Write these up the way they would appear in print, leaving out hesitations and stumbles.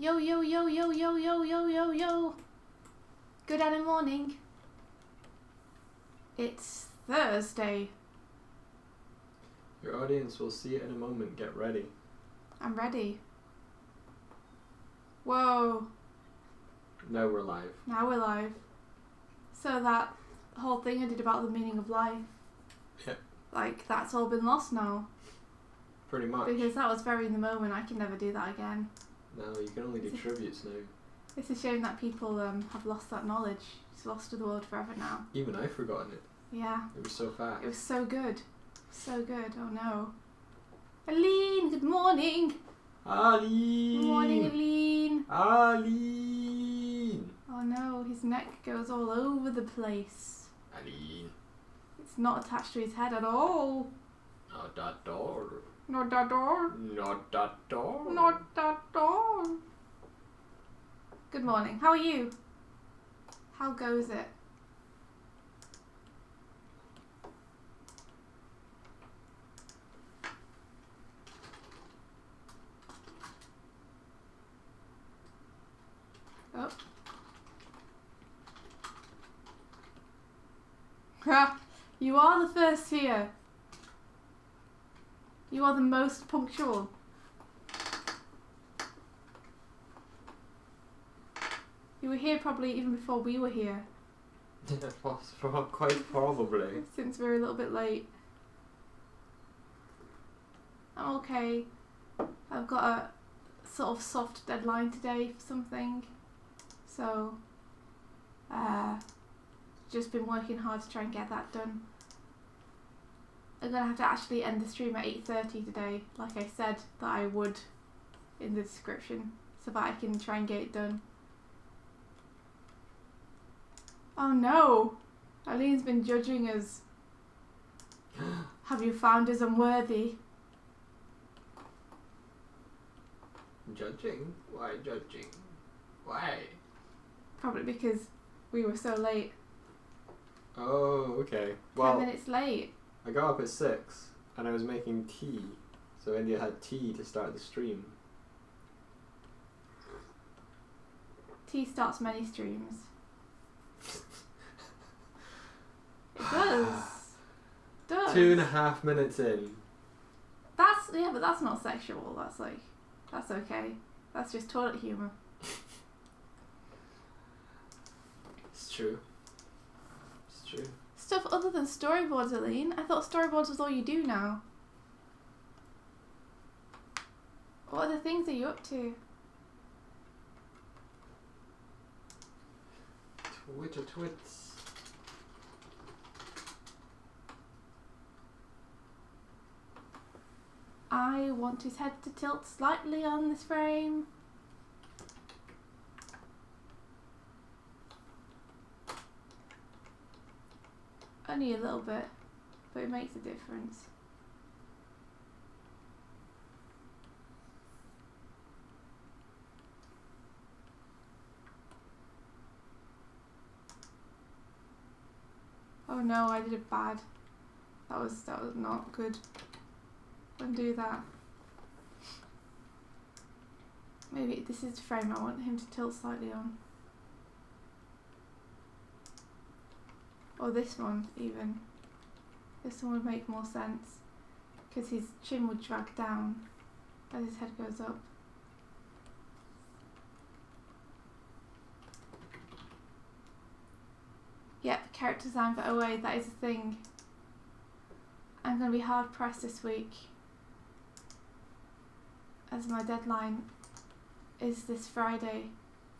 Yo, yo, yo, yo, yo, yo, yo, yo, yo. Good Anna morning. It's Thursday. Your audience will see it in a moment. Get ready. I'm ready. Whoa. Now we're live. Now we're live. So that whole thing I did about the meaning of life. Yeah. Like, that's all been lost now. Pretty much. Because that was very in the moment. I can never do that again. No, you can only do tributes now. It's a shame that people have lost that knowledge. It's lost to the world forever now. Even I've forgotten it. Yeah. It was so fast. It was so good. So good. Oh no. Aline, good morning. Aline! Good morning, Aline. Aline! Oh no, his neck goes all over the place. Aline. It's not attached to his head at all. Not that door. Not at all. Not that door. Not at all. Good morning. How are you? How goes it? Oh. Ha! You are the first here. You are the most punctual. You were here probably even before we were here. Quite probably. Since we're a little bit late. I'm okay. I've got a sort of soft deadline today for something. So, just been working hard to try and get that done. I'm going to have to actually end the stream at 8:30 today, like I said that I would in the description, so that I can try and get it done. Oh no! Eileen's been judging us. Have you found us unworthy? Judging? Why judging? Why? Probably because we were so late. Oh, okay. 10 minutes late. I got up at 6 and I was making tea. So India had tea to start the stream. Tea starts many streams. It does. Does. 2.5 minutes in. Yeah, but that's not sexual. That's okay. That's just toilet humour. It's true. It's true. Stuff other than storyboards, Aline. I thought storyboards was all you do now. What other things are you up to? Twitter twits. I want his head to tilt slightly on this frame. Only a little bit, but it makes a difference. Oh no, I did it bad. That was not good. Undo that. Maybe this is the frame I want him to tilt slightly on. Or this one even. This one would make more sense because his chin would drag down as his head goes up. Yep, character design for OA, that is a thing. I'm going to be hard pressed this week as my deadline is this Friday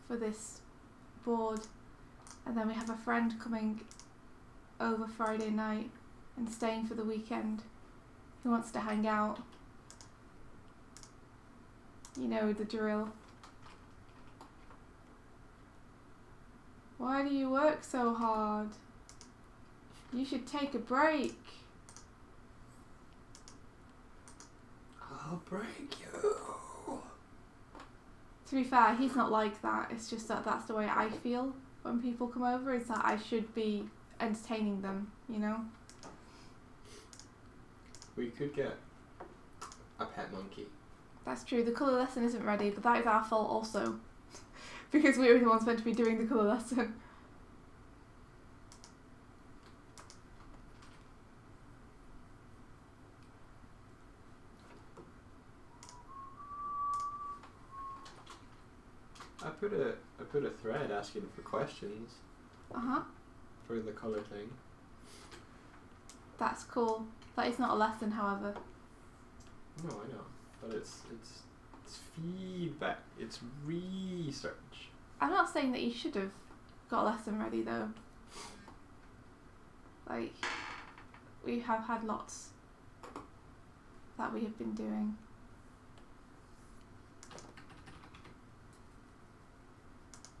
for this board, and then we have a friend coming over Friday night and staying for the weekend who wants to hang out. You know the drill. Why do you work so hard? You should take a break. I'll break you. To be fair, he's not like that. It's just that that's the way I feel when people come over, is that I should be entertaining them, you know? We could get a pet monkey. That's true. The colour lesson isn't ready, but that is our fault also. Because we were the ones meant to be doing the colour lesson. I put a thread asking for questions for the colour thing. That's cool. That is not a lesson, however. No, I know, but it's feedback. It's research. I'm not saying that you should have got a lesson ready though. Like, we have had lots that we have been doing.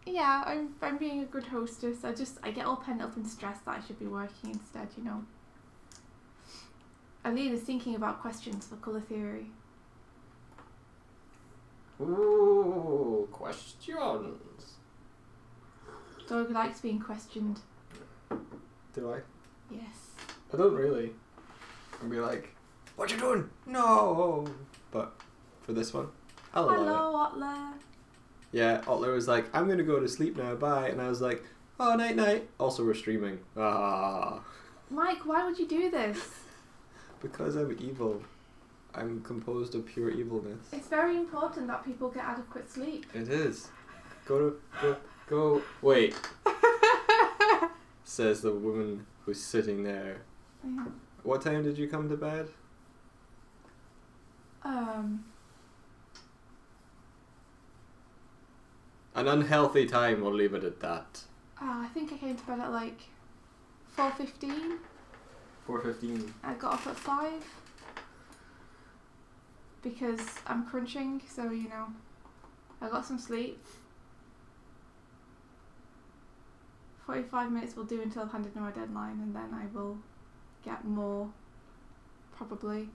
Yeah, I'm being a good hostess. I get all pent up and stressed that I should be working instead, you know. Aline is thinking about questions for colour theory. Ooh, questions. Dog likes being questioned. Do I? Yes. I don't really. I'd be like, what you doing? No. But for this one, I'll allow it. Hello, Otler. Yeah, Otler was like, I'm gonna go to sleep now, bye. And I was like, oh, night night. Also, we're streaming. Ah. Mike, why would you do this? Because I'm evil. I'm composed of pure evilness. It's very important that people get adequate sleep. It is. Go. Wait. Says the woman who's sitting there. Yeah. What time did you come to bed? An unhealthy time, we'll leave it at that. I think I came to bed at like 4:15. 4:15. I got up at 5 because I'm crunching, so you know, I got some sleep. 45 minutes will do until I've handed in my deadline, and then I will get more, probably.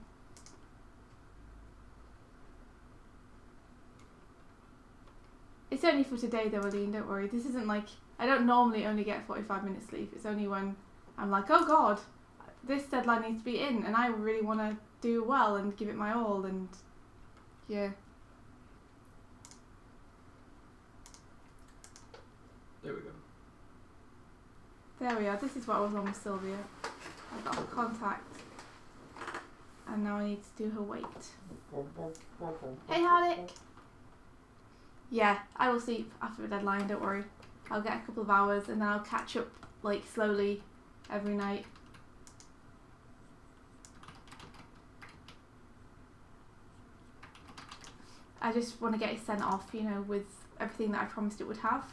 It's only for today though, Aline, don't worry. This isn't like, I don't normally only get 45 minutes sleep. It's only when I'm like, oh god, this deadline needs to be in, and I really want to do well and give it my all, and yeah. There we go. There we are. This is what I was on with Sylvia. I got her contact, and now I need to do her weight. Hey, Hardick! Yeah, I will sleep after the deadline, don't worry. I'll get a couple of hours, and then I'll catch up, like, slowly every night. I just want to get it sent off, you know, with everything that I promised it would have.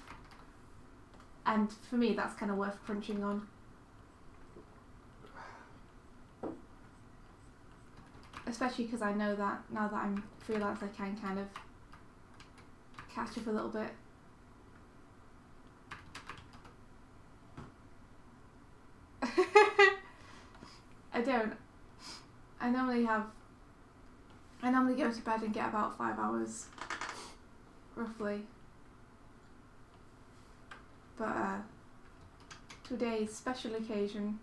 And for me, that's kind of worth crunching on. Especially because I know that now that I'm freelance, I can kind of catch up a little bit. I don't. I normally go to bed and get about 5 hours, roughly. But today's special occasion.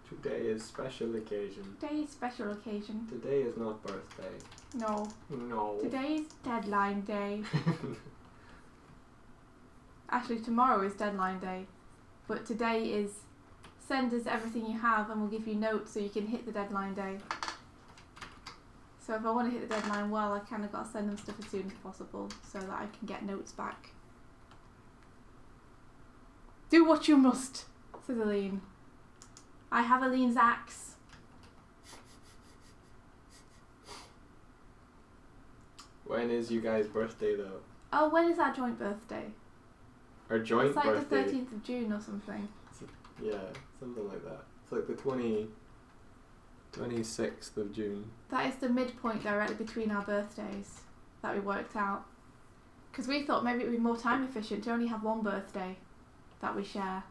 Today is special occasion. Today is special occasion. Today is not birthday. No. No. Today's deadline day. Actually, tomorrow is deadline day. But today is send us everything you have and we'll give you notes so you can hit the deadline day. So if I want to hit the deadline well, I kind of got to send them stuff as soon as possible so that I can get notes back. Do what you must, says Aline. I have Aline's axe. When is you guys' birthday though? Oh, when is our joint birthday? Our joint birthday? It's like the 13th of June or something. Yeah, something like that. It's like the 26th of June. That is the midpoint directly between our birthdays that we worked out. Because we thought maybe it would be more time efficient to only have one birthday that we share.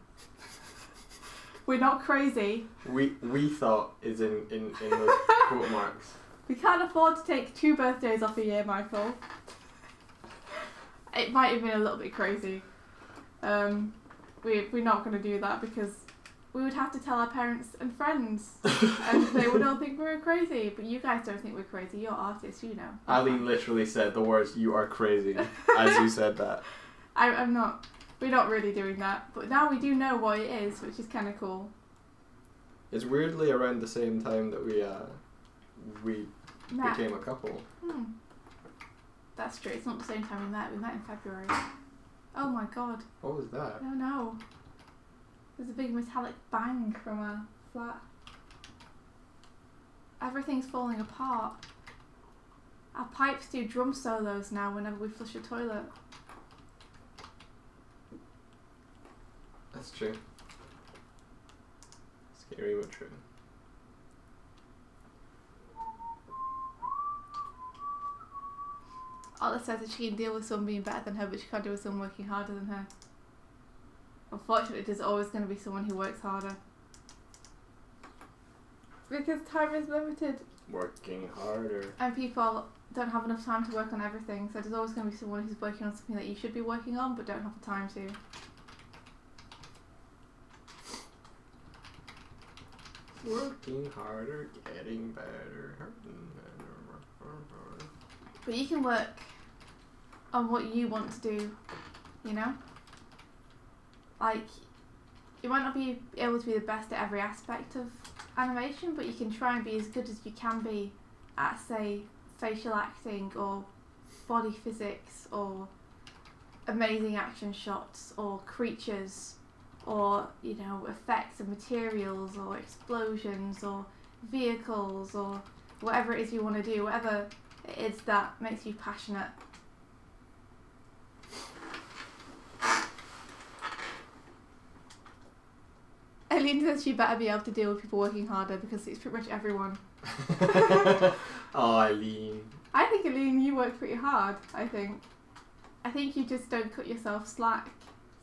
We're not crazy. We thought is in those quote marks. We can't afford to take 2 birthdays off a year, Michael. It might have been a little bit crazy. We're not going to do that because we would have to tell our parents and friends, and they would all think we were crazy. But you guys don't think we're crazy. You're artists, you know. Eileen literally said the words, "You are crazy," as you said that. I'm not. We're not really doing that. But now we do know what it is, which is kind of cool. It's weirdly around the same time that we Matt. became a couple. That's true. It's not the same time we met. We met in February. Oh my god. What was that? No. There's a big metallic bang from a flat. Everything's falling apart. Our pipes do drum solos now whenever we flush a toilet. That's true. Scary but true. Ola says that she can deal with someone being better than her, but she can't deal with someone working harder than her. Unfortunately, there's always going to be someone who works harder. Because time is limited. Working harder. And people don't have enough time to work on everything, so there's always going to be someone who's working on something that you should be working on, but don't have the time to. Working harder, getting better. But you can work on what you want to do, you know? Like, you might not be able to be the best at every aspect of animation, but you can try and be as good as you can be at, say, facial acting or body physics or amazing action shots or creatures or, you know, effects and materials or explosions or vehicles or whatever it is you want to do, whatever it is that makes you passionate. Eileen says she better be able to deal with people working harder because it's pretty much everyone. Oh, Eileen. I think, Eileen, you work pretty hard, I think. I think you just don't cut yourself slack.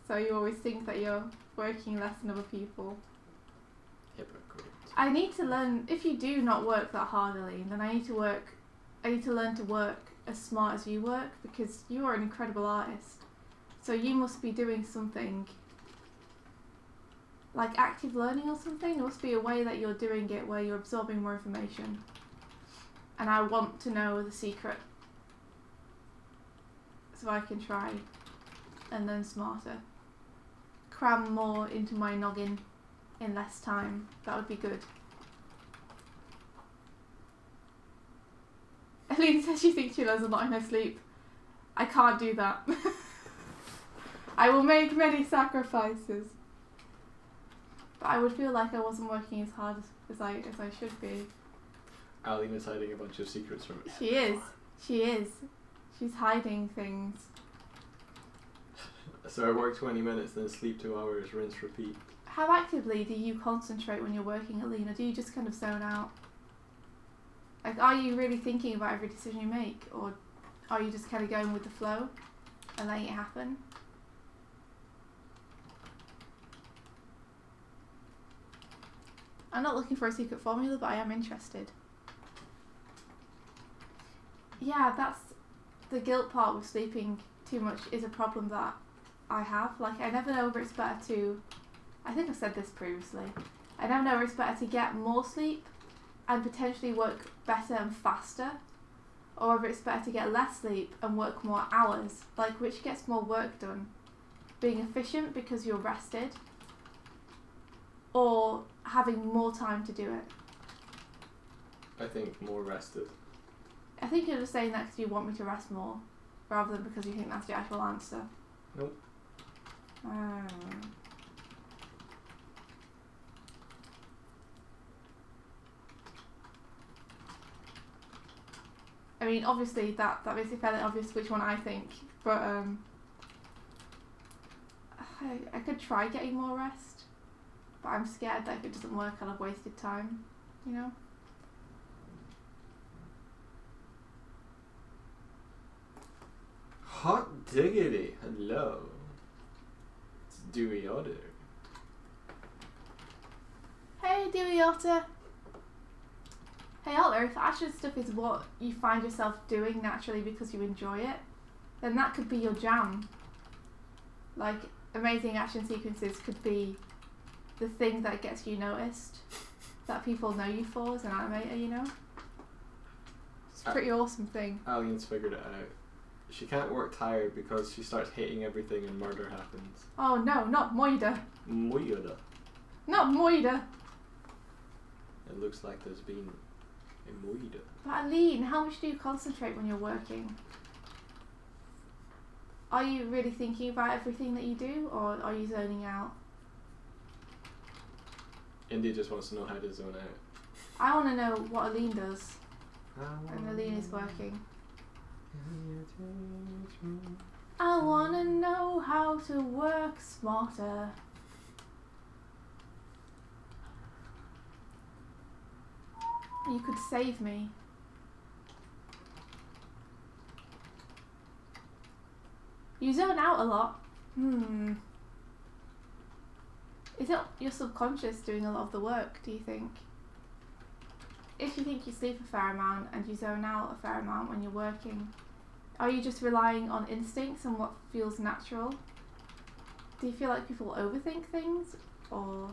So you always think that you're working less than other people. Hypocrite. I need to learn, if you do not work that hard, Eileen, then I need to learn to work as smart as you work because you are an incredible artist. So you must be doing something like active learning or something. There must be a way that you're doing it where you're absorbing more information. And I want to know the secret so I can try and learn smarter. Cram more into my noggin in less time. That would be good. Eileen says she thinks she learns a lot in her sleep. I can't do that. I will make many sacrifices. But I would feel like I wasn't working as hard as I should be. Eileen is hiding a bunch of secrets from me. She is. She is. She's hiding things. So I work 20 minutes, then sleep 2 hours, rinse, repeat. How actively do you concentrate when you're working, Eileen, or do you just kind of zone out? Like, are you really thinking about every decision you make, or are you just kind of going with the flow and letting it happen? I'm not looking for a secret formula, but I am interested. Yeah, that's the guilt part with sleeping too much is a problem that I have. Like, I never know whether it's better to, I think I've said this previously, I never know whether it's better to get more sleep and potentially work better and faster, or whether it's better to get less sleep and work more hours. Like, which gets more work done? Being efficient because you're rested, or having more time to do it? I think more rested. I think you're just saying that because you want me to rest more, rather than because you think that's the actual answer. Nope. I mean, obviously that makes it fairly obvious which one I think, but I could try getting more rest, but I'm scared that if it doesn't work, I'll have wasted time, you know? Hot diggity. Hello. It's Dewey Otter. Hey, Dewey Otter. Hey, Otter, if action stuff is what you find yourself doing naturally because you enjoy it, then that could be your jam. Like, amazing action sequences could be the thing that gets you noticed, that people know you for as an animator, you know? It's a pretty awesome thing. Alien's figured it out. She can't work tired because she starts hating everything and murder happens. Oh no, not Moida. Moida. Not Moida. It looks like there's been a Moida. But Aline, how much do you concentrate when you're working? Are you really thinking about everything that you do, or are you zoning out? India just wants to know how to zone out. I want to know what Aline does when Aline is working. I want to know how to work smarter. You could save me. You zone out a lot. Is it your subconscious doing a lot of the work, do you think? If you think you sleep a fair amount and you zone out a fair amount when you're working, are you just relying on instincts and what feels natural? Do you feel like people overthink things, or...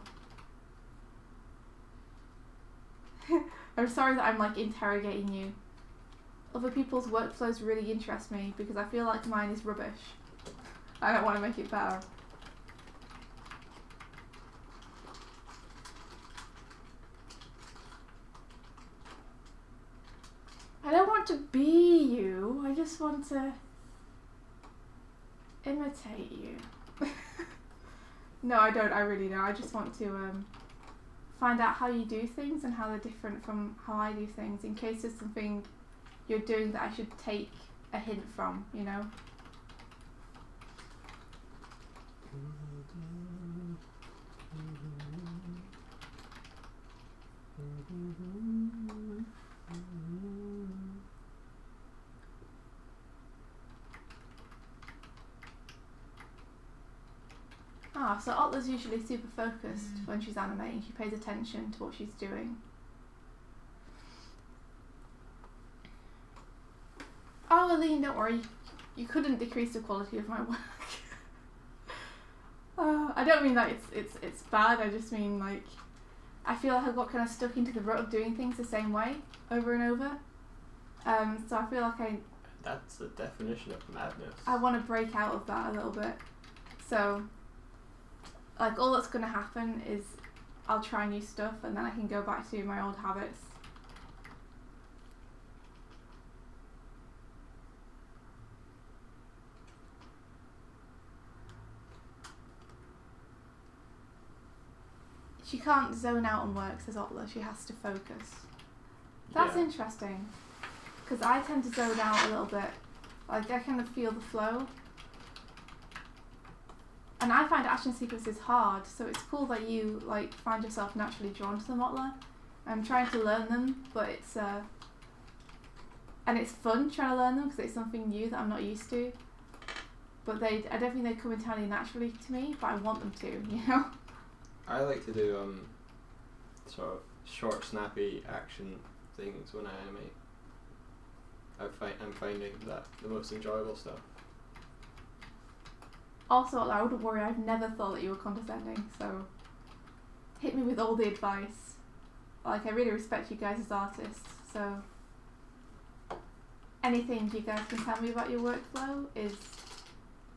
I'm sorry that I'm like interrogating you. Other people's workflows really interest me because I feel like mine is rubbish. I don't want to make it better. I don't want to be you, I just want to imitate you. No, I don't, I really don't. I just want to find out how you do things and how they're different from how I do things, in case there's something you're doing that I should take a hint from, you know? Ah, so Otla's usually super focused when she's animating. She pays attention to what she's doing. Oh, Aline, don't worry. You couldn't decrease the quality of my work. I don't mean that it's bad. I just mean like I feel like I got kind of stuck into the rut of doing things the same way over and over. So I feel like That's the definition of madness. I want to break out of that a little bit. So like all that's going to happen is I'll try new stuff and then I can go back to my old habits. She can't zone out and work, says Otla. She has to focus. That's interesting. Because I tend to zone out a little bit. Like, I kind of feel the flow. And I find action sequences hard, so it's cool that you, like, find yourself naturally drawn to them, Otla. I'm trying to learn them, but it's... and it's fun trying to learn them, because it's something new that I'm not used to. But I don't think they come entirely naturally to me, but I want them to, you know? I like to do sort of short, snappy action things when I animate. I'm finding that the most enjoyable stuff. Also, I wouldn't worry, I've never thought that you were condescending, so hit me with all the advice. Like, I really respect you guys as artists, so anything you guys can tell me about your workflow is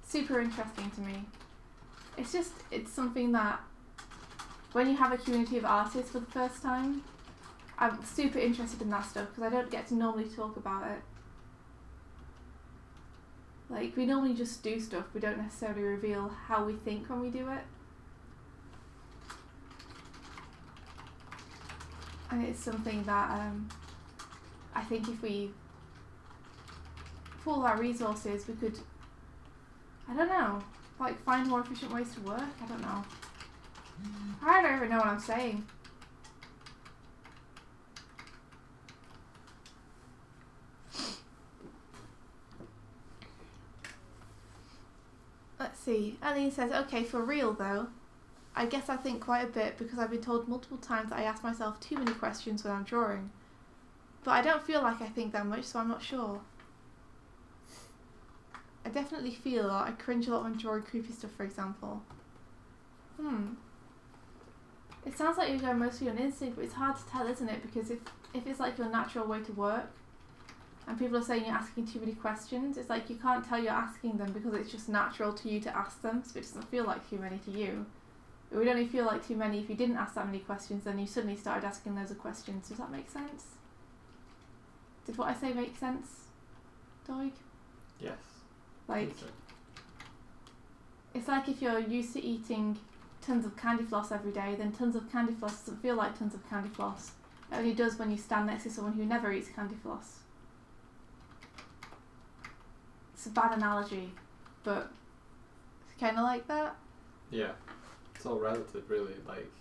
super interesting to me. It's something that when you have a community of artists for the first time, I'm super interested in that stuff because I don't get to normally talk about it. Like, we normally just do stuff, we don't necessarily reveal how we think when we do it. And it's something that I think if we pool our resources, we could, I don't know, like find more efficient ways to work. I don't know. I don't even know what I'm saying. Let's see. Eileen says, okay, for real though, I guess I think quite a bit because I've been told multiple times that I ask myself too many questions when I'm drawing. But I don't feel like I think that much, so I'm not sure. I definitely feel a lot. I cringe a lot when drawing creepy stuff, for example. It sounds like you're going mostly on instinct, but it's hard to tell, isn't it? Because if it's like your natural way to work, and people are saying you're asking too many questions, it's like you can't tell you're asking them because it's just natural to you to ask them, so it doesn't feel like too many to you. It would only feel like too many if you didn't ask that many questions, then you suddenly started asking loads of questions. Does that make sense? Did what I say make sense, Doig? Yes. Like, it's like if you're used to eating tons of candy floss every day, then tons of candy floss doesn't feel like tons of candy floss. It only does when you stand next to someone who never eats candy floss. It's a bad analogy, but it's kind of like that. Yeah, it's all relative, really. Like,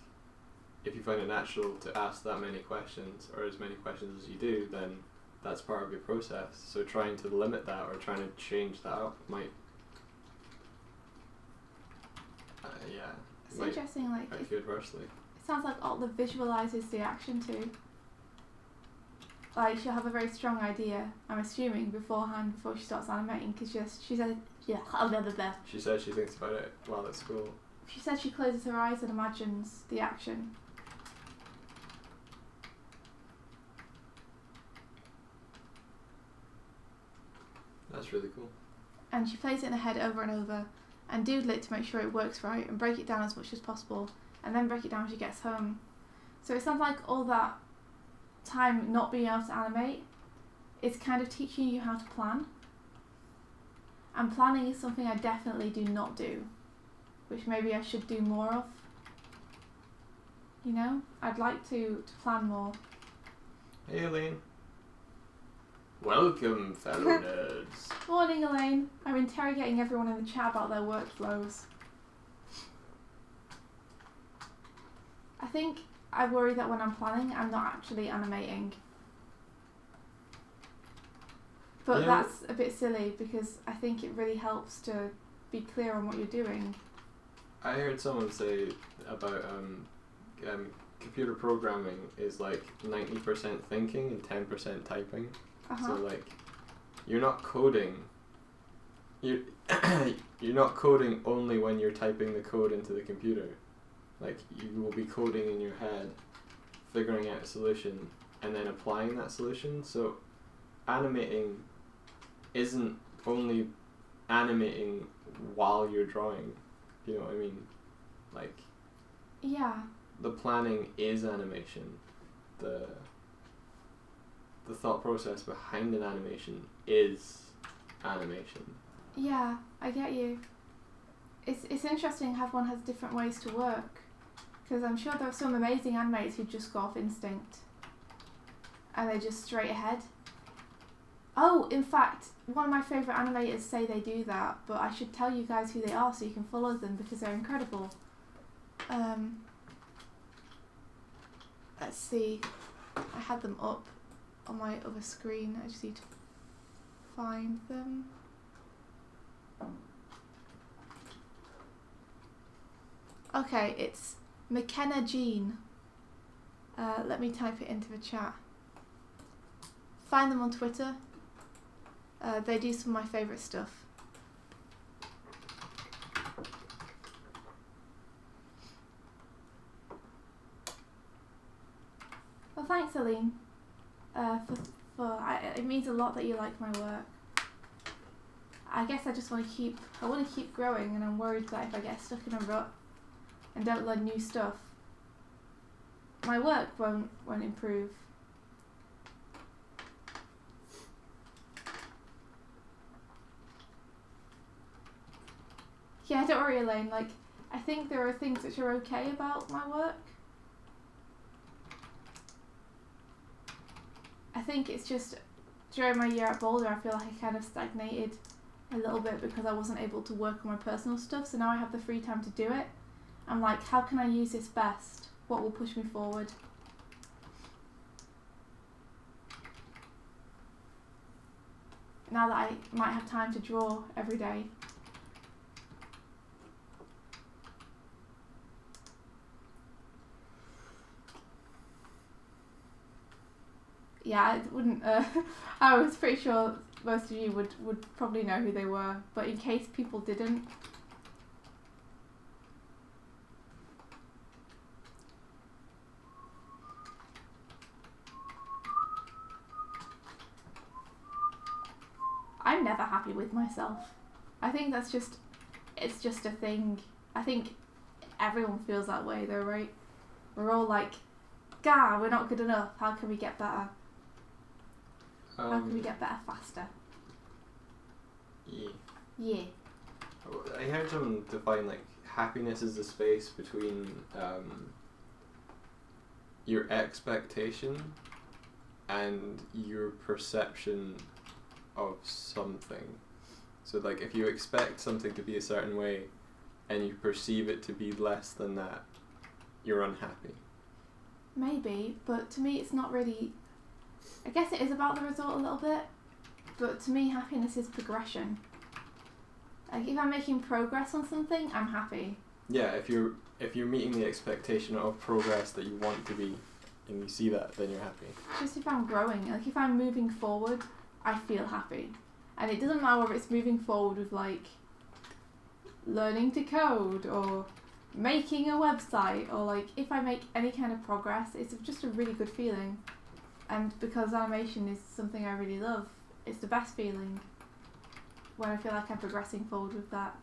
if you find it natural to ask that many questions, or as many questions as you do, then that's part of your process. So trying to limit that or trying to change that up might, It's interesting. Like, affect you adversely. It sounds like Otla visualizes the action too. Like, she'll have a very strong idea, I'm assuming, beforehand, before she starts animating, because she said, She said she thinks about it while at school. She said she closes her eyes and imagines the action. That's really cool. And she plays it in her head over and over, and doodle it to make sure it works right, and break it down as much as possible, and then break it down when she gets home. So it sounds like all that time not being able to animate is kind of teaching you how to plan. And planning is something I definitely do not do, which maybe I should do more of. You know, I'd like to plan more. Hey, Elaine. Welcome, fellow nerds. Morning, Elaine. I'm interrogating everyone in the chat about their workflows. I think I worry that when I'm planning, I'm not actually animating. But that's a bit silly because I think it really helps to be clear on what you're doing. I heard someone say about computer programming is like 90% thinking and 10% typing. So like, you're not coding. You're not coding only when you're typing the code into the computer. Like, you will be coding in your head, figuring out a solution, and then applying that solution. So animating isn't only animating while you're drawing. You know what I mean? Like, yeah, the planning is animation. The thought process behind an animation is animation. Yeah, I get you. It's interesting how everyone has different ways to work, because I'm sure there are some amazing animators who just go off instinct and they're just straight ahead. Oh, in fact, one of my favourite animators say they do that, but I should tell you guys who they are so you can follow them because they're incredible. Let's see. I had them up on my other screen. I just need to find them. Okay, it's McKenna Jean. Let me type it into the chat. Find them on Twitter. They do some of my favourite stuff. Well, thanks, Aline. It means a lot that you like my work. I guess I just want to keep growing, and I'm worried that if I get stuck in a rut and don't learn new stuff, my work won't improve. Yeah, don't worry, Elaine. Like, I think there are things which are okay about my work. I think it's just during my year at Boulder, I feel like I kind of stagnated a little bit because I wasn't able to work on my personal stuff. So now I have the free time to do it. I'm like, how can I use this best? What will push me forward? Now that I might have time to draw every day. Yeah, I wouldn't. I was pretty sure most of you would probably know who they were, but in case people didn't. myself. I think it's just a thing. I think everyone feels that way though, right? We're all like, "Gah, we're not good enough. How can we get better? How can we get better faster?" Yeah. Yeah. I heard someone define like happiness is the space between your expectation and your perception of something. So like if you expect something to be a certain way and you perceive it to be less than that, you're unhappy. Maybe, but to me it's not really... I guess it is about the result a little bit, but to me happiness is progression. Like if I'm making progress on something, I'm happy. Yeah, if you're meeting the expectation of progress that you want to be and you see that, then you're happy. Just if I'm growing, like if I'm moving forward, I feel happy. And it doesn't matter whether it's moving forward with like learning to code or making a website, or like if I make any kind of progress, it's just a really good feeling. And because animation is something I really love, it's the best feeling when I feel like I'm progressing forward with that.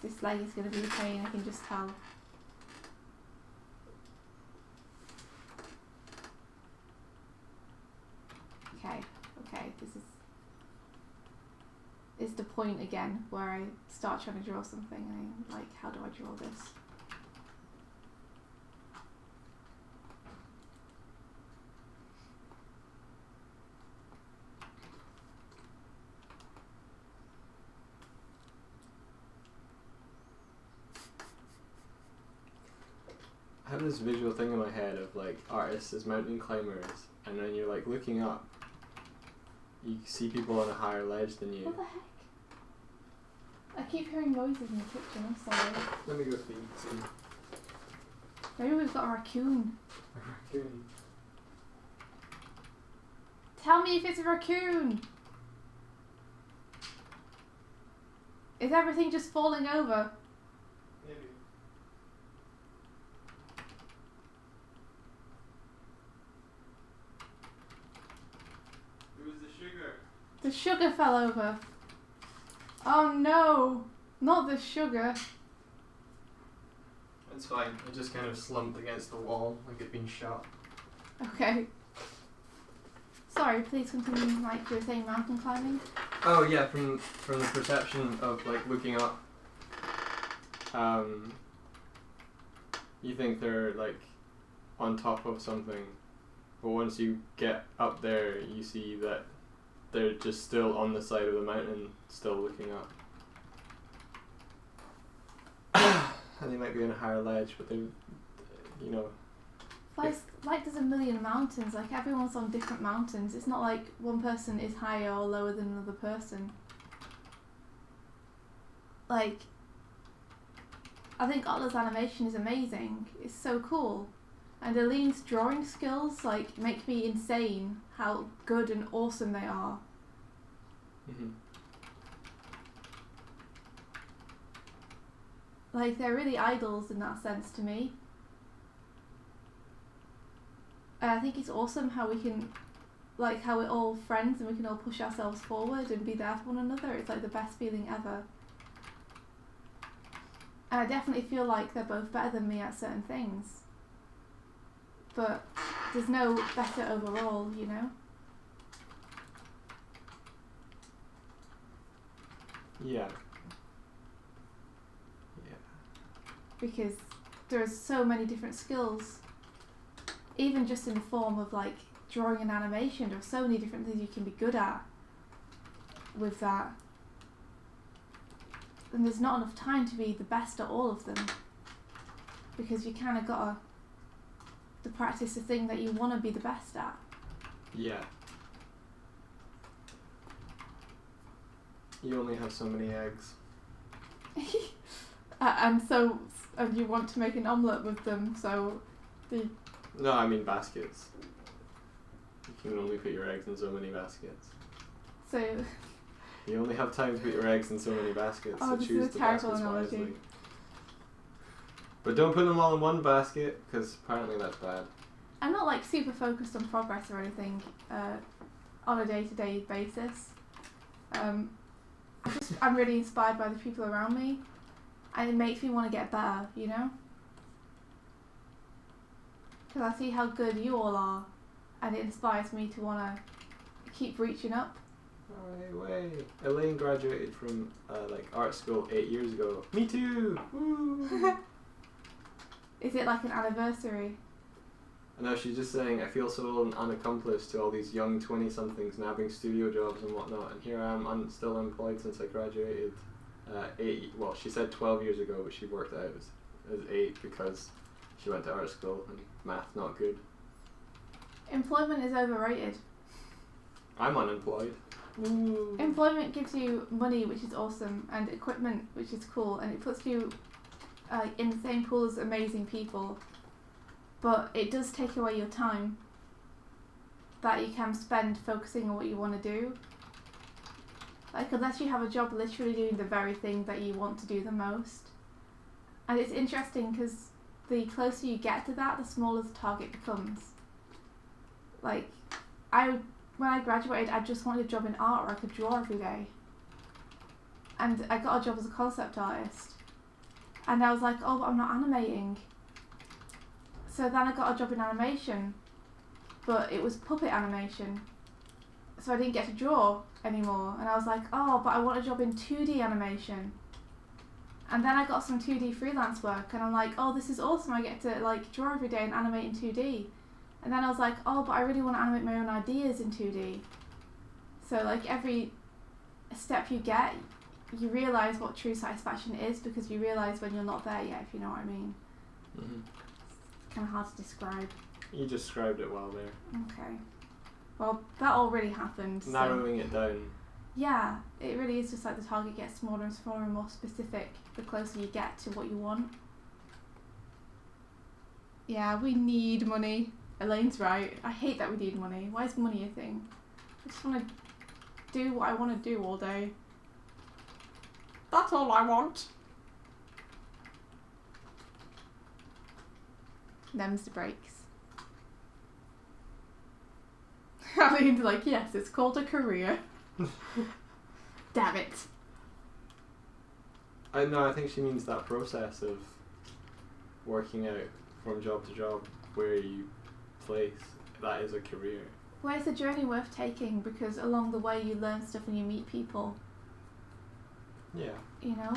This leg is going to be a pain, I can just tell. Okay, this is the point again where I start trying to draw something and I'm like, how do I draw this? I have this visual thing in my head of like artists as mountain climbers, and then you're like looking up, you see people on a higher ledge than you. What the heck? I keep hearing noises in the kitchen, I'm sorry. Let me go see. Maybe we've got a raccoon. A raccoon. Tell me if it's a raccoon! Is everything just falling over? Maybe. It was the sugar. The sugar fell over. Oh no! Not the sugar. It's fine. It just kind of slumped against the wall like it'd been shot. Okay. Sorry, please continue, like you were saying, mountain climbing. Oh yeah, from the perception of like looking up, you think they're like on top of something, but once you get up there, you see that they're just still on the side of the mountain, still looking up. And they might be on a higher ledge, but they're, you know. Like there's a million mountains, like everyone's on different mountains. It's not like one person is higher or lower than another person. Like, I think Otla's animation is amazing. It's so cool. And Aline's drawing skills like make me insane how good and awesome they are. Mm-hmm. Like they're really idols in that sense to me. And I think it's awesome how we can, like how we're all friends and we can all push ourselves forward and be there for one another. It's like the best feeling ever. And I definitely feel like they're both better than me at certain things. But there's no better overall, you know? Yeah. Because there's so many different skills. Even just in the form of like drawing an animation, there are so many different things you can be good at with that. And there's not enough time to be the best at all of them. Because you kind of got to practice the thing that you want to be the best at. Yeah. You only have so many eggs. And you want to make an omelette with them, so No, I mean baskets. You can only put your eggs in so many baskets. So you only have time to put your eggs in so many baskets, oh, so choose the baskets analogy. wisely. But don't put them all in one basket, because apparently that's bad. I'm not like super focused on progress or anything on a day-to-day basis. I'm really inspired by the people around me, and it makes me want to get better, you know? Because I see how good you all are, and it inspires me to want to keep reaching up. Wait. Elaine graduated from like art school 8 years ago. Me too! Woo! Is it like an anniversary? No, she's just saying, I feel so old and unaccomplished to all these young 20-somethings nabbing studio jobs and whatnot, and here I am still unemployed since I graduated she said 12 years ago, but she worked out as 8 because she went to art school and math not good. Employment is overrated. I'm unemployed. Ooh. Employment gives you money, which is awesome, and equipment, which is cool, and it puts you in the same pool as amazing people. But it does take away your time that you can spend focusing on what you want to do. Like, unless you have a job literally doing the very thing that you want to do the most. And it's interesting because the closer you get to that, the smaller the target becomes. Like, when I graduated, I just wanted a job in art where I could draw every day. And I got a job as a concept artist. And I was like, oh, but I'm not animating. So then I got a job in animation, but it was puppet animation. So I didn't get to draw anymore. And I was like, oh, but I want a job in 2D animation. And then I got some 2D freelance work, and I'm like, oh, this is awesome. I get to like draw every day and animate in 2D. And then I was like, oh, but I really want to animate my own ideas in 2D. So like every step you get, you realise what true satisfaction is, because you realise when you're not there yet, if you know what I mean. Mm-hmm. It's kind of hard to describe. You described it well there. Okay. Well, that already happened. Narrowing it down. Yeah, it really is just like the target gets smaller and smaller and more specific the closer you get to what you want. Yeah, we need money. Elaine's right. I hate that we need money. Why is money a thing? I just want to do what I want to do all day. That's all I want. Them's the breaks. Eileen's like, yes, it's called a career. Damn it. I think she means that process of working out from job to job where you place. That is a career. Well, it's a journey worth taking, because along the way you learn stuff and you meet people. Yeah. You know?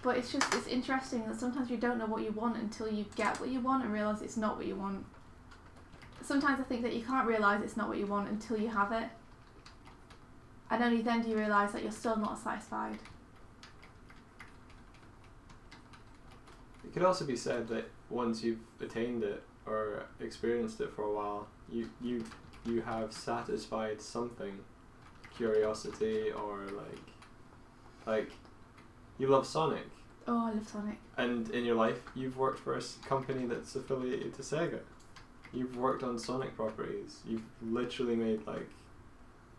But it's interesting that sometimes you don't know what you want until you get what you want and realise it's not what you want. Sometimes I think that you can't realise it's not what you want until you have it. And only then do you realise that you're still not satisfied. It could also be said that once you've attained it or experienced it for a while, you have satisfied something. Curiosity, or like you love Sonic. Oh, I love Sonic. And in your life, you've worked for a company that's affiliated to Sega. You've worked on Sonic properties. You've literally made like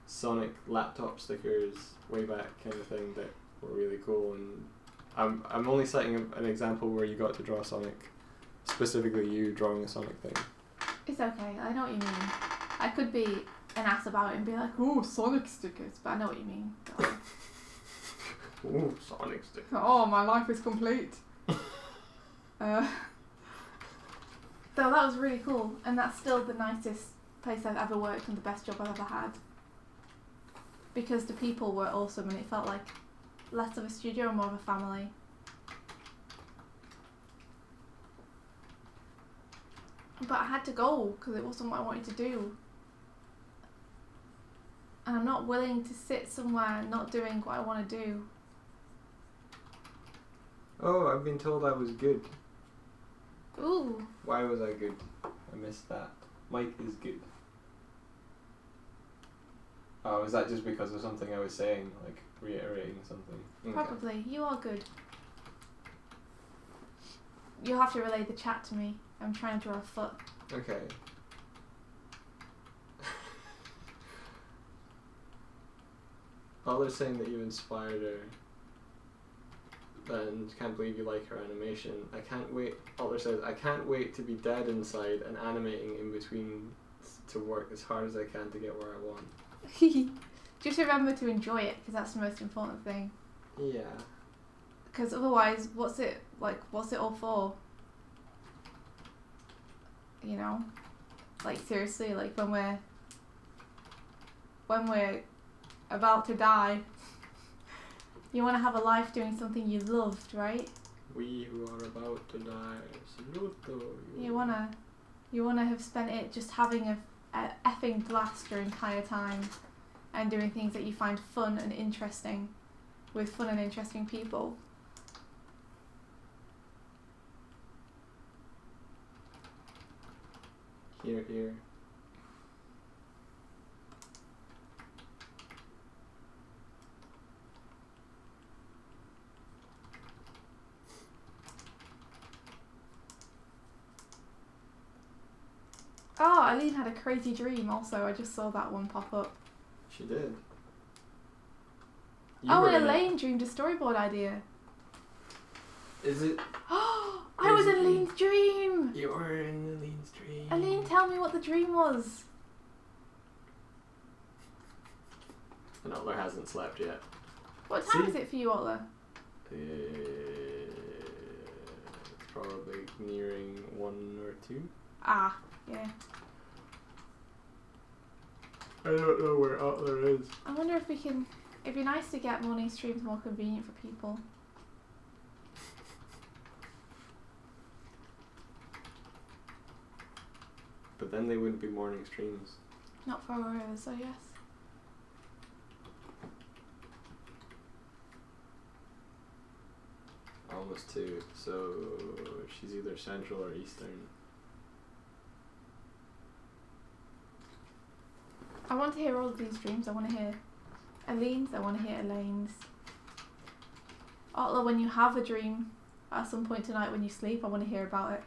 Sonic laptop stickers way back, kind of thing, that were really cool. And I'm only citing an example where you got to draw Sonic, specifically you drawing a Sonic thing. It's okay. I know what you mean. I could be an ass about it and be like, oh, Sonic stickers, but I know what you mean. Ooh, Sonic stickers. Oh, my life is complete. So that was really cool, and that's still the nicest place I've ever worked and the best job I've ever had. Because the people were awesome and it felt like less of a studio and more of a family. But I had to go because it wasn't what I wanted to do. And I'm not willing to sit somewhere not doing what I want to do. Oh, I've been told I was good. Ooh. Why was I good? I missed that. Mike is good. Oh, is that just because of something I was saying, like reiterating something? Okay. Probably. You are good. You'll have to relay the chat to me. I'm trying to draw a foot. Okay. All they're saying that you inspired her. and can't believe you like her animation. I can't wait. Otler says, I can't wait to be dead inside and animating in between to work as hard as I can to get where I want. Just remember to enjoy it, because that's the most important thing. Yeah. Because otherwise, what's it all for? You know? Like, seriously, like, when we're about to die, you want to have a life doing something you loved, right? We who are about to die, saluto you. You wanna have spent it just having a effing blast your entire time and doing things that you find fun and interesting with fun and interesting people. Here, here. Oh, Eileen had a crazy dream also. I just saw that one pop up. She did. And Elaine dreamed a storyboard idea. Is it? Oh, I was in Elaine's dream! You were in Elaine's dream. Elaine, tell me what the dream was. And Otler hasn't slept yet. What time is it for you, Otler? It's probably nearing 1 or 2. Ah, yeah. I don't know where Otler is. I wonder if we can... It'd be nice to get morning streams more convenient for people. But then they wouldn't be morning streams. Not for hours, I guess. Almost 2, so she's either Central or Eastern. I want to hear all of these dreams. I want to hear Eileen's, I want to hear Elaine's. Otler, when you have a dream at some point tonight when you sleep, I want to hear about it.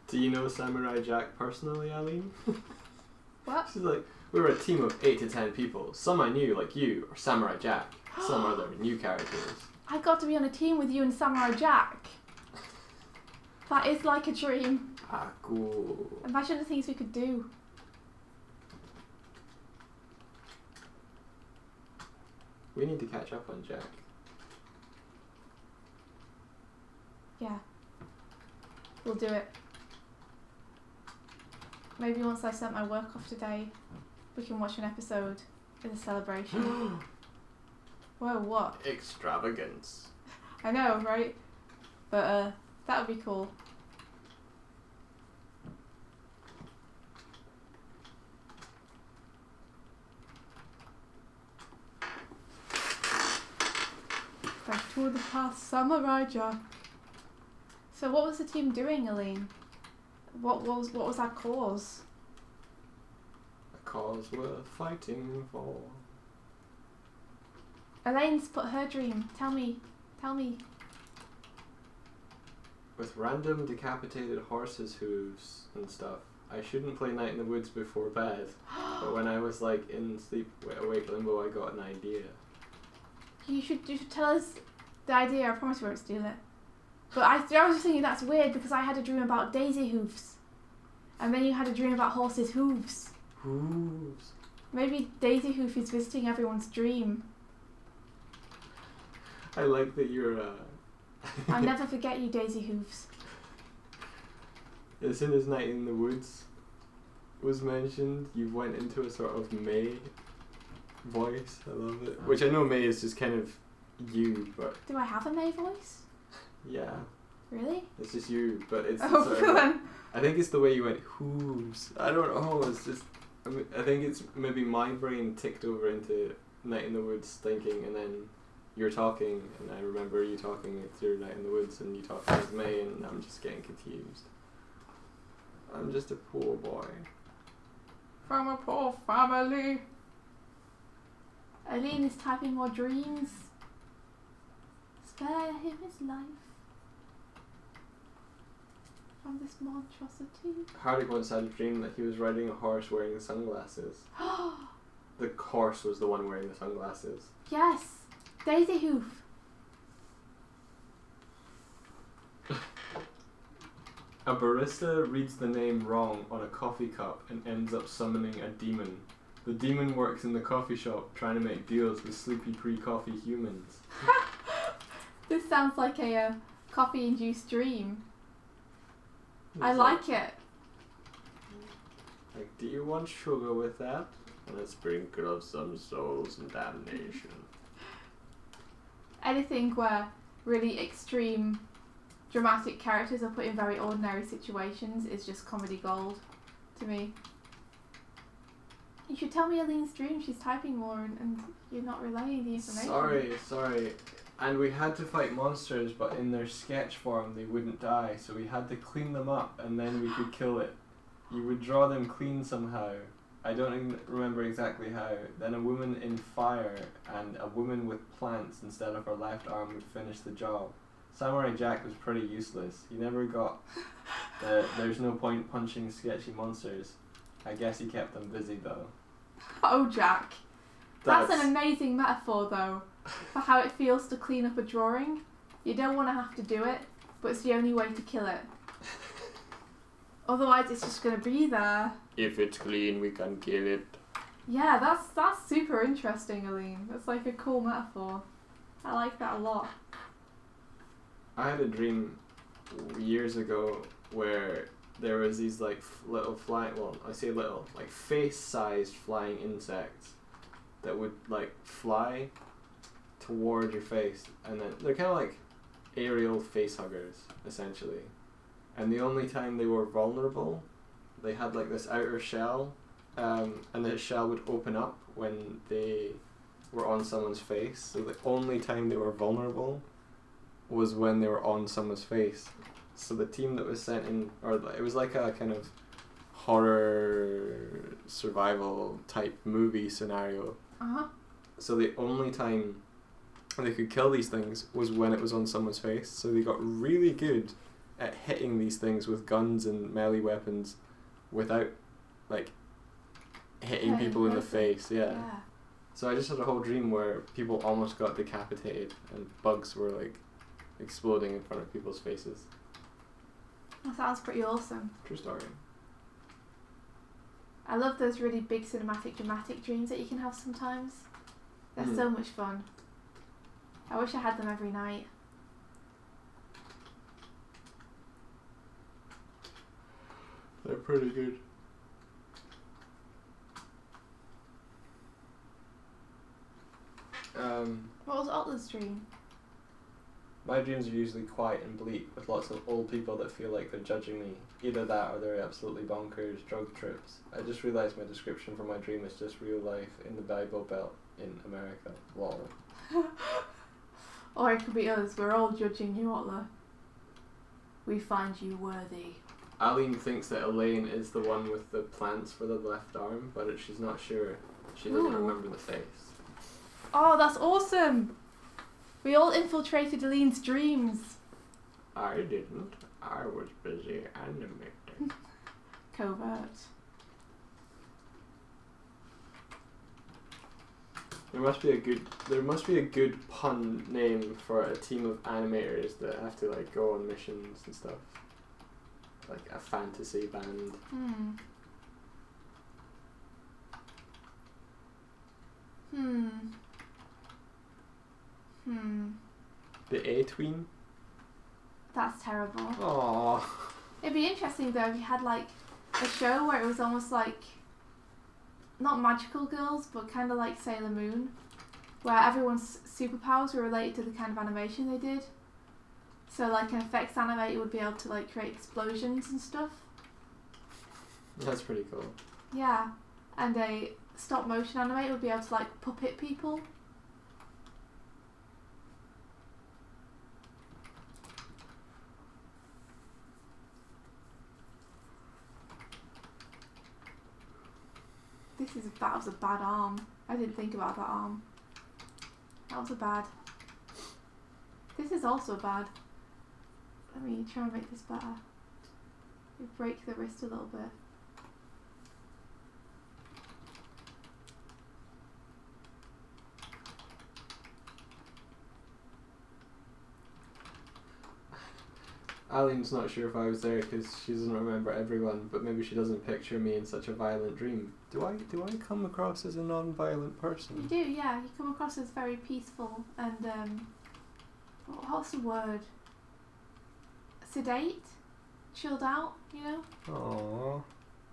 Do you know Samurai Jack personally, Eileen? What? She's like, we were a team of 8 to 10 people. Some I knew, like you, or Samurai Jack. Some other new characters. I got to be on a team with you and Samurai Jack. That is like a dream. Ah, cool. Imagine the things we could do. We need to catch up on Jack. Yeah. We'll do it. Maybe once I've sent my work off today, we can watch an episode as a celebration. Whoa, what? Extravagance. I know, right? But that would be cool. Back to the past, Samurai Jack. So what was the team doing, Elaine? What was our cause? A cause worth fighting for. Elaine's put her dream. Tell me. With random decapitated horses' hooves and stuff. I shouldn't play Night in the Woods before bed. But when I was like in sleep awake limbo, I got an idea. You should tell us the idea. I promise we won't steal it. But I was just thinking that's weird because I had a dream about daisy hoofs. And then you had a dream about horses' hooves. Hooves. Maybe Daisy Hoof is visiting everyone's dream. I like that you're I'll never forget you, Daisy Hoofs. As soon as Night in the Woods was mentioned, you went into a sort of May voice. I love it. Which I know May is just kind of you, but... Do I have a May voice? Yeah. Really? It's just you, but it's Oh, sort of, I think it's the way you went hooves. I don't know. It's just I think it's maybe my brain ticked over into Night in the Woods thinking, and then you're talking, and I remember you talking through Night in the Woods, and you talking as May, and I'm just getting confused. I'm just a poor boy. From a poor family. Eileen is typing more dreams. Spare him his life from this monstrosity. Hardy once had a dream that he was riding a horse wearing sunglasses. The horse was the one wearing the sunglasses. Yes, Daisy Hoof. A barista reads the name wrong on a coffee cup and ends up summoning a demon. The demon works in the coffee shop trying to make deals with sleepy pre-coffee humans. This sounds like a coffee-induced dream. I It's like it. Like, do you want sugar with that? And a sprinkle of some souls and damnation. Anything where really extreme dramatic characters are put in very ordinary situations is just comedy gold to me. You should tell me Eileen's dream. She's typing more and you're not relaying the information. Sorry. And we had to fight monsters, but in their sketch form they wouldn't die, so we had to clean them up and then we could kill it. You would draw them clean somehow. I don't remember exactly how. Then a woman in fire and a woman with plants instead of her left arm would finish the job. Samurai Jack was pretty useless. He never got there's no point punching sketchy monsters. I guess he kept them busy though. Oh, Jack. That's an amazing metaphor though, for how it feels to clean up a drawing. You don't want to have to do it, but it's the only way to kill it. Otherwise it's just going to be there. If it's clean, we can kill it. Yeah, that's super interesting, Eileen. That's like a cool metaphor. I like that a lot. I had a dream years ago where there was these like little flying, well, I say little, like face-sized flying insects that would like fly toward your face, and then they're kind of like aerial face huggers essentially. And the only time they were vulnerable, they had like this outer shell, and the shell would open up when they were on someone's face. So the only time they were vulnerable was when they were on someone's face. So the team that was sent in, or it was like a kind of horror survival type movie scenario. Uh-huh. So the only time they could kill these things was when it was on someone's face. So they got really good at hitting these things with guns and melee weapons without like hitting people in the face. Yeah. So I just had a whole dream where people almost got decapitated and bugs were like exploding in front of people's faces. That sounds pretty awesome. True story. I love those really big cinematic dramatic dreams that you can have sometimes. They're so much fun. I wish I had them every night. They're pretty good. What was Otler's dream? My dreams are usually quiet and bleak with lots of old people that feel like they're judging me. Either that or they're absolutely bonkers drug trips. I just realised my description for my dream is just real life in the Bible Belt in America. Lol. Or it could be us. We're all judging you, Otler. We find you worthy. Aline thinks that Elaine is the one with the plants for the left arm, but she's not sure. She doesn't remember the face. Oh, that's awesome! We all infiltrated Eileen's dreams. I didn't. I was busy animating. Covert. There must be a good pun name for a team of animators that have to like go on missions and stuff. Like a fantasy band. The A-Tween? That's terrible. Aww. It'd be interesting though if you had like a show where it was almost like not magical girls, but kind of like Sailor Moon, where everyone's superpowers were related to the kind of animation they did. So like an effects animator would be able to like create explosions and stuff. That's pretty cool. Yeah. and a stop motion animator would be able to like puppet people. That was a bad arm. I didn't think about that arm. That was a bad. This is also bad. Let me try and make this better. We break the wrist a little bit. Eileen's not sure if I was there because she doesn't remember everyone, but maybe she doesn't picture me in such a violent dream. Do I come across as a non-violent person? You do, yeah. You come across as very peaceful and what's the word? Sedate, chilled out. You know. Aww.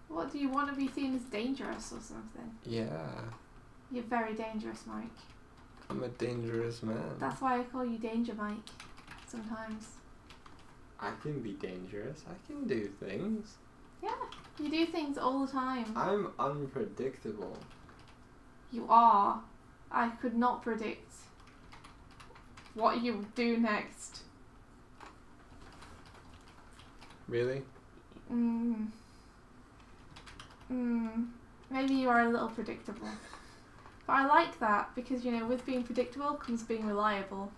What do you want to be seen as dangerous or something? Yeah. You're very dangerous, Mike. I'm a dangerous man. That's why I call you Danger Mike. Sometimes. I can be dangerous. I can do things. Yeah, you do things all the time. I'm unpredictable. You are. I could not predict what you do next. Really? Maybe you are a little predictable. But I like that because, you know, with being predictable comes being reliable.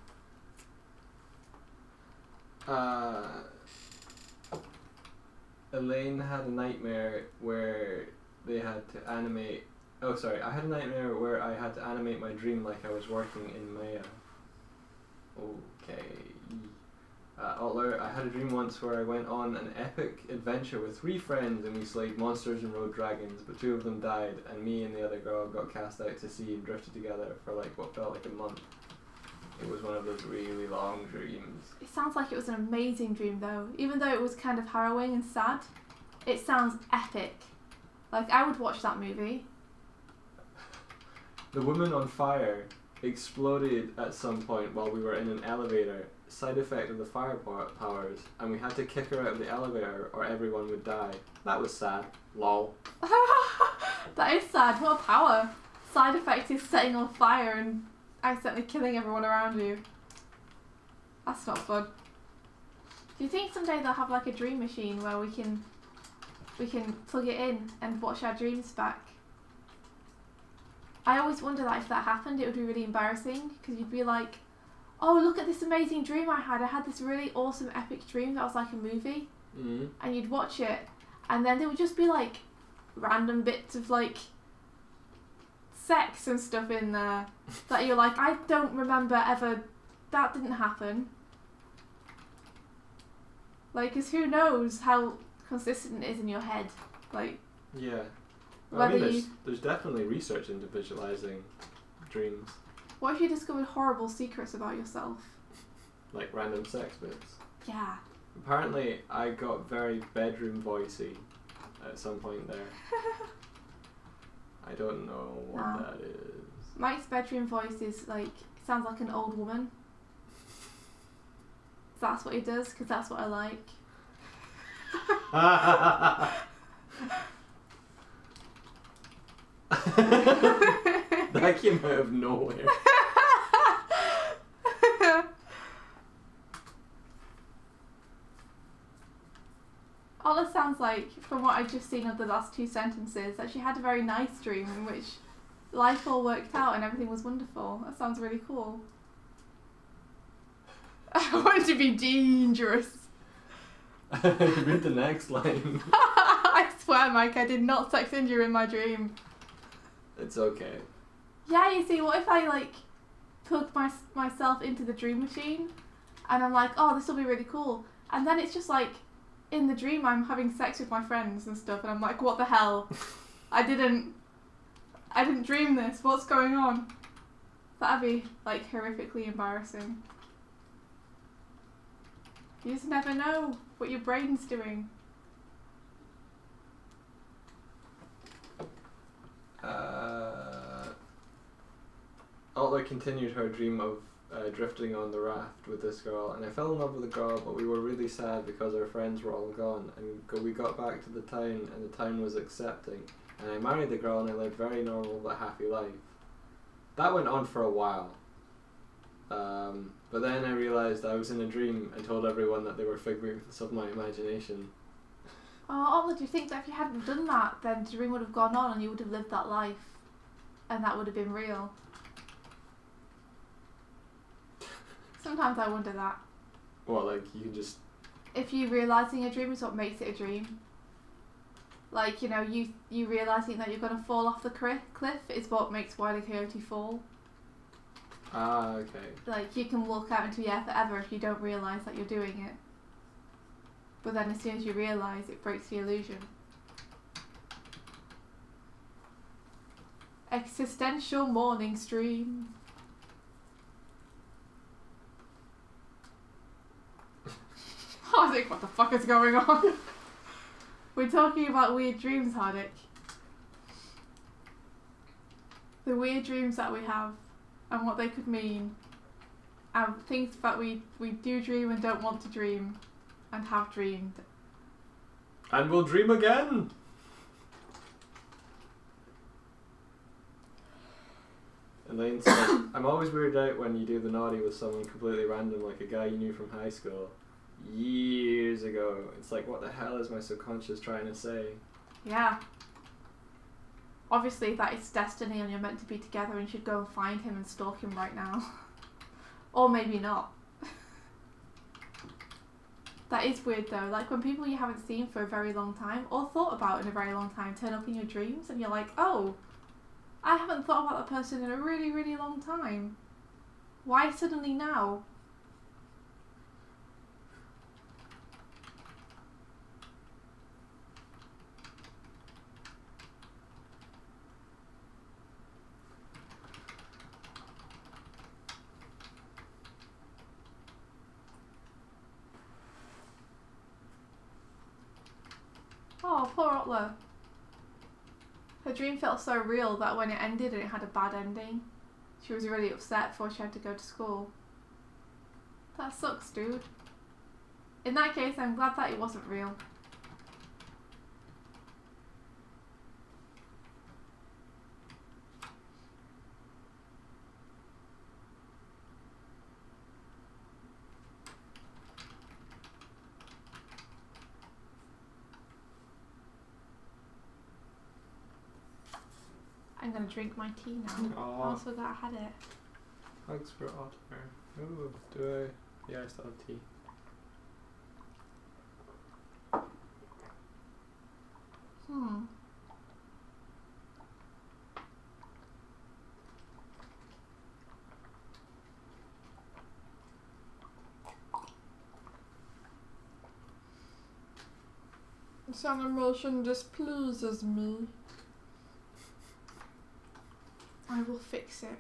Elaine had a nightmare where they had to animate. Oh, sorry. I had a nightmare where I had to animate my dream like I was working in Maya. Okay. Although I had a dream once where I went on an epic adventure with 3 friends and we slayed monsters and rode dragons, but 2 of them died, and me and the other girl got cast out to sea and drifted together for like what felt like a month. It was one of those really long dreams. It sounds like it was an amazing dream though. Even though it was kind of harrowing and sad, it sounds epic. Like, I would watch that movie. The woman on fire exploded at some point while we were in an elevator, side effect of the fire powers, and we had to kick her out of the elevator or everyone would die. That was sad. Lol. That is sad. What a power. Side effect is setting on fire and accidentally killing everyone around you. That's not fun. Do you think someday they'll have like a dream machine where we can plug it in and watch our dreams back? I always wonder that if that happened it would be really embarrassing because you'd be like, oh, look at this amazing dream I had this really awesome epic dream that was like a movie. And you'd watch it and then there would just be like random bits of like sex and stuff in there that you're like, I don't remember ever, that didn't happen. Like, because who knows how consistent it is in your head. Like, yeah. Well, I mean, there's definitely research into visualizing dreams. What if you discovered horrible secrets about yourself? Like random sex bits? Yeah. Apparently I got very bedroom voicey at some point there. I don't know what that is. Mike's bedroom voice is like, it sounds like an old woman. That's what he does, because that's what I like. That came out of nowhere. All it sounds like, from what I've just seen of the last 2 sentences, that she had a very nice dream in which life all worked out and everything was wonderful. That sounds really cool. I want to be dangerous. Read the next line. I swear, Mike, I did not sex injure in my dream. It's okay. Yeah, you see, what if I like plug myself into the dream machine and I'm like, oh, this will be really cool, and then it's just like in the dream I'm having sex with my friends and stuff and I'm like, what the hell? I didn't dream this. What's going on? That'd be like horrifically embarrassing. You just never know what your brain's doing. Altler continued her dream of drifting on the raft with this girl, and I fell in love with the girl, but we were really sad because our friends were all gone, and we got back to the town, and the town was accepting, and I married the girl and I lived a very normal but happy life. That went on for a while. But then I realised I was in a dream and told everyone that they were figments of my imagination. Oh, do you think that if you hadn't done that, then the dream would have gone on and you would have lived that life? And that would have been real? Sometimes I wonder that. Well, like, you can just... If you realising a dream is what makes it a dream. Like, you know, you realising that you're going to fall off the cliff is what makes Wile E. Coyote fall. Ah, okay. Like, you can walk out into the air forever if you don't realise that you're doing it. But then as soon as you realise, it breaks the illusion. Existential morning stream. I think, what the fuck is going on? We're talking about weird dreams, Hardik. The weird dreams that we have and what they could mean. And things that we do dream and don't want to dream and have dreamed. And we'll dream again! Elaine's like, I'm always weirded out when you do the naughty with someone completely random, like a guy you knew from high school years ago. It's like, what the hell is my subconscious trying to say? Yeah. Obviously that is destiny and you're meant to be together and you should go and find him and stalk him right now. Or maybe not. That is weird though, like when people you haven't seen for a very long time or thought about in a very long time turn up in your dreams and you're like, oh, I haven't thought about that person in a really, really long time. Why suddenly now? Oh, poor Otla. Her dream felt so real that when it ended and it had a bad ending, she was really upset before she had to go to school. That sucks, dude. In that case, I'm glad that it wasn't real. I'm gonna drink my tea now. Aww. I also forgot I had it. Thanks for Ottoman. Ooh, do I? Yeah, I still have tea. This animation displeases me. I will fix it.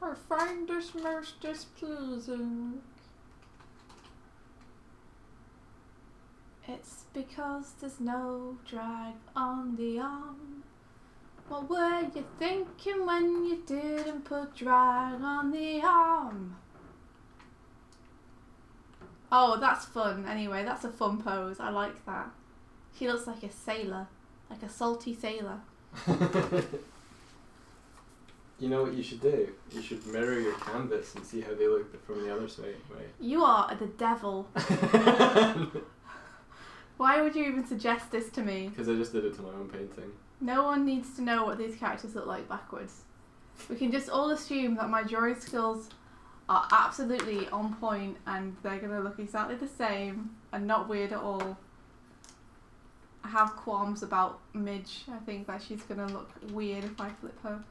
I find this most displeasing. It's because there's no drag on the arm. What were you thinking when you didn't put drag on the arm? Oh, that's fun. Anyway, that's a fun pose. I like that. She looks like a sailor. Like a salty sailor. You know what you should do? You should mirror your canvas and see how they look from the other way. You are the devil. Why would you even suggest this to me? Because I just did it to my own painting. No one needs to know what these characters look like backwards. We can just all assume that my drawing skills are absolutely on point and they're going to look exactly the same and not weird at all. I have qualms about Midge. I think that she's going to look weird if I flip her.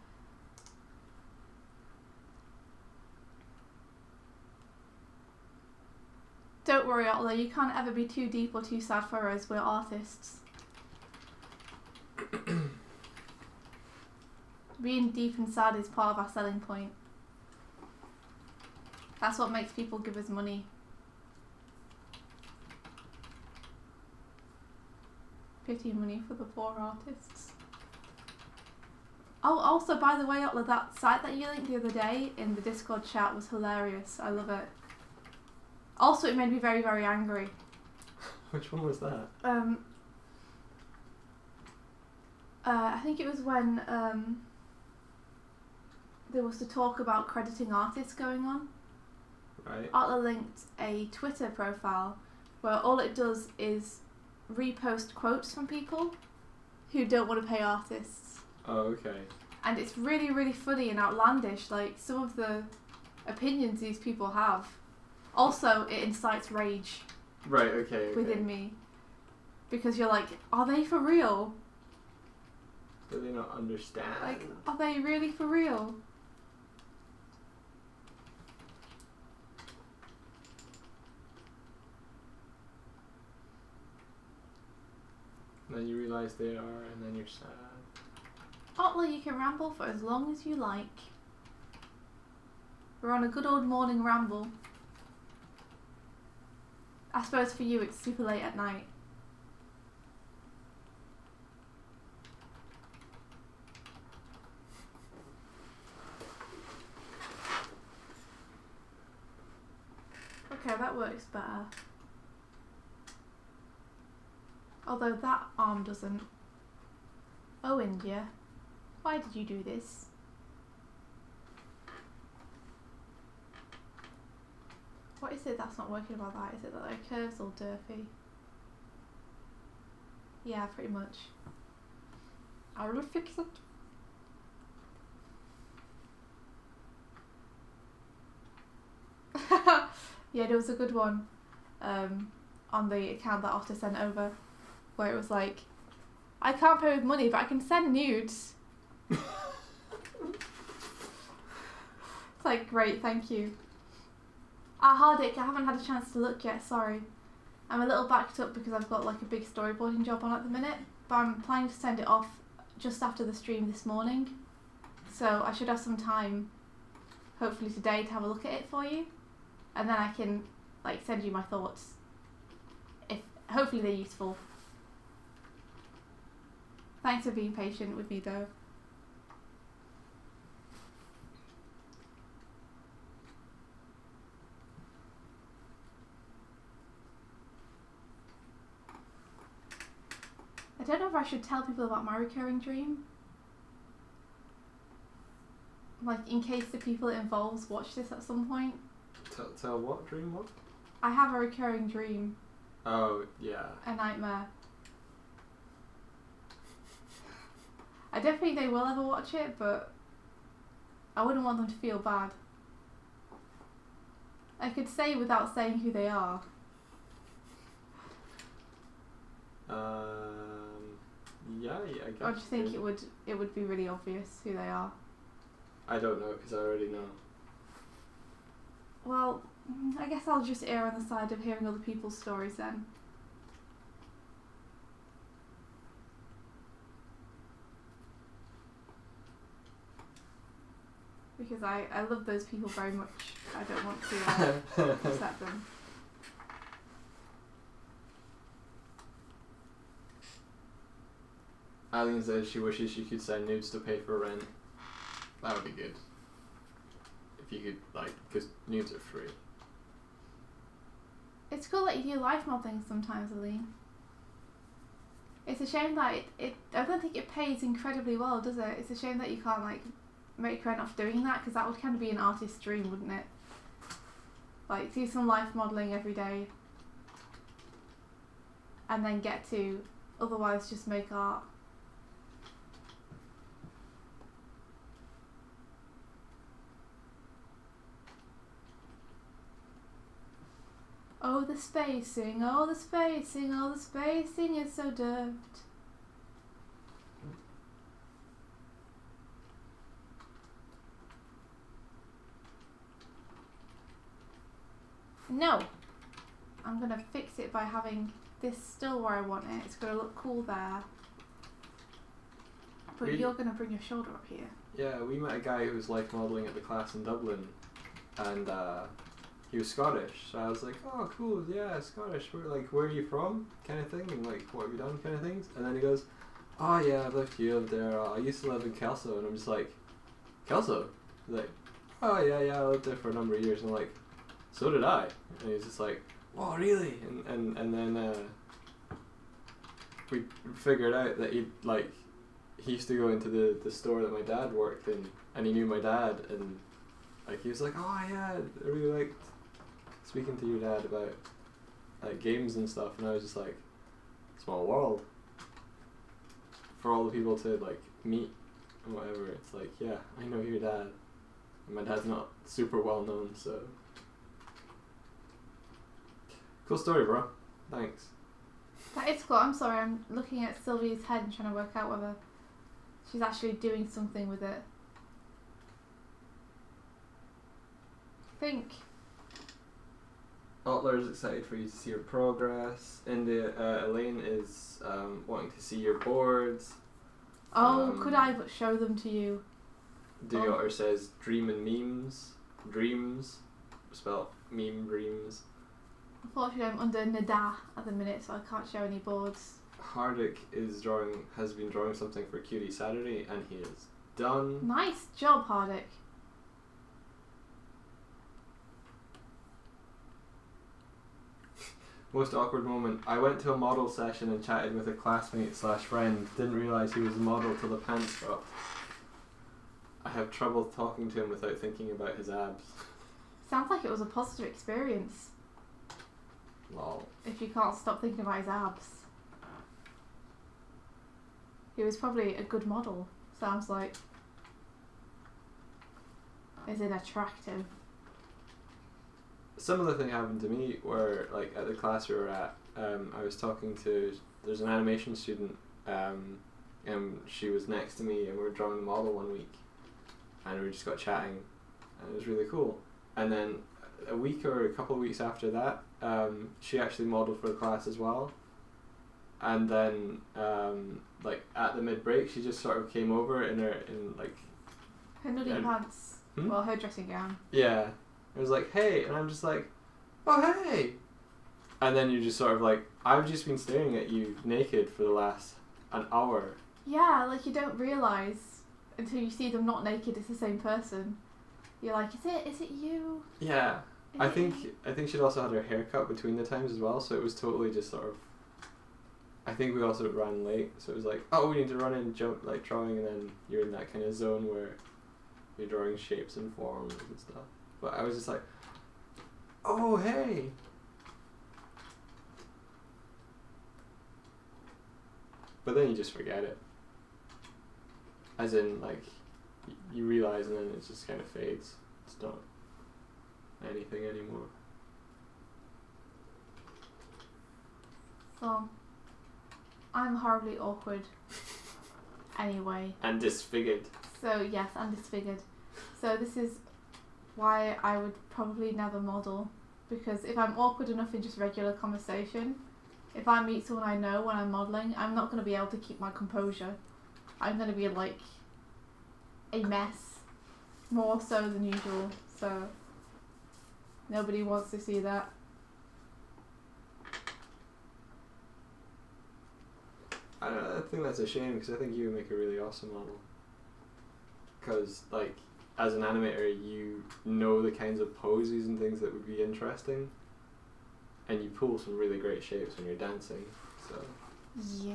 Don't worry, Otla, you can't ever be too deep or too sad for us. We're artists. Being deep and sad is part of our selling point. That's what makes people give us money. Pity money for the poor artists. Oh, also, by the way, Otla, that site that you linked the other day in the Discord chat was hilarious. I love it. Also, it made me very, very angry. Which one was that? I think it was when there was the talk about crediting artists going on. Right. Artler linked a Twitter profile where all it does is repost quotes from people who don't want to pay artists. Oh, okay. And it's really, really funny and outlandish, like some of the opinions these people have. Also, it incites rage. Right, okay. Within me. Because you're like, are they for real? Do they not understand? Like, are they really for real? And then you realise they are, and then you're sad. Otley, you can ramble for as long as you like. We're on a good old morning ramble. I suppose for you it's super late at night. Okay, that works better. Although that arm doesn't. Oh, India. Why did you do this? What is it that's not working about that? Is it that their curves all derpy? Yeah, pretty much. I will fix it. Yeah, there was a good one on the account that Otter sent over where it was like, I can't pay with money, but I can send nudes. It's like, great, thank you. Hardik, I haven't had a chance to look yet, sorry. I'm a little backed up because I've got like a big storyboarding job on at the minute, but I'm planning to send it off just after the stream this morning. So I should have some time, hopefully today, to have a look at it for you. And then I can like send you my thoughts. If hopefully they're useful. Thanks for being patient with me though. I don't know if I should tell people about my recurring dream. Like, in case the people it involves watch this at some point. Tell what dream? What? I have a recurring dream. Oh, yeah. A nightmare. I don't think they will ever watch it, but I wouldn't want them to feel bad. I could say without saying who they are. Yeah, I guess. Or do you think it would be really obvious who they are? I don't know, because I already know. Well, I guess I'll just err on the side of hearing other people's stories then. Because I love those people very much. I don't want to upset them. Alien says she wishes she could send nudes to pay for rent. That would be good. If you could, like, because nudes are free. It's cool that you do life modeling sometimes, Aline. It's a shame that I don't think it pays incredibly well, does it? It's a shame that you can't, like, make rent off doing that, because that would kind of be an artist's dream, wouldn't it? Like, do some life modelling every day and then get to otherwise just make art. Oh, the spacing, oh, the spacing, oh, the spacing is so deft. No, I'm going to fix it by having this still where I want it. It's going to look cool there. But you're going to bring your shoulder up here. Yeah, we met a guy who was life modelling at the class in Dublin, and he was Scottish, so I was like, oh cool, yeah, Scottish, where are you from, kind of thing, and like, what have you done, kind of things, and then he goes, oh yeah, I've lived here, lived there, I used to live in Kelso, and I'm just like, Kelso? He's like, oh yeah, I lived there for a number of years, and I'm like, so did I, and he's just like, oh really, and then we figured out that he used to go into the store that my dad worked in, and he knew my dad, and like he was like, oh yeah, I really liked speaking to your dad about like games and stuff, and I was just like, small world for all the people to like meet and whatever. It's like, yeah, I know your dad, and my dad's not super well known, so cool story, bro. Thanks. That is cool. I'm sorry, I'm looking at Sylvia's head and trying to work out whether she's actually doing something with it. I think. Otler is excited for you to see your progress. Elaine is wanting to see your boards. Oh, could I but show them to you? Otter says dream and memes. Dreams. Spelled meme dreams. Unfortunately, I'm under NITW at the minute, so I can't show any boards. Hardick has been drawing something for Cutie Saturday, and he is done. Nice job, Hardick. Most awkward moment. I went to a model session and chatted with a classmate / friend. Didn't realise he was a model till the pants dropped. I have trouble talking to him without thinking about his abs. Sounds like it was a positive experience. Lol. If you can't stop thinking about his abs. He was probably a good model, sounds like. Is it attractive? Similar thing happened to me where, like, at the class we were at, I was talking to, there's an animation student, and she was next to me, and we were drawing the model one week, and we just got chatting, and it was really cool. And then a week or a couple of weeks after that, she actually modeled for the class as well. And then, like, at the mid-break, she just sort of came over in her nutty pants. Well, her dressing gown. Yeah. It was like, hey, and I'm just like, oh, hey. And then you're just sort of like, I've just been staring at you naked for the last an hour. Yeah, like you don't realise until you see them not naked, it's the same person. You're like, is it you? Yeah. I think she'd also had her hair cut between the times as well, so it was totally just sort of, I think we also ran late, so it was like, oh, we need to run in, jump, like drawing, and then you're in that kind of zone where you're drawing shapes and forms and stuff. But I was just like, oh, hey. But then you just forget it. As in, like, you realise and then it just kind of fades. It's not anything anymore. So, I'm horribly awkward. Anyway. And disfigured. So, yes, I'm disfigured. So this is why I would probably never model, because if I'm awkward enough in just regular conversation, if I meet someone I know when I'm modelling, I'm not going to be able to keep my composure. I'm going to be like a mess, more so than usual, so nobody wants to see that. I think that's a shame, because I think you would make a really awesome model. Because, like, as an animator, you know the kinds of poses and things that would be interesting, and you pull some really great shapes when you're dancing. So yeah,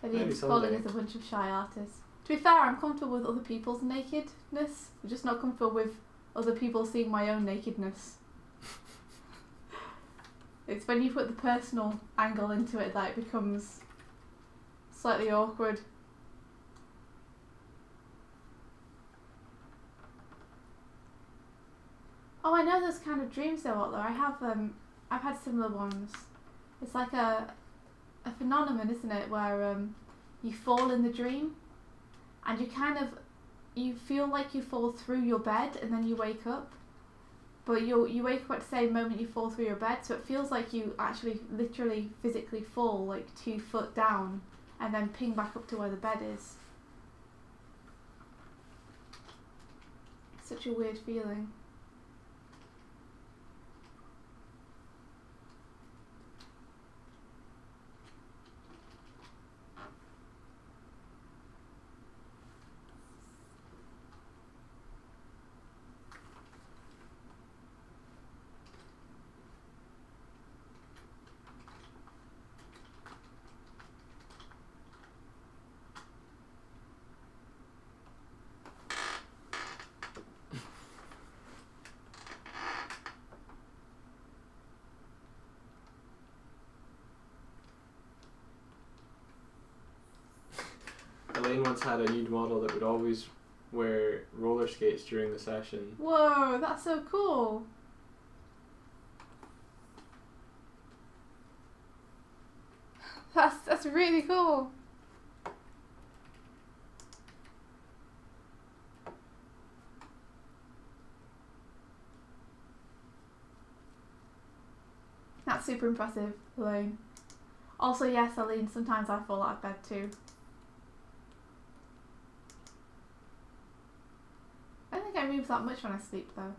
Eddie's calling us a bunch of shy artists. To be fair, I'm comfortable with other people's nakedness. I'm just not comfortable with other people seeing my own nakedness. It's when you put the personal angle into it that it becomes slightly awkward. Oh, I know those kind of dreams though, Otler. I've had similar ones. It's like a phenomenon, isn't it, where you fall in the dream, and you feel like you fall through your bed, and then you wake up. But you wake up at the same moment you fall through your bed, so it feels like you actually literally physically fall like 2 foot down, and then ping back up to where the bed is. Such a weird feeling. Elaine once had a nude model that would always wear roller skates during the session. Whoa, that's so cool. That's really cool. That's super impressive, Elaine. Also, yes, Elaine, sometimes I fall out of bed too. I don't think I move that much when I sleep though.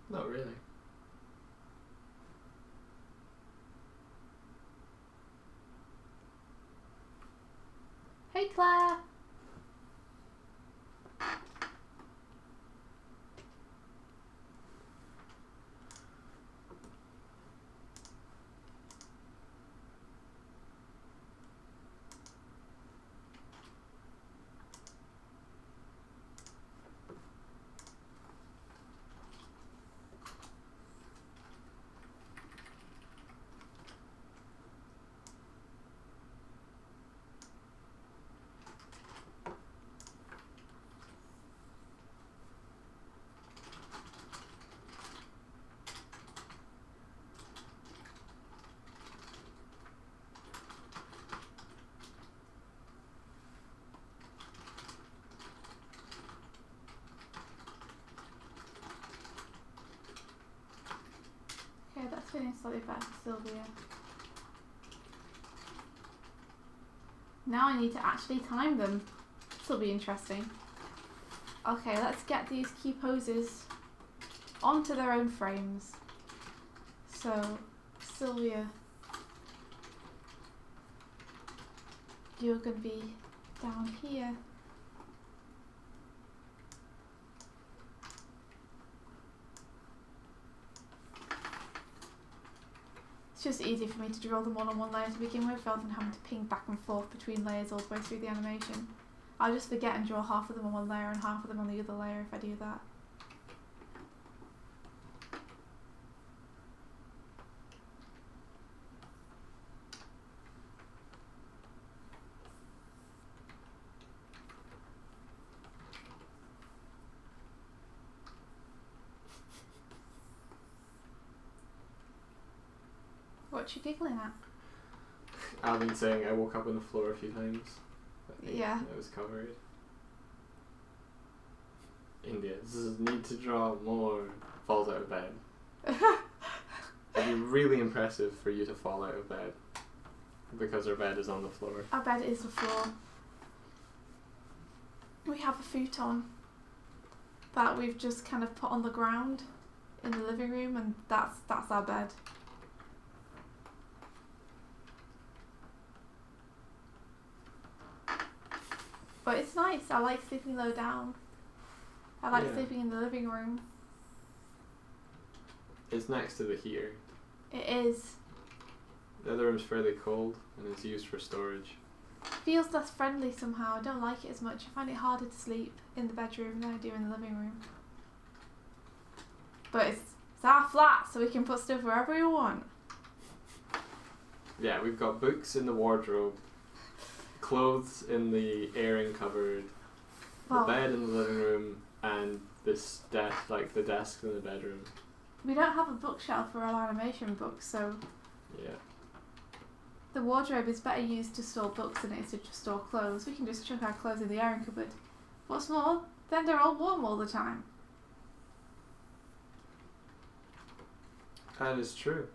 Not really. Hey Claire! Okay, that's feeling slightly better, Sylvia. Now I need to actually time them. This will be interesting. Okay, let's get these key poses onto their own frames. So, Sylvia, you're going to be down here. It's just easy for me to draw them all on one layer to begin with rather than having to ping back and forth between layers all the way through the animation. I'll just forget and draw half of them on one layer and half of them on the other layer if I do that. What you giggling at? I've been saying I woke up on the floor a few times. Yeah. It was covered. India, this is need to draw more. Falls out of bed. It'd be really impressive for you to fall out of bed. Because our bed is on the floor. Our bed is the floor. We have a futon that we've just kind of put on the ground in the living room, and that's our bed. But it's nice. I like sleeping low down. I like sleeping in the living room. It's next to the heater. It is. The other room's fairly cold and it's used for storage. Feels less friendly somehow. I don't like it as much. I find it harder to sleep in the bedroom than I do in the living room. But it's our flat, so we can put stuff wherever we want. Yeah, we've got books in the wardrobe, clothes in the airing cupboard, the bed in the living room, and this desk, like the desk in the bedroom. We don't have a bookshelf for our animation books, so yeah. The wardrobe is better used to store books than it is to just store clothes. We can just chuck our clothes in the airing cupboard. What's more, then they're all warm all the time. That is true.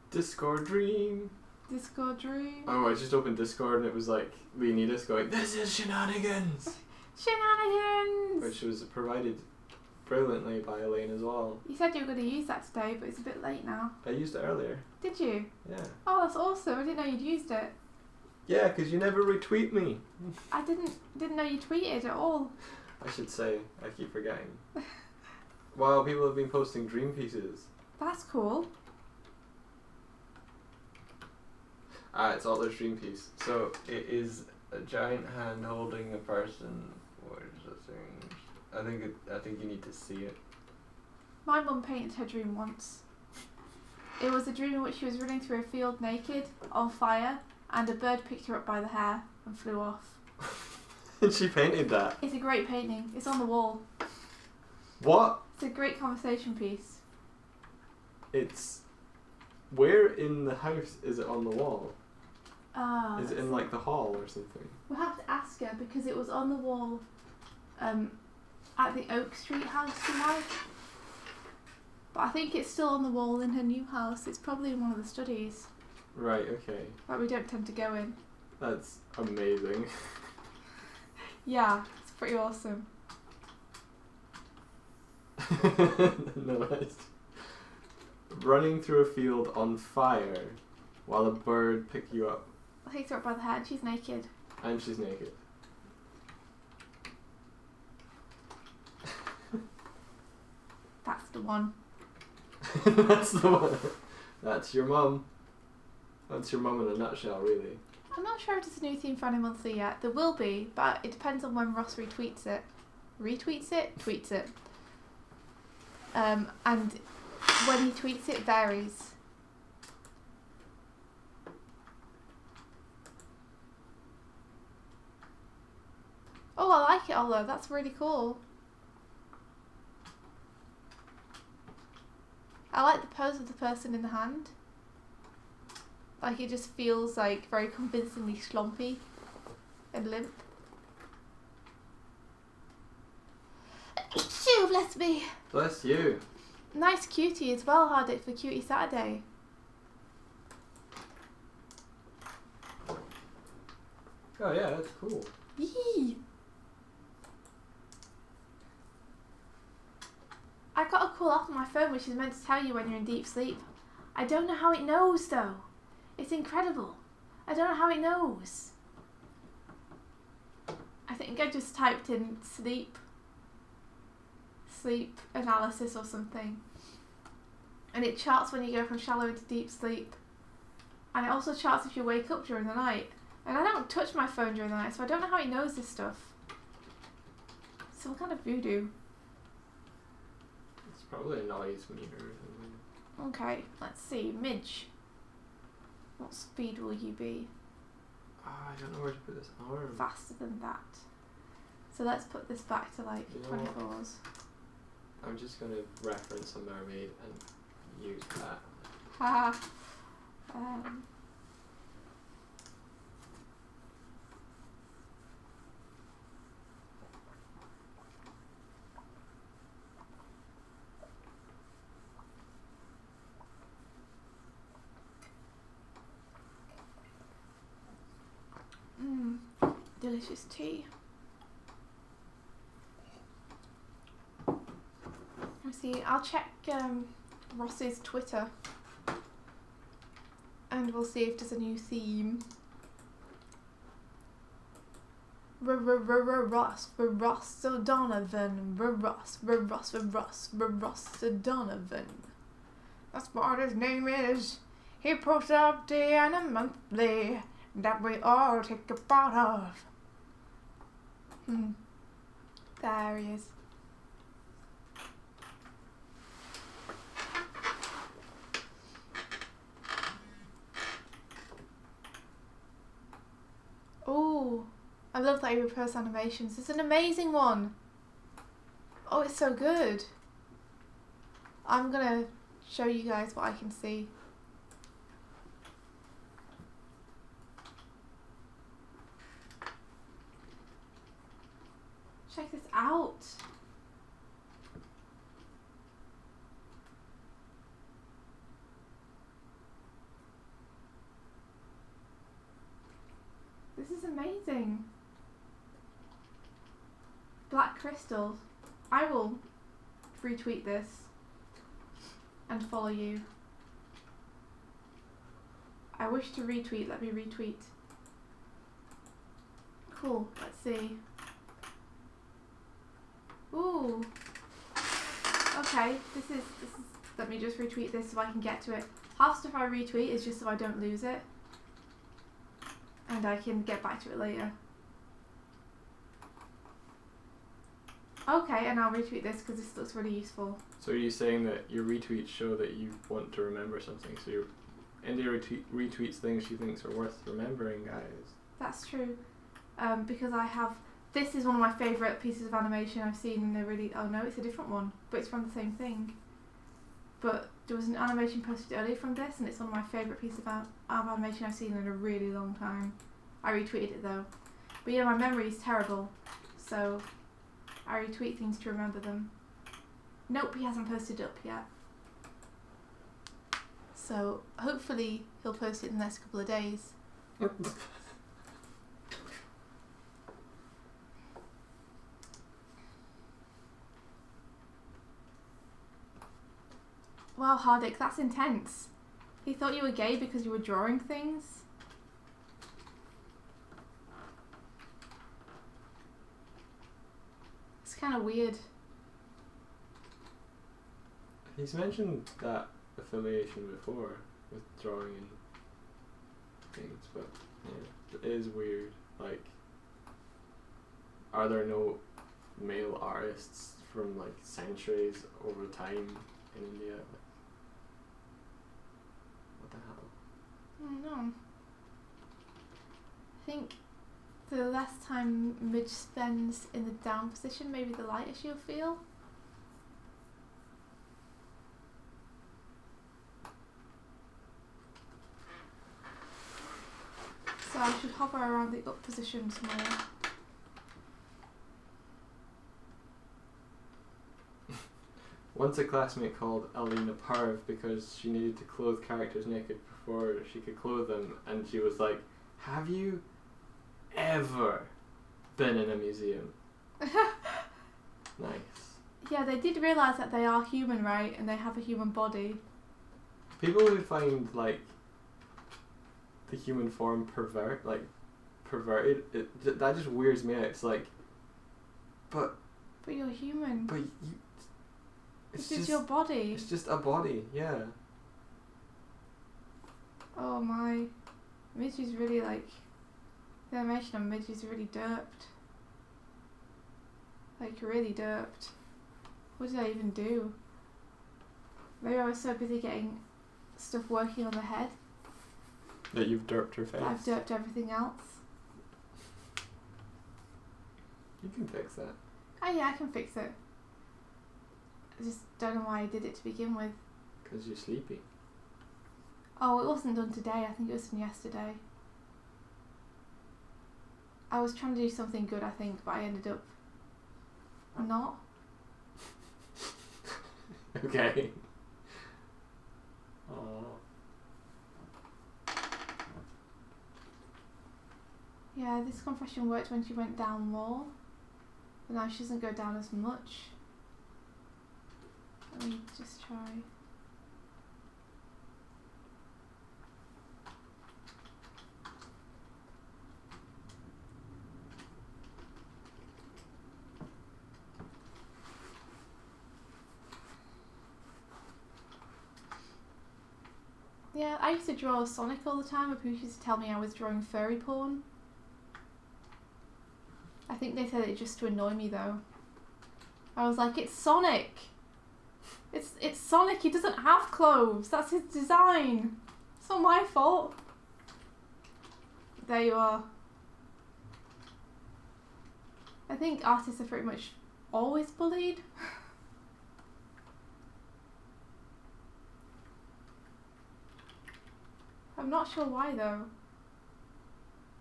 Discord dream. Discord dream. Oh, I just opened Discord and it was like Leonidas going, "This is shenanigans!" Shenanigans! Which was provided brilliantly by Elaine as well. You said you were going to use that today, but it's a bit late now. I used it earlier. Did you? Yeah. Oh, that's awesome. I didn't know you'd used it. Yeah, because you never retweet me. I didn't know you tweeted at all. I should say. I keep forgetting. Wow, people have been posting dream pieces. That's cool. It's Altler's dream piece. So it is a giant hand holding a person. Where's the thing? I think you need to see it. My mum painted her dream once. It was a dream in which she was running through a field naked, on fire, and a bird picked her up by the hair and flew off. And she painted that? It's a great painting. It's on the wall. What? It's a great conversation piece. It's... Where in the house is it on the wall? Is it in see. like the hall or something? We'll have to ask her because it was on the wall at the Oak Street house she had. But I think it's still on the wall in her new house. It's probably in one of the studies. Right, okay. But we don't tend to go in. That's amazing. Yeah, it's pretty awesome. Nice. Running through a field on fire while a bird picked you up. Takes her up by the hair and she's naked. And she's naked. That's the one. That's the one. That's your mum. That's your mum in a nutshell, really. I'm not sure if there's a new theme Friday Monthly yet. There will be, but it depends on when Ross retweets it. Retweets it? Tweets it. And when he tweets it varies. Oh, I like it, although that's really cool. I like the pose of the person in the hand. Like it just feels like very convincingly slumpy and limp. Phew, bless me. Bless you. Nice cutie as well, hard it for Cutie Saturday. Oh yeah, that's cool. Yee. I got a call off on my phone which is meant to tell you when you're in deep sleep. I don't know how it knows though. It's incredible. I don't know how it knows. I think I just typed in sleep analysis or something. And it charts when you go from shallow into deep sleep. And it also charts if you wake up during the night. And I don't touch my phone during the night, so I don't know how it knows this stuff. Some kind of voodoo. It's probably a noise meter or something. Okay, let's see. Midge. What speed will you be? I don't know where to put this arm. Faster than that. So let's put this back to like 24s. I'm just going to reference a mermaid and use that. Haha. Delicious tea. Let's see, I'll check Ross's Twitter and we'll see if there's a new theme. Ross Donovan. Ross Donovan. That's what his name is. He posts up day and a monthly that we all take a part of. There he is. Oh, I love that he reposts animations. It's an amazing one. Oh, it's so good. I'm gonna show you guys what I can see. Check this out. This is amazing. Black crystals. I will retweet this and follow you. I wish to retweet. Let me retweet. Cool. Let's see. Ooh. Okay, this is let me just retweet this so I can get to it. Half stuff I retweet is just so I don't lose it. And I can get back to it later. Okay, and I'll retweet this because this looks really useful. So are you saying that your retweets show that you want to remember something? So India retweets things she thinks are worth remembering, guys. That's true. Because I have... This is one of my favourite pieces of animation I've seen in a really... Oh no, it's a different one. But it's from the same thing. But there was an animation posted earlier from this, and it's one of my favourite pieces of animation I've seen in a really long time. I retweeted it though. But yeah, my memory is terrible. So I retweet things to remember them. Nope, he hasn't posted up yet. So hopefully he'll post it in the next couple of days. Wow, Hardik, that's intense. He thought you were gay because you were drawing things? It's kind of weird. He's mentioned that affiliation before with drawing and things, but yeah, it is weird. Like, are there no male artists from like centuries over time in India? Like, what the hell? I don't know. I think the less time Midge spends in the down position, maybe the lighter she'll feel. So I should hover around the up positions more. Once a classmate called Alina Parv because she needed to clothe characters naked before she could clothe them, and she was like, "Have you ever been in a museum?" Nice. Yeah, they did realise that they are human, right? And they have a human body. People who find like the human form perverted, that just weirds me out. It's like, but you're human. But you. It's just your body. It's just a body, yeah. Oh my. Midge is really like... The animation on Midge is really derped. Like, really derped. What did I even do? Maybe I was so busy getting stuff working on the head. That you've derped her face? I've derped everything else. You can fix that. Oh yeah, I can fix it. I just don't know why I did it to begin with. Because you're sleepy. Oh, it wasn't done today. I think it was done yesterday. I was trying to do something good, I think, but I ended up not. Okay. Aww. Yeah, this compression worked when she went down more, but now she doesn't go down as much. Let me just try. Yeah, I used to draw Sonic all the time, but people used to tell me I was drawing furry porn. I think they said it just to annoy me though. I was like, it's Sonic! It's Sonic, he doesn't have clothes, that's his design. It's not my fault. There you are. I think artists are pretty much always bullied. I'm not sure why though.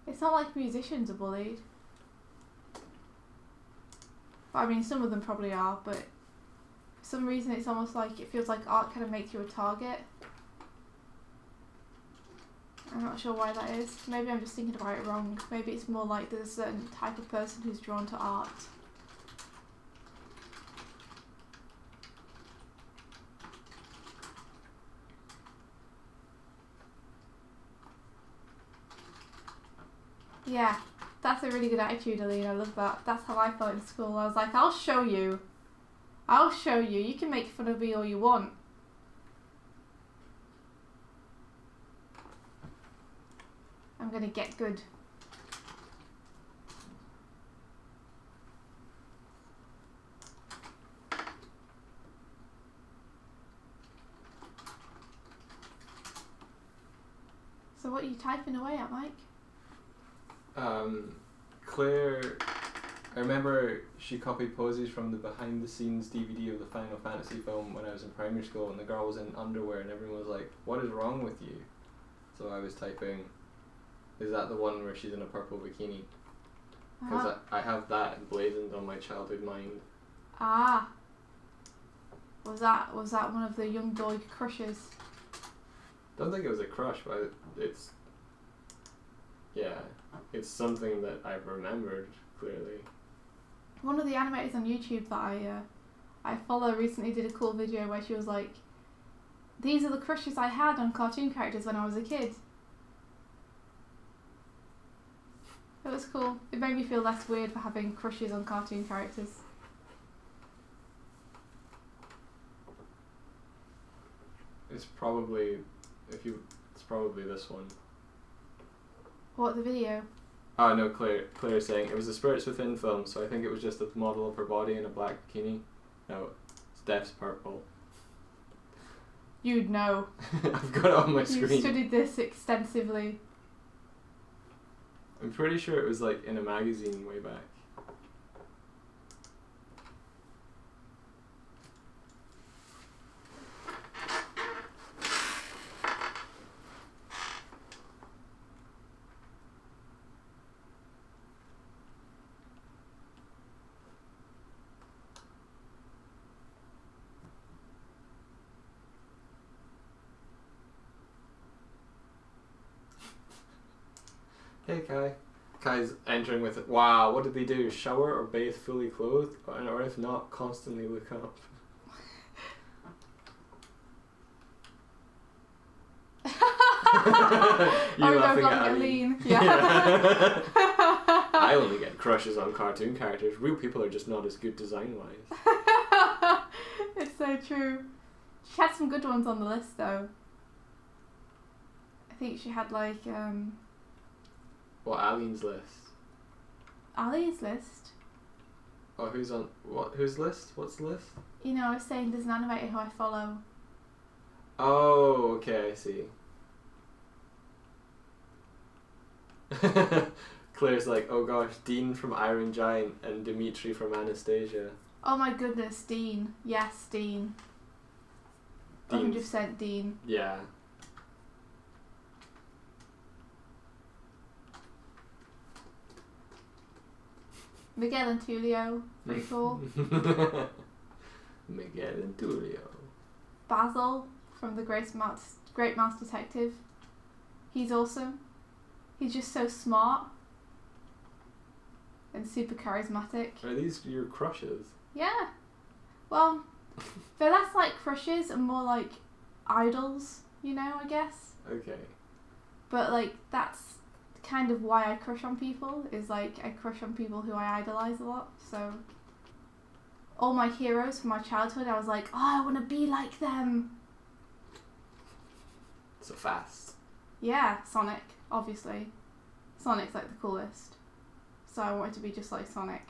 It's not like musicians are bullied. I mean, some of them probably are, but for some reason it's almost like it feels like art kind of makes you a target. I'm not sure why that is. Maybe I'm just thinking about it wrong. Maybe it's more like there's a certain type of person who's drawn to art. Yeah, that's a really good attitude, Aline. I love that. That's how I felt in school. I was like, I'll show you. I'll show you. You can make fun of me all you want. I'm gonna get good. So what are you typing away at, Mike? Claire, I remember she copied poses from the behind the scenes DVD of the Final Fantasy film when I was in primary school, and the girl was in underwear and everyone was like, what is wrong with you? So I was typing, is that the one where she's in a purple bikini? Because I have that emblazoned on my childhood mind. Ah. Was that one of the young boy crushes? Don't think it was a crush, but it's something that I've remembered clearly. One of the animators on YouTube that I follow recently did a cool video where she was like, these are the crushes I had on cartoon characters when I was a kid. It was cool. It made me feel less weird for having crushes on cartoon characters. It's probably this one. What, the video? Oh no, Claire's saying it was the Spirits Within film, so I think it was just a model of her body in a black bikini. No, Steph's purple. You'd know. I've got it on my screen. You've studied this extensively. I'm pretty sure it was like in a magazine way back. Hey Kai. Kai's entering with, wow, what did they do? Shower or bathe fully clothed? Or if not, constantly look up. You're laughing at Aline. Yeah. I only get crushes on cartoon characters. Real people are just not as good design-wise. It's so true. She had some good ones on the list though. I think she had like What, Aline's list? Ali's list. Oh, who's on what? Whose list? What's the list? You know, I was saying there's an animator who I follow. Oh, okay, I see. Claire's like, oh gosh, Dean from Iron Giant and Dimitri from Anastasia. Oh my goodness, Dean. Yes, Dean. 100% Dean. Yeah. Miguel and Tulio. Pretty cool. Miguel and Tulio. Basil from the Great Mouse Detective. He's awesome. He's just so smart and super charismatic. Are these your crushes? Yeah. Well, they're less like crushes and more like idols, you know, I guess. Okay. But like that's kind of why I crush on people, is like I crush on people who I idolize a lot. So all my heroes from my childhood, I was like, oh, I want to be like them. So fast. Yeah, Sonic, obviously. Sonic's like the coolest. So I wanted to be just like Sonic.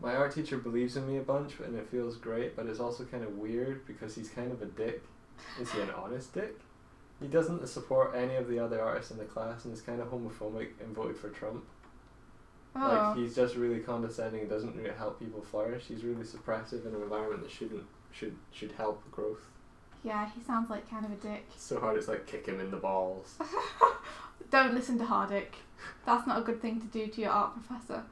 My art teacher believes in me a bunch and it feels great, but it's also kind of weird because he's kind of a dick. Is he an honest dick? He doesn't support any of the other artists in the class and is kind of homophobic and voted for Trump. Oh. Like, he's just really condescending and doesn't really help people flourish. He's really suppressive in an environment that should help growth. Yeah, he sounds like kind of a dick. It's so hard, it's like kick him in the balls. Don't listen to Hardick. That's not a good thing to do to your art professor.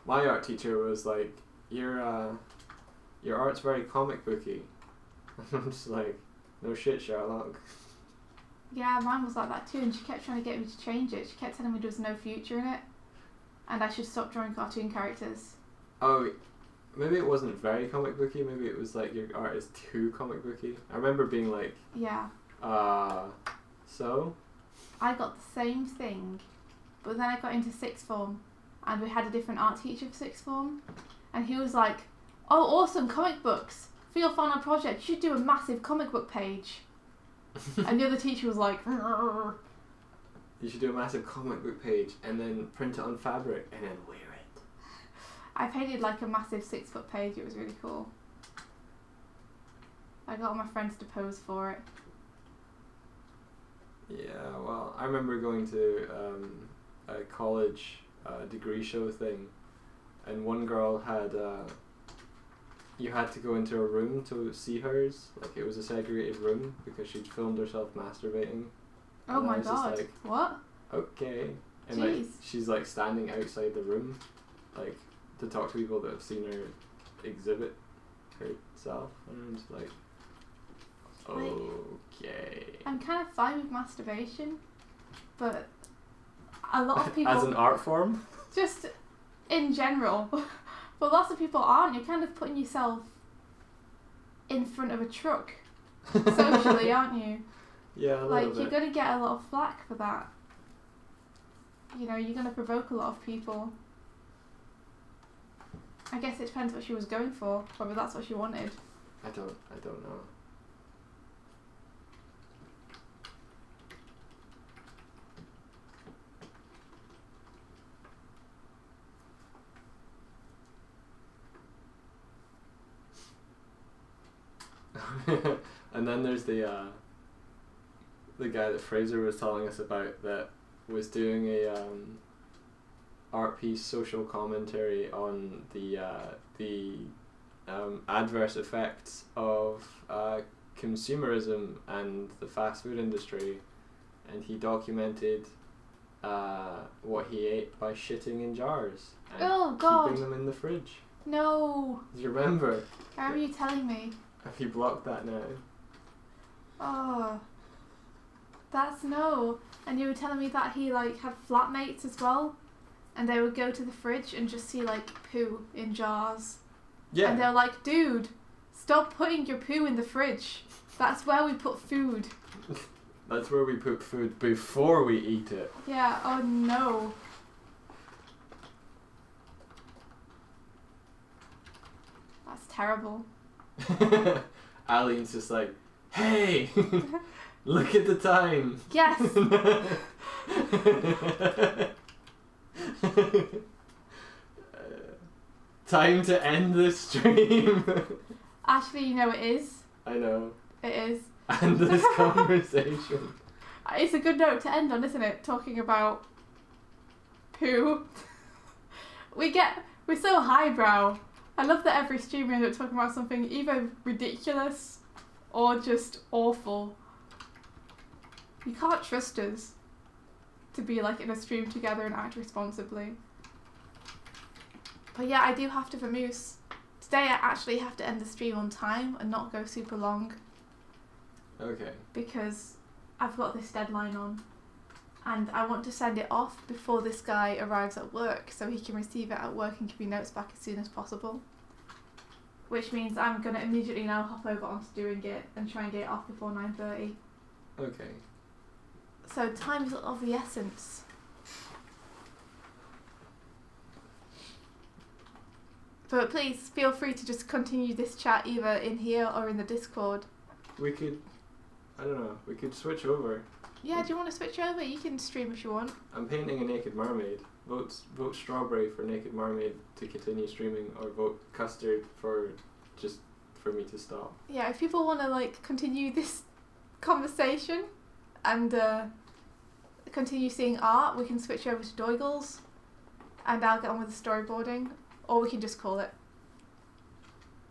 My art teacher was like, your art's very comic booky. I'm just like, no shit, Sherlock. Yeah, mine was like that too, and she kept trying to get me to change it. She kept telling me there was no future in it, and I should stop drawing cartoon characters. Oh, maybe it wasn't very comic booky, maybe it was like your art is too comic booky. I remember being like, yeah. So? I got the same thing, but then I got into sixth form, and we had a different art teacher for sixth form, and he was like, oh awesome, comic books! For your final project, you should do a massive comic book page. And the other teacher was like, You should do a massive comic book page and then print it on fabric and then wear it. I painted like a massive 6-foot page. It was really cool. I got all my friends to pose for it. Yeah, well, I remember going to a college degree show thing, and one girl had you had to go into a room to see hers. Like, it was a segregated room because she'd filmed herself masturbating. Oh my god! Like, what? Okay, and Jeez. like she's like standing outside the room, like to talk to people that have seen her exhibit herself, and I'm just like, okay. I'm kind of fine with masturbation, but a lot of people as an art form. Just in general, but lots of people aren't. You're kind of putting yourself in front of a truck socially, aren't you? Yeah, a little like bit. you're gonna get a lot of flack for that. You know, you're gonna provoke a lot of people. I guess it depends what she was going for, whether that's what she wanted. I don't know. And then there's the guy that Fraser was telling us about that was doing a art piece social commentary on the adverse effects of consumerism and the fast food industry, and he documented what he ate by shitting in jars and keeping them in the fridge. No. Do you remember? I remember you telling me. Have you blocked that now? Oh, that's no. And you were telling me that he like had flatmates as well, and they would go to the fridge and just see like poo in jars. Yeah. And they're like, dude, stop putting your poo in the fridge. That's where we put food. That's where we put food before we eat it. Yeah, oh no. That's terrible. Eileen's just like, hey, look at the time. Yes. Time to end this stream. Actually, you know it is. I know. It is. And this conversation. It's a good note to end on, isn't it? Talking about poo. We're so highbrow. I love that every stream we end up talking about something either ridiculous or just awful. You can't trust us to be like in a stream together and act responsibly. But yeah, I do have to vamoose. Today I actually have to end the stream on time and not go super long. Okay. Because I've got this deadline on. And I want to send it off before this guy arrives at work so he can receive it at work and give me notes back as soon as possible. Which means I'm going to immediately now hop over onto doing it and try and get it off before 9:30. Okay. So time is of the essence. But please feel free to just continue this chat either in here or in the Discord. We could switch over. Yeah, do you want to switch over? You can stream if you want. I'm painting a naked mermaid. Vote strawberry for naked mermaid to continue streaming, or vote custard for me to stop. Yeah, if people want to like continue this conversation and continue seeing art, we can switch over to Doigles and I'll get on with the storyboarding, or we can just call it.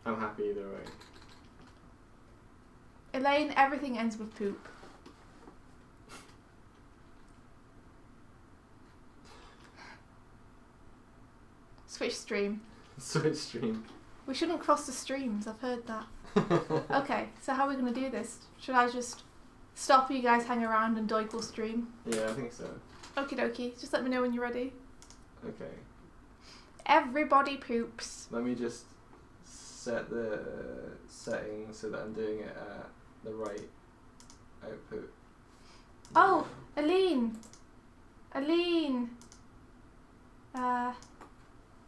I'm happy either way. Elaine, everything ends with poop. Switch stream. Switch stream. We shouldn't cross the streams, I've heard that. Okay, so how are we going to do this? Should I just stop you guys hang around and Doig will stream? Yeah, I think so. Okie dokie, just let me know when you're ready. Okay. Everybody poops. Let me just set the settings so that I'm doing it at the right output. Oh, Aline!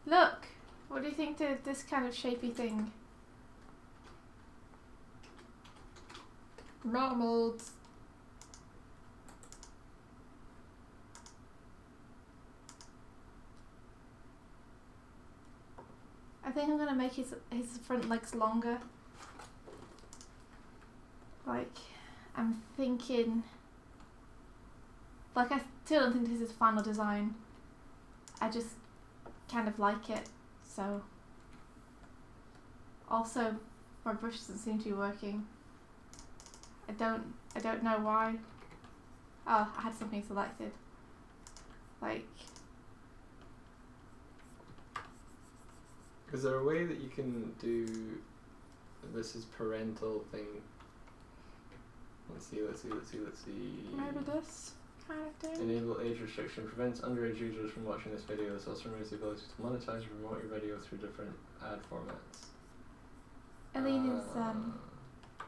Look! What do you think to this kind of shapy thing? Mermaids. think I'm gonna make his front legs longer. Like, I'm thinking. Like, I still don't think this is final design. I just kind of like it. So. Also, my brush doesn't seem to be working. I don't know why. Oh, I had something selected. Like. Is there a way that you can do this is parental thing? Let's see. Maybe this kind of thing. Enable age restriction prevents underage users from watching this video. This also removes the ability to monetize or promote your video through different ad formats.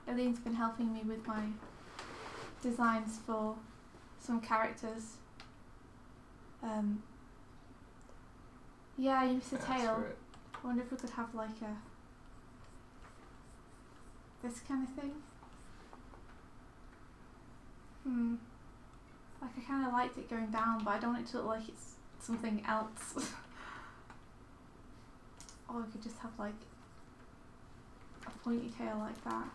Eileen's been helping me with my designs for some characters. Yeah, you missed a tail. I wonder if we could have like this kind of thing. Like, I kind of liked it going down, but I don't want it to look like it's something else. Or we could just have like a pointy tail like that.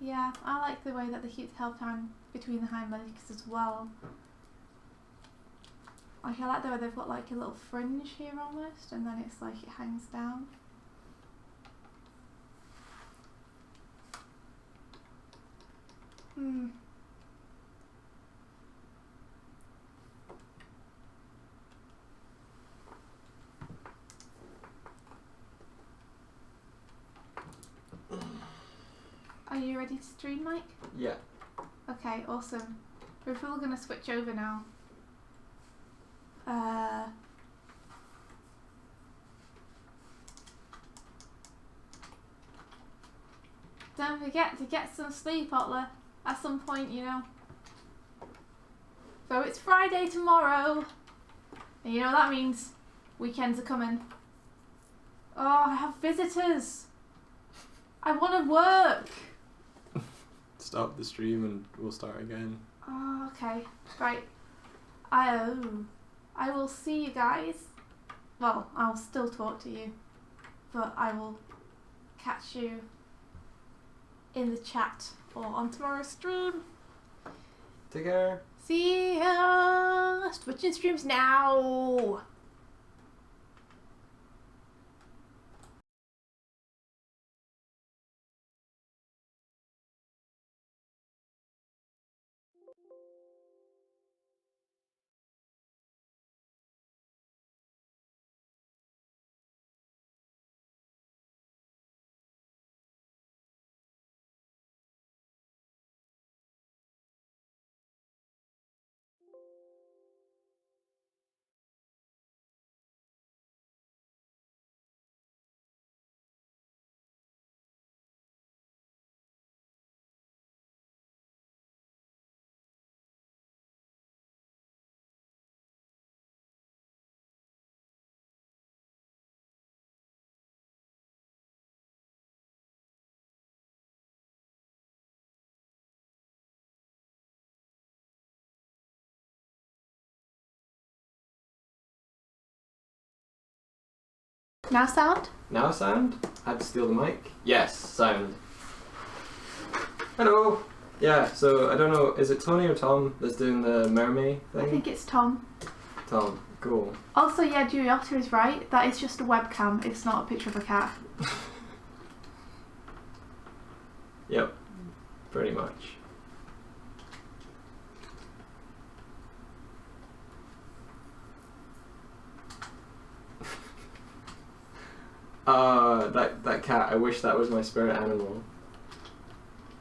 Yeah, I like the way that they keep the help hand between the hind legs as well. Like, I like the way they've got like a little fringe here almost, and then it's like it hangs down. Are you ready to stream, Mike? Yeah. Okay, awesome. We're probably going to switch over now. Don't forget to get some sleep, Otler, at some point, you know. So it's Friday tomorrow. And you know what that means? Weekends are coming. Oh, I have visitors. I want to work. Stop the stream and we'll start again. Oh, okay. Right. I will see you guys. Well, I'll still talk to you. But I will catch you in the chat or on tomorrow's stream. Take care. See ya. Switching streams now. Now sound? Now sound? I had to steal the mic. Yes, sound. Hello. Yeah, so I don't know, is it Tony or Tom that's doing the mermaid thing? I think it's Tom. Tom, cool. Also, yeah, Juliota is right. That is just a webcam. It's not a picture of a cat. Yep, pretty much. That cat, I wish that was my spirit animal.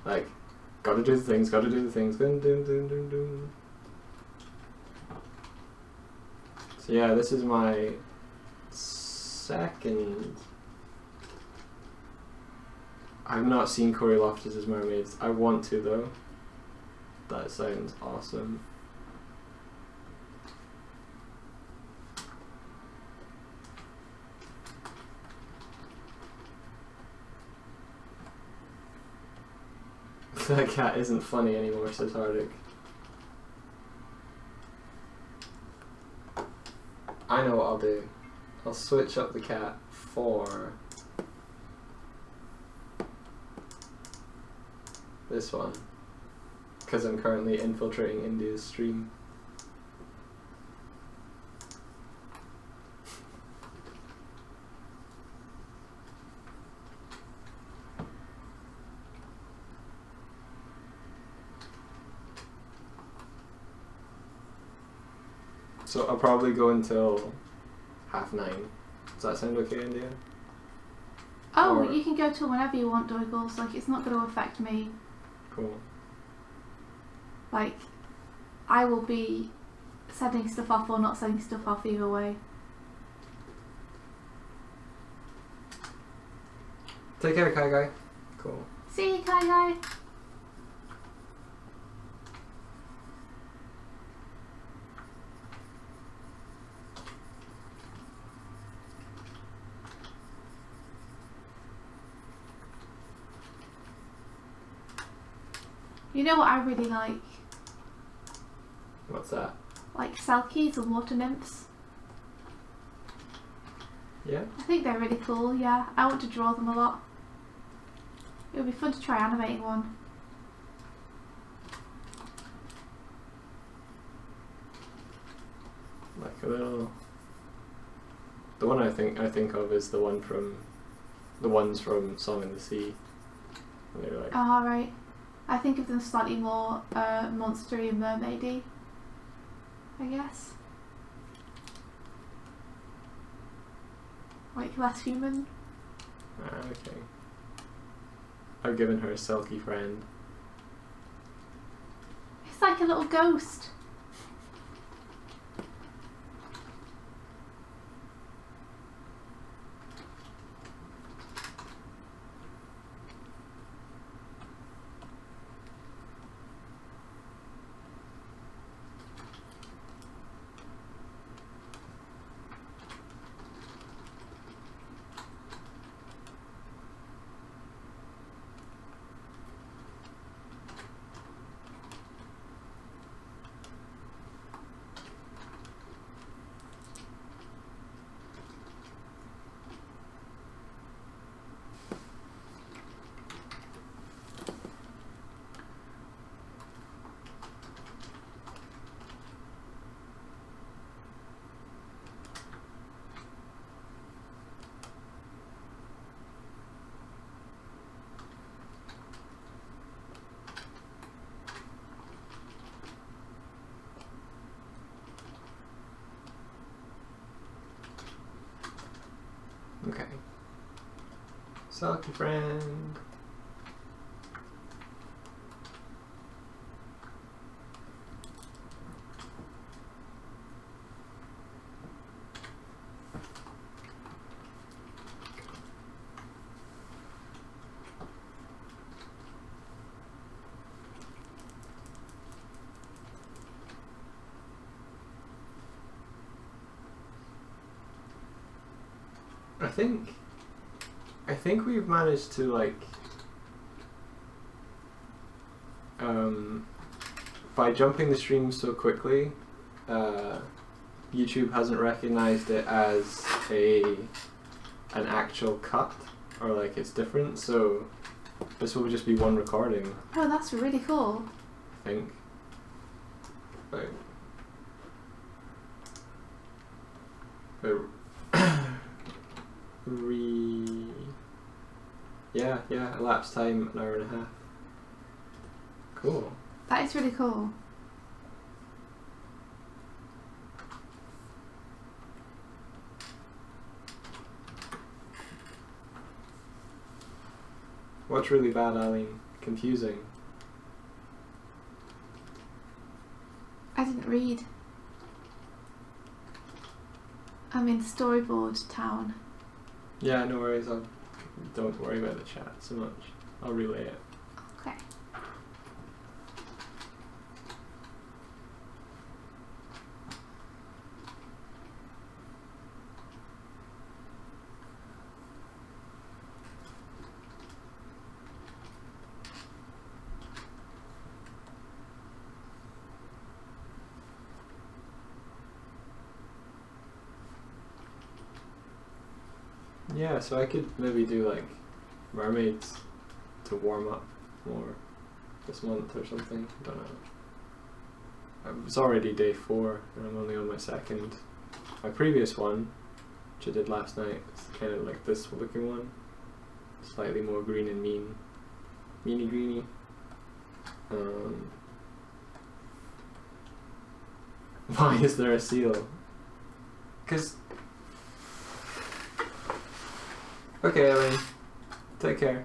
Like, gotta do the things, gotta do the things. Dun, dun, dun, dun, dun. So yeah, this is my second. I've not seen Corey Loftus' mermaids. I want to though. That sounds awesome. That cat isn't funny anymore, says Hardik. I know what I'll do. I'll switch up the cat for this one, because I'm currently infiltrating India's stream. So I'll probably go until 9:30. Does that sound okay, India? Oh, or you can go till whenever you want, Doigles. Like, it's not going to affect me. Cool. Like, I will be sending stuff off or not sending stuff off either way. Take care, Kai Guy. Cool. See you, Kai Guy. You know what I really like? What's that? Like selkies or water nymphs. Yeah? I think they're really cool, yeah. I want to draw them a lot. It would be fun to try animating one. Like a little... The one I think of is the ones from Song in the Sea. And they're like... Oh, right. I think of them slightly more monstery and mermaidy, I guess. Like less human. Okay. I've given her a sulky friend. It's like a little ghost. Okay. Sulky friend. I think we've managed to like by jumping the stream so quickly, YouTube hasn't recognized it as an actual cut, or like it's different, so this will just be one recording. Oh, that's really cool. I think. Yeah, elapsed time an hour and a half. Cool. That is really cool. What's really bad, Eileen? Confusing. I didn't read. I'm in storyboard town. Yeah, no worries. Don't worry about the chat so much. I'll relay it. Okay. Yeah, so I could maybe do like mermaids to warm up more this month or something. I don't know. It's already day 4 and I'm only on my second. My previous one, which I did last night, is kind of like this looking one. Slightly more green and meany greeny. Why is there a seal? Cause okay, Elaine. Take care.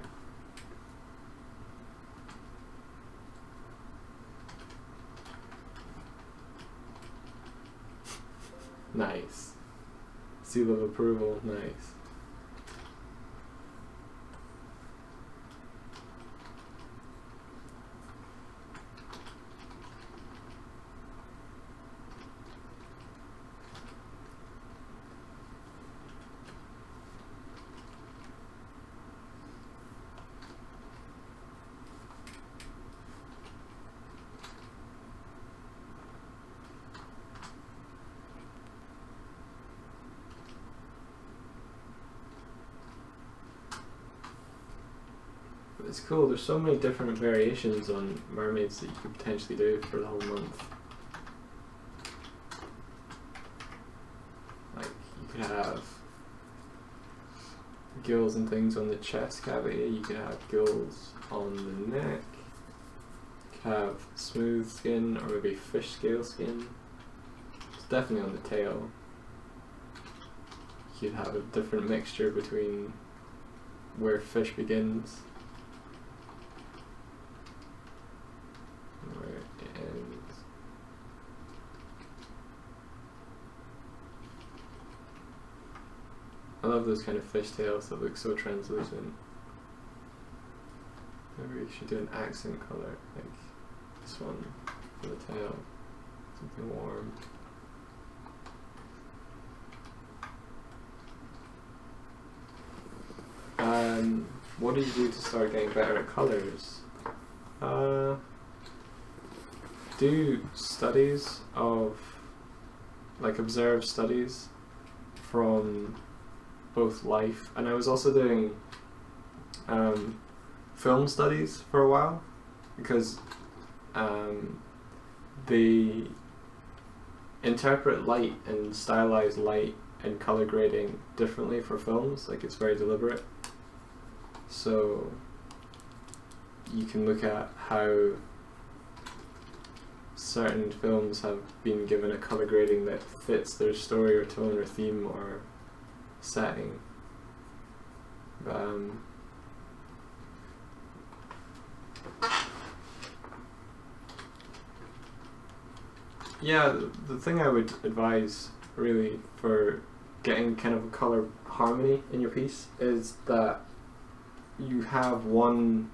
Nice. Seal of approval, nice. It's cool, there's so many different variations on mermaids that you could potentially do for the whole month. Like, you could have gills and things on the chest cavity, you could have gills on the neck, you could have smooth skin or maybe fish scale skin. It's definitely on the tail. You could have a different mixture between where fish begins and where it ends. I love those kind of fish tails that look so translucent. Maybe we should do an accent color, like this one for the tail, something warm. What did you do to start getting better at colours? Do studies of, like, observe studies from both life, and I was also doing film studies for a while, because they interpret light and stylize light and color grading differently for films. Like, it's very deliberate. So you can look at how certain films have been given a color grading that fits their story or tone or theme or setting. Yeah, the thing I would advise really for getting kind of a color harmony in your piece is that you have 1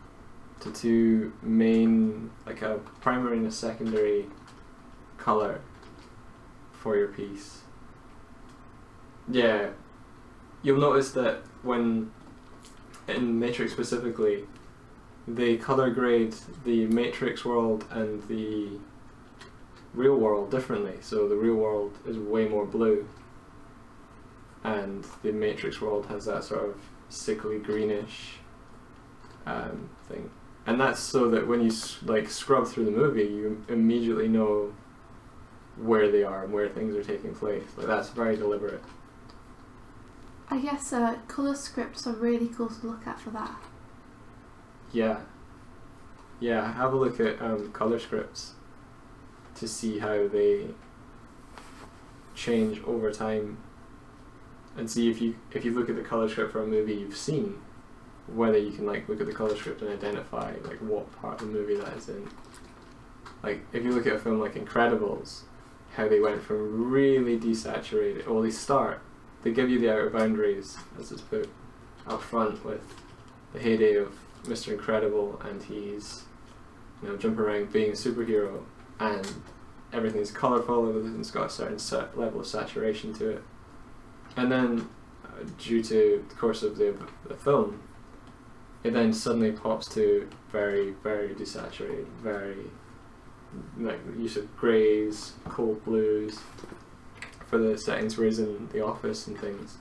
to 2 main, like a primary and a secondary color for your piece. Yeah, you'll notice that when in Matrix specifically, they color grade the Matrix world and the real world differently. So the real world is way more blue, and the Matrix world has that sort of sickly greenish thing. And that's so that when you like scrub through the movie, you immediately know where they are and where things are taking place. Like, that's very deliberate. I guess colour scripts are really cool to look at for that. Yeah. Yeah, have a look at colour scripts to see how they change over time, and see if you look at the colour script for a movie you've seen, whether you can like look at the colour script and identify like what part of the movie that is in. Like, if you look at a film like Incredibles, how they went from really desaturated, well, they give you the outer boundaries, as it's put up front, with the heyday of Mr. Incredible, and he's, you know, jumping around being a superhero, and everything's colourful, everything's got a certain level of saturation to it. And then, due to the course of the film, it then suddenly pops to very, very desaturated, very, like, use of greys, cold blues for the settings, whereas in The Office and things,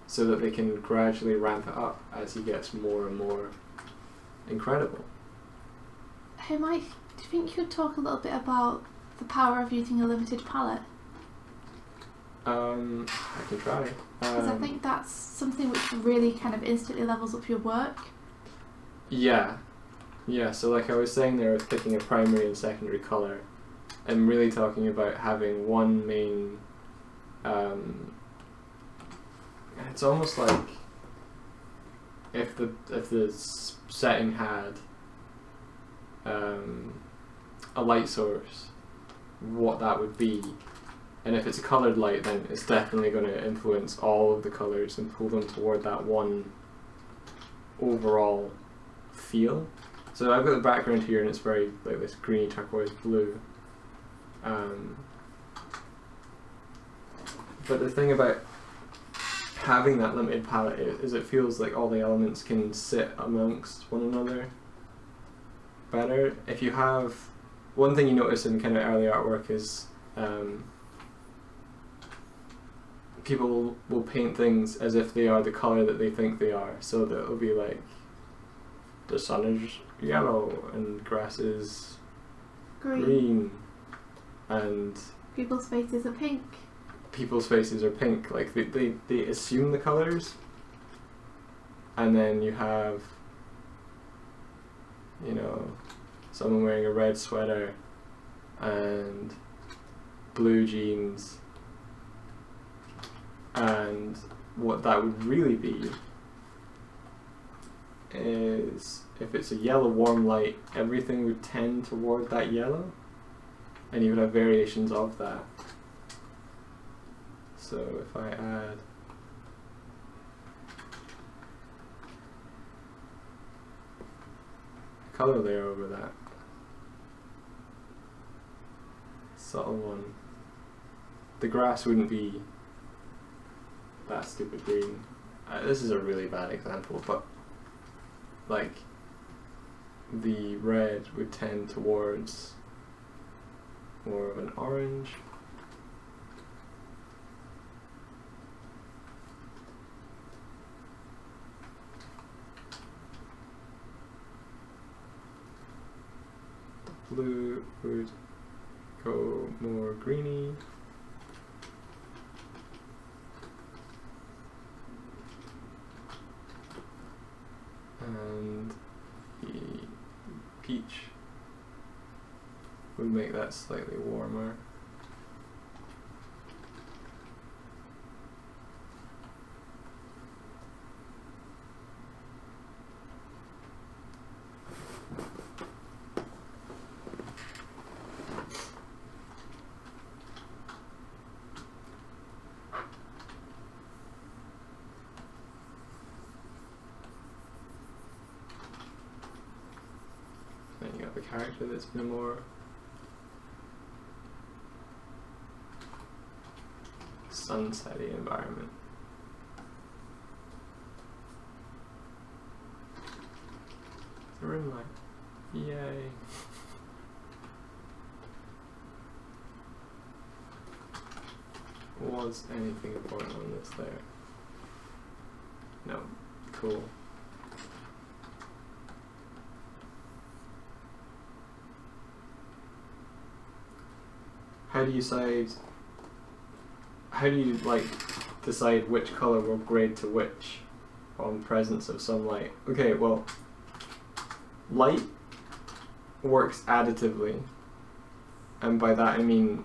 so that they can gradually ramp it up as he gets more and more incredible. Hey Mike, do you think you could talk a little bit about the power of using a limited palette? I can try. Because I think that's something which really kind of instantly levels up your work. Yeah. So like I was saying there with picking a primary and secondary colour, I'm really talking about having one main. It's almost like if the setting had a light source, what that would be. And if it's a coloured light, then it's definitely going to influence all of the colours and pull them toward that one overall feel. So I've got the background here and it's very like this greeny turquoise blue. But the thing about having that limited palette is it feels like all the elements can sit amongst one another better. If you have... One thing you notice in kind of early artwork is people will paint things as if they are the colour that they think they are. So that it'll be like the sun is yellow and grass is green and people's faces are pink. People's faces are pink. Like they assume the colours, and then you have, you know, someone wearing a red sweater and blue jeans, and what that would really be is if it's a yellow warm light, everything would tend toward that yellow, and you would have variations of that. So if I add a color layer over that, subtle one, the grass wouldn't be that stupid green. This is a really bad example, but like the red would tend towards more of an orange. The blue would go more greeny. And the peach would make that slightly warmer. Then you got the character that's been more sunsetty environment. The rim line. Yay. Was anything important on this there? No. Cool. How do you decide which color will grade to which on presence of some light? Okay, well, light works additively, and by that I mean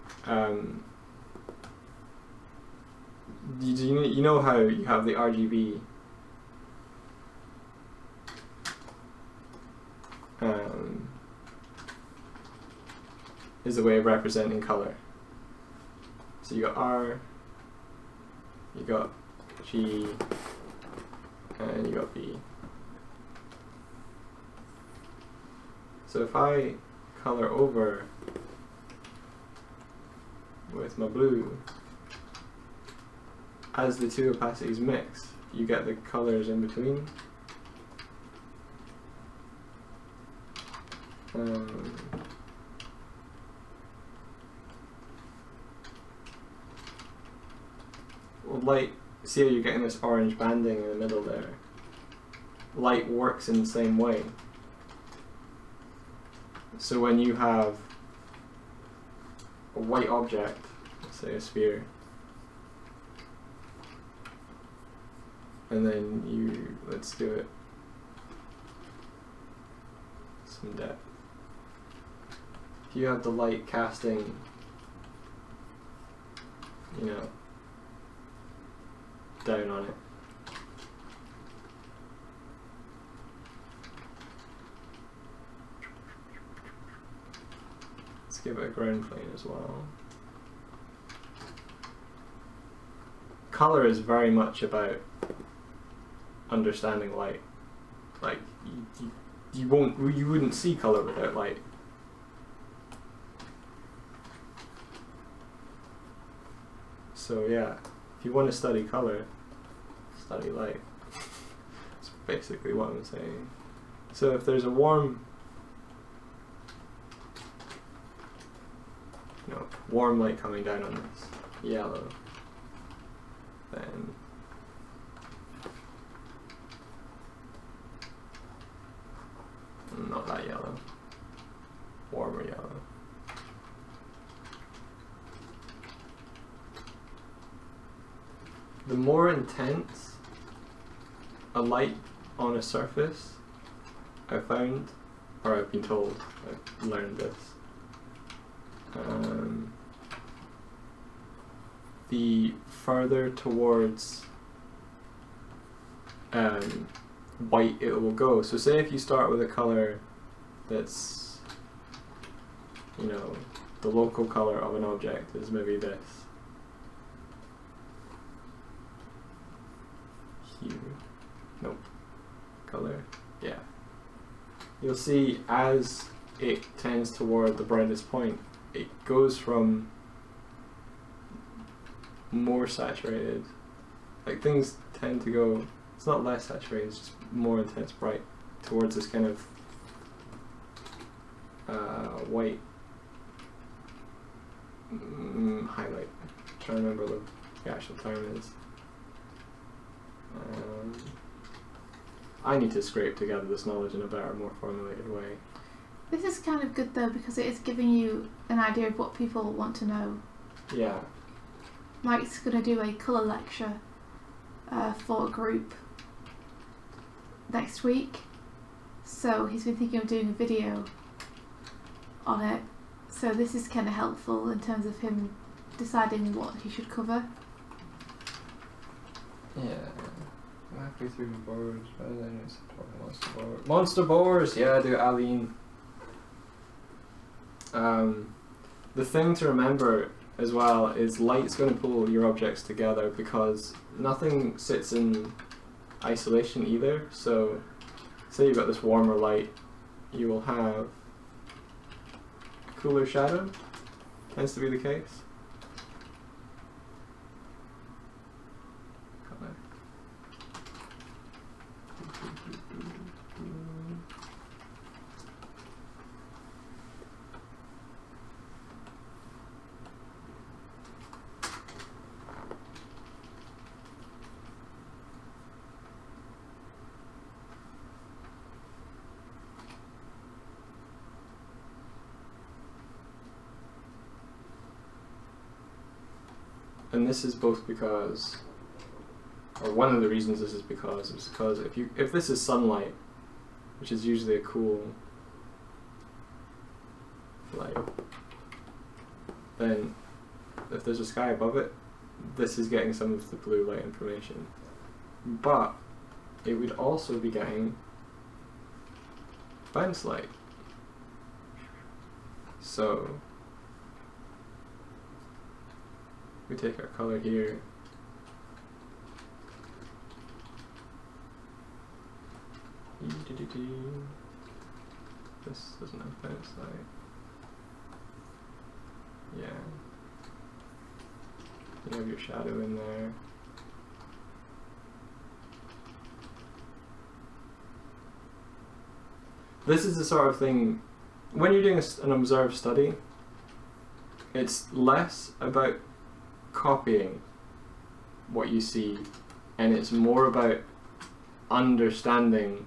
you know how you have the RGB is a way of representing color. So you got R, you got G, and you got B. So if I color over with my blue, as the two opacities mix, you get the colors in between. Light see how you're getting this orange banding in the middle there? Light works in the same way. So when you have a white object, let's say a sphere, and then you, let's do it, some depth. If you have the light casting, you know, down on it, let's give it a ground plane as well. Color is very much about understanding light. Like you wouldn't see color without light. So yeah, if you want to study color, study light. That's basically what I'm saying. So if there's a warm light coming down on this yellow, then not that yellow, warmer yellow. The more intense a light on a surface, I've found, or I've been told, I've learned this, the further towards white it will go. So say if you start with a color that's, you know, the local color of an object is maybe this. Hue. Nope. Color. Yeah. You'll see as it tends toward the brightest point, it goes from more saturated, like things tend to go, it's not less saturated, it's just more intense bright towards this kind of white highlight. I'm trying to remember what the actual term is. I need to scrape together this knowledge in a better, more formulated way. This is kind of good though, because it is giving you an idea of what people want to know. Yeah. Mike's going to do a colour lecture for a group next week, so he's been thinking of doing a video on it, so this is kind of helpful in terms of him deciding what he should cover. Yeah. Halfway through the boards, monster boars, yeah, do Aline. The thing to remember as well is light's going to pull your objects together because nothing sits in isolation either. So say you've got this warmer light, you will have cooler shadow, tends to be the case. And this is both because, or one of the reasons this is because if this is sunlight, which is usually a cool light, then if there's a sky above it, this is getting some of the blue light information. But it would also be getting bounce light. So we take our color here, this doesn't have bounce light, yeah, you have your shadow in there. This is the sort of thing, when you're doing an observed study, it's less about copying what you see, and it's more about understanding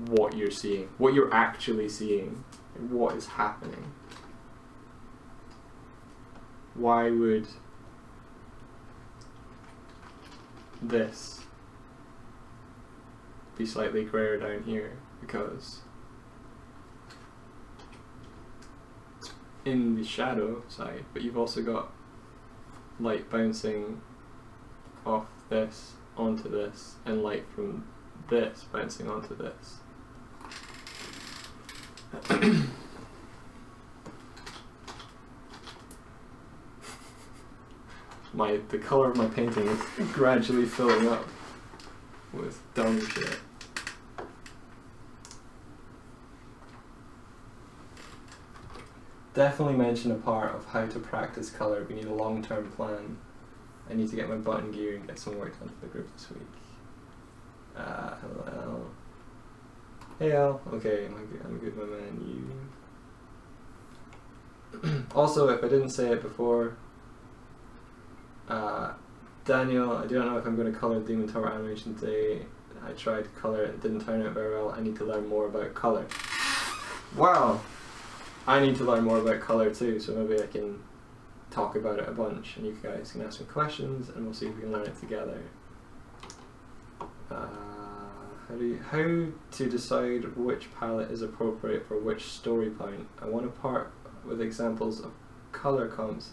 what you're seeing, what you're actually seeing, what is happening. Why would this be slightly grayer down here? Because it's in the shadow side, but you've also got light bouncing off this onto this, and light from this bouncing onto this. The color of my painting is gradually filling up with dumb shit. Definitely mention a part of how to practice color. We need a long-term plan. I need to get my button gear and get some work done for the group this week. Hello Al. Hey Al. Okay, I'm good, my man. You. Also, if I didn't say it before, Daniel, I don't know if I'm going to color Demon Tower animation today. I tried to color it, it didn't turn out very well. I need to learn more about color. Wow! I need to learn more about color too, so maybe I can talk about it a bunch and you guys can ask me questions and we'll see if we can learn it together. How to decide which palette is appropriate for which story point. I want to part with examples of color comps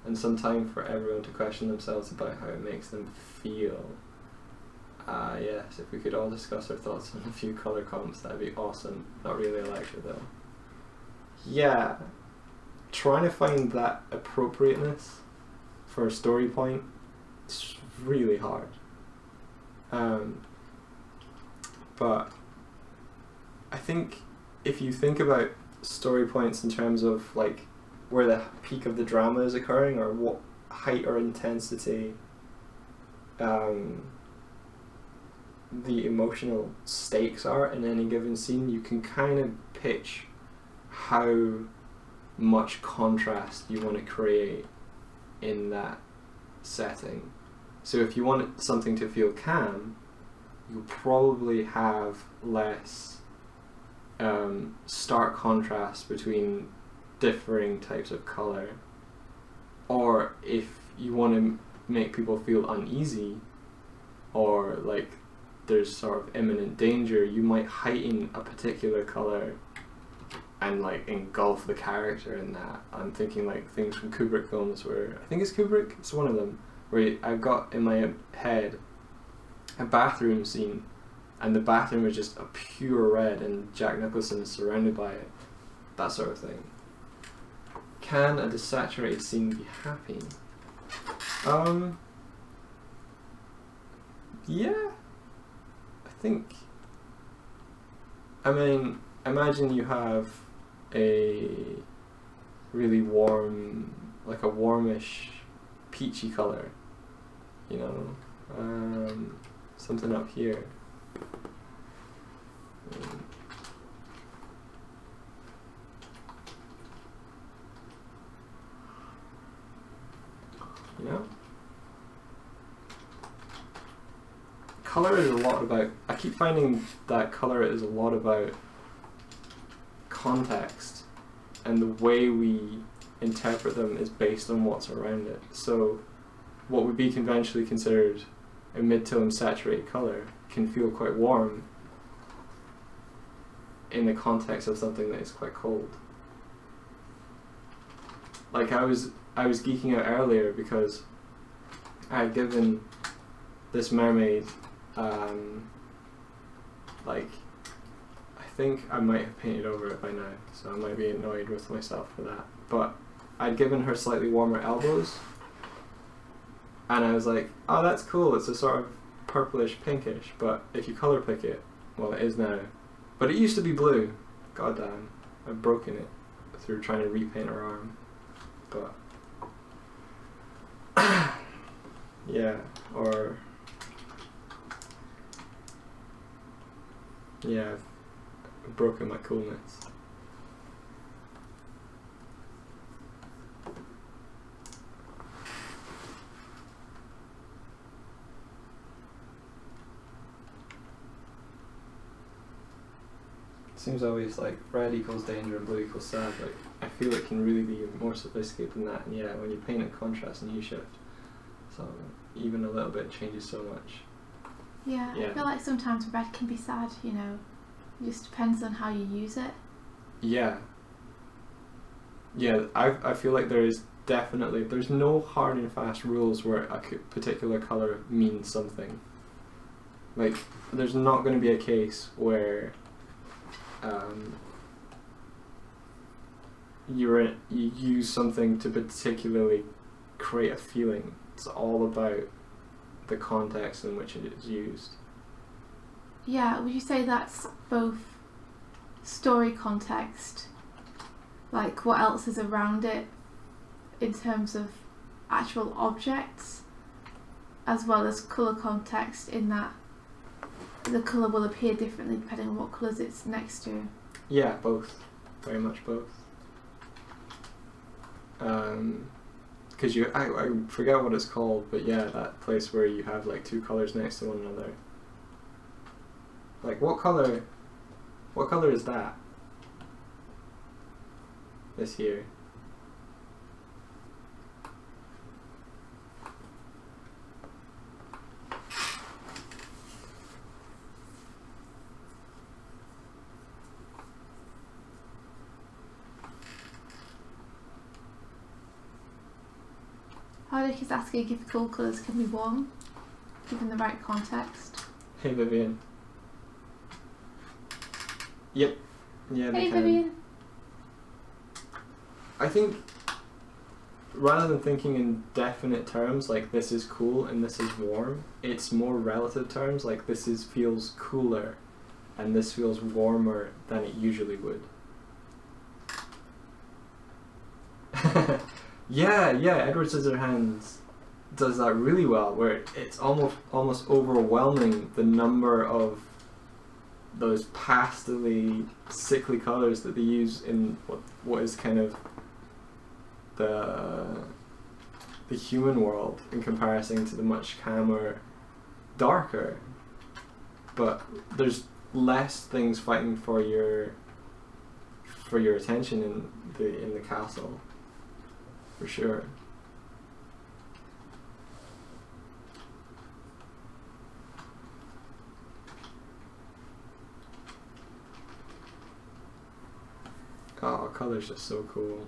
and some time for everyone to question themselves about how it makes them feel. Yes, if we could all discuss our thoughts on a few color comps, that'd be awesome. Not really a lecture though. Yeah, trying to find that appropriateness for a story point is really hard. But I think if you think about story points in terms of like where the peak of the drama is occurring or what height or intensity the emotional stakes are in any given scene, you can kind of pitch how much contrast you want to create in that setting. So if you want something to feel calm, you'll probably have less stark contrast between differing types of color. Or if you want to make people feel uneasy or like there's sort of imminent danger, you might heighten a particular color and like engulf the character in that. I'm thinking like things from Kubrick films where, I think it's Kubrick, it's one of them, where I've got in my head a bathroom scene and the bathroom is just a pure red and Jack Nicholson is surrounded by it. That sort of thing. Can a desaturated scene be happy? Yeah. I mean, imagine you have a really warm, like a warmish, peachy color, you know, something up here. You know? Color is a lot about, I keep finding that color is a lot about context, and the way we interpret them is based on what's around it. So what would be conventionally considered a mid-tone saturated color can feel quite warm in the context of something that is quite cold. Like I was geeking out earlier because I had given this mermaid like, I think I might have painted over it by now, so I might be annoyed with myself for that, but I'd given her slightly warmer elbows and I was like, oh that's cool, it's a sort of purplish pinkish, but if you colour pick it, well it is now, but it used to be blue, goddamn, I've broken it through trying to repaint her arm, but yeah, or yeah, I've broken my coolness. seems always like red equals danger and blue equals sad. Like, I feel it can really be more sophisticated than that. And yeah, when you paint in contrast and U-shift, so even a little bit changes so much. Yeah, I feel like sometimes red can be sad, you know. It just depends on how you use it. Yeah. Yeah, I feel like there's no hard and fast rules where a particular colour means something. Like, there's not going to be a case where you use something to particularly create a feeling. It's all about the context in which it is used. Yeah, would you say that's both story context, like what else is around it in terms of actual objects, as well as colour context in that the colour will appear differently depending on what colours it's next to? Yeah, both. Very much both. Because I forget what it's called, but yeah, that place where you have like two colours next to one another. Like, what colour is that? This here. Hardik is asking if cool colours can be worn, given the right context. Hey Vivian. Yep. Yeah, they hey can. Vivian. I think rather than thinking in definite terms like this is cool and this is warm, it's more relative terms like this feels cooler and this feels warmer than it usually would. Yeah, Edward Scissorhands does that really well, where it's almost overwhelming the number of those pastely, sickly colours that they use in what is kind of the human world in comparison to the much calmer, darker. But there's less things fighting for your attention in the castle. For sure. Oh, color's just so cool.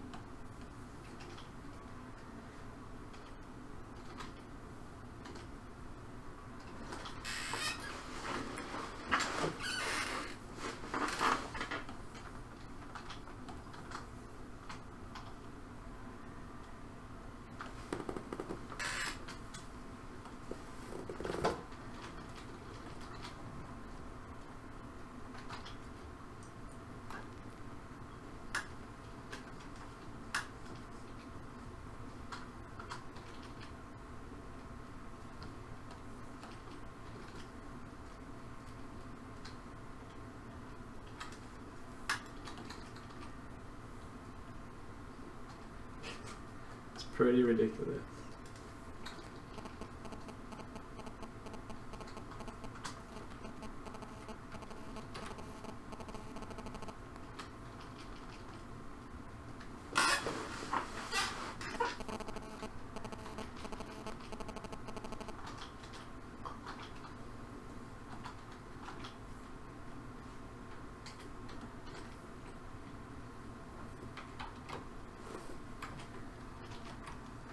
Pretty ridiculous.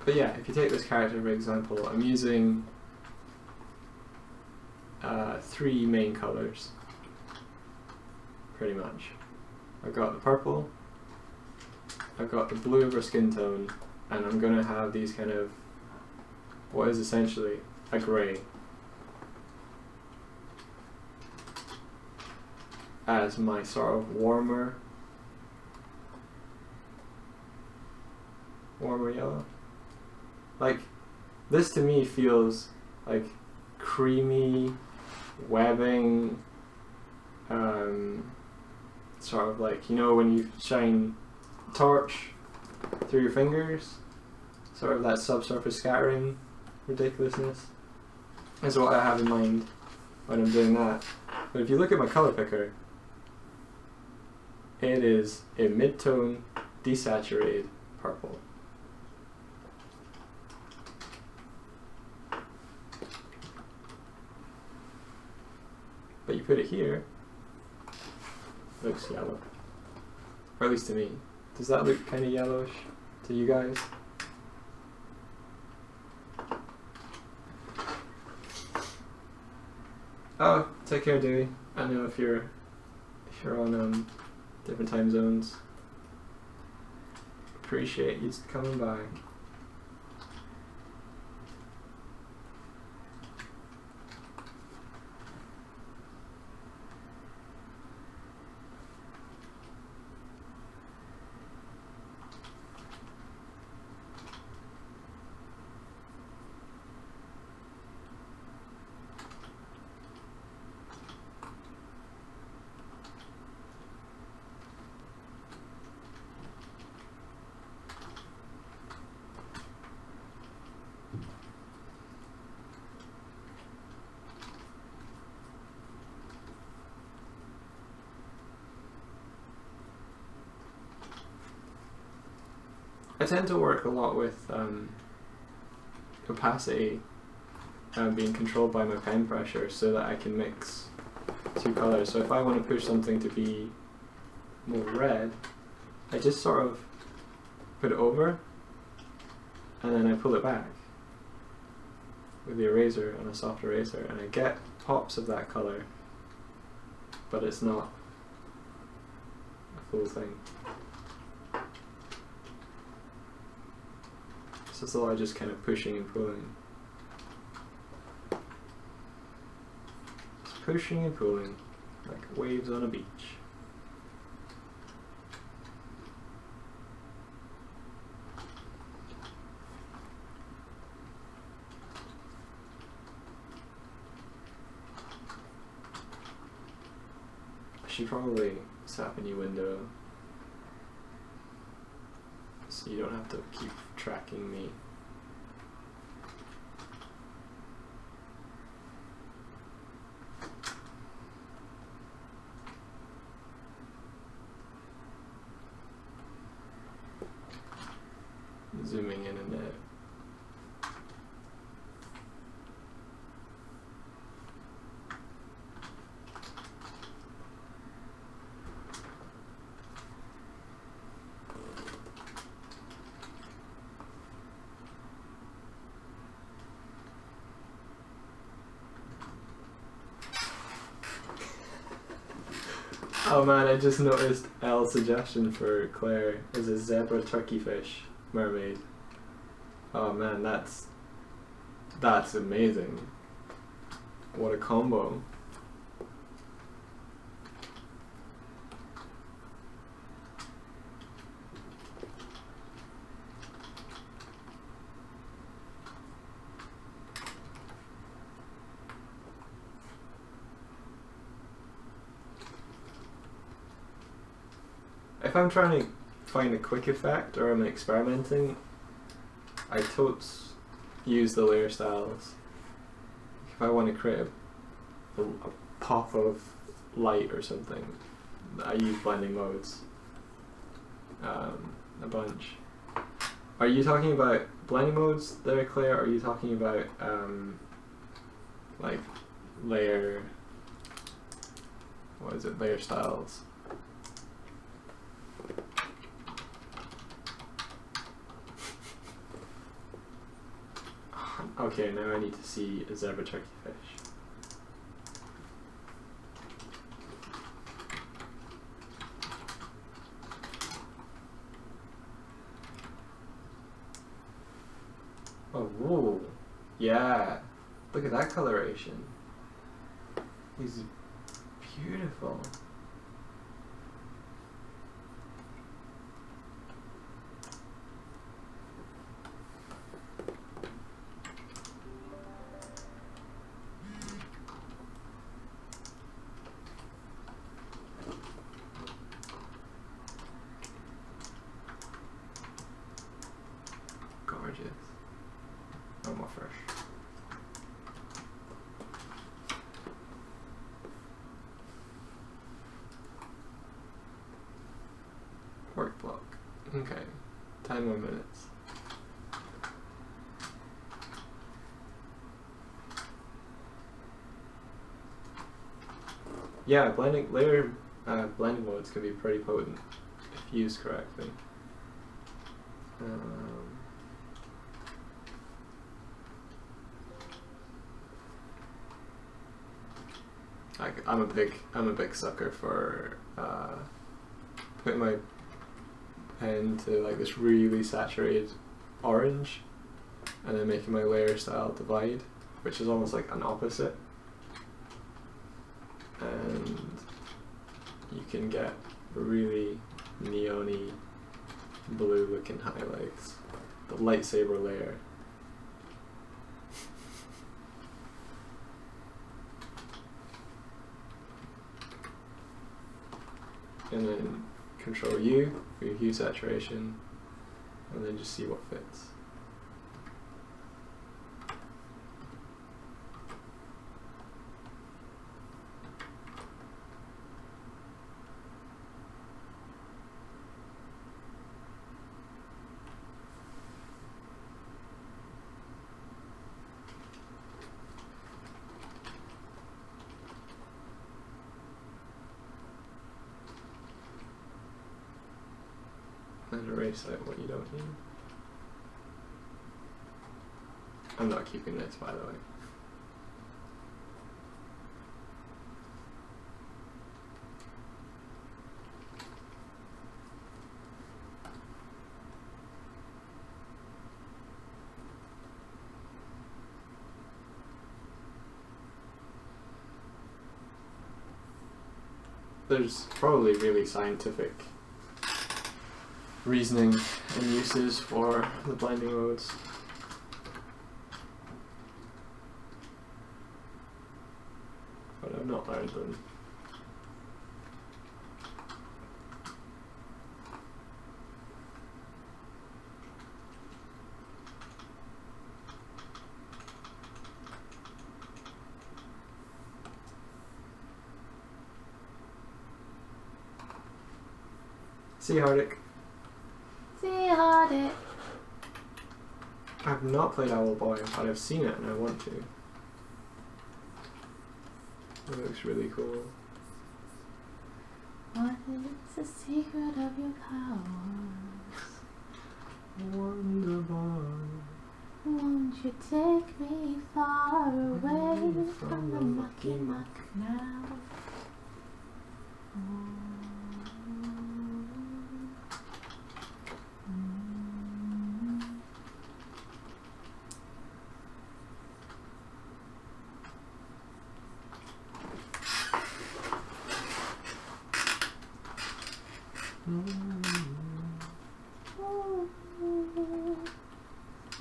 But yeah, if you take this character for example, I'm using 3 main colours, pretty much. I've got the purple, I've got the blue of her skin tone, and I'm going to have these kind of, what is essentially a grey, as my sort of warmer yellow. Like, this to me feels like creamy webbing, sort of like, you know, when you shine a torch through your fingers, sort of that subsurface scattering ridiculousness is what I have in mind when I'm doing that. But if you look at my color picker, It is a mid-tone, desaturated purple. But you put it here, looks yellow. Or at least to me. Does that look kind of yellowish to you guys? Oh, take care, Dewey. I know if you're on different time zones. Appreciate you coming by. I tend to work a lot with opacity being controlled by my pen pressure so that I can mix two colors. So if I want to push something to be more red, I just sort of put it over and then I pull it back with the eraser on a soft eraser and I get pops of that color, but it's not a full thing. So it's a lot of just kind of pushing and pulling. Just pushing and pulling, like waves on a beach. I should probably set up a new window so you don't have to keep tracking me. Zooming in and out. Oh man, I just noticed L's suggestion for Claire is a zebra turkeyfish mermaid. Oh man, that's amazing. What a combo. If I'm trying to find a quick effect or I'm experimenting, I totes use the layer styles. If I want to create a pop of light or something, I use blending modes a bunch. Are you talking about blending modes there, Claire, or are you talking about like layer, what is it, layer styles? Okay, now I need to see a zebra turkeyfish. Oh, whoa. Yeah. Look at that coloration. He's beautiful. No more fresh. Okay, 10 more minutes. Yeah, blending modes can be pretty potent if used correctly. I'm a big sucker for putting my pen to like this really saturated orange, and then making my layer style divide, which is almost like an opposite, and you can get really neon-y blue looking highlights. The lightsaber layer. And then Control U for your hue saturation, and then just see what fits. And erase out what you don't need. I'm not keeping this, by the way. There's probably really scientific reasoning and uses for the blending modes. But I've not learned them. See you, Hardick. I've not played Owl Boy, but I've seen it and I want to. It looks really cool. What is the secret of your powers? Wonder Boy. Won't you take me far away from the mucky muck now?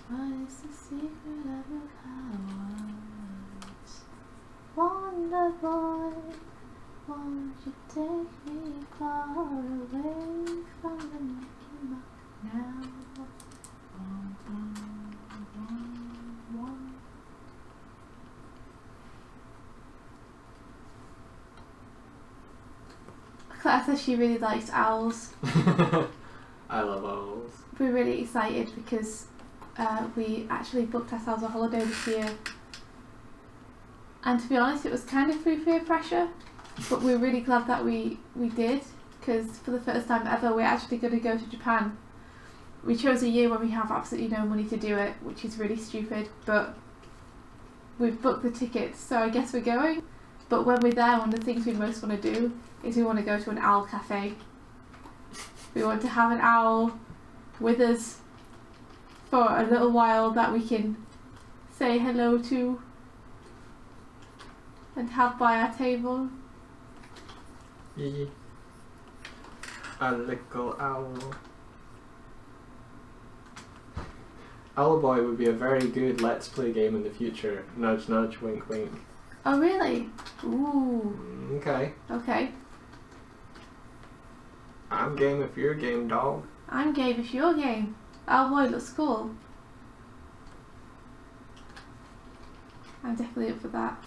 What is the secret of your powers? Wonder Boy, won't you take me far away from the mucky muck now? Claire says she really likes owls. I love owls. We're really excited because we actually booked ourselves a holiday this year, and to be honest it was kind of through peer pressure, but we're really glad that we did, because for the first time ever we're actually going to go to Japan. We chose a year when we have absolutely no money to do it, which is really stupid, but we've booked the tickets, so I guess we're going. But when we're there, one of the things we most want to do is we want to go to an owl cafe. We want to have an owl with us for a little while that we can say hello to and have by our table. Yeah. A little owl. Owl Boy would be a very good Let's Play game in the future. Nudge nudge, wink wink. Oh really? Ooh. Okay. Okay. I'm game if you're game, dog. I'm game if you're game. Owl Boy looks cool. I'm definitely up for that.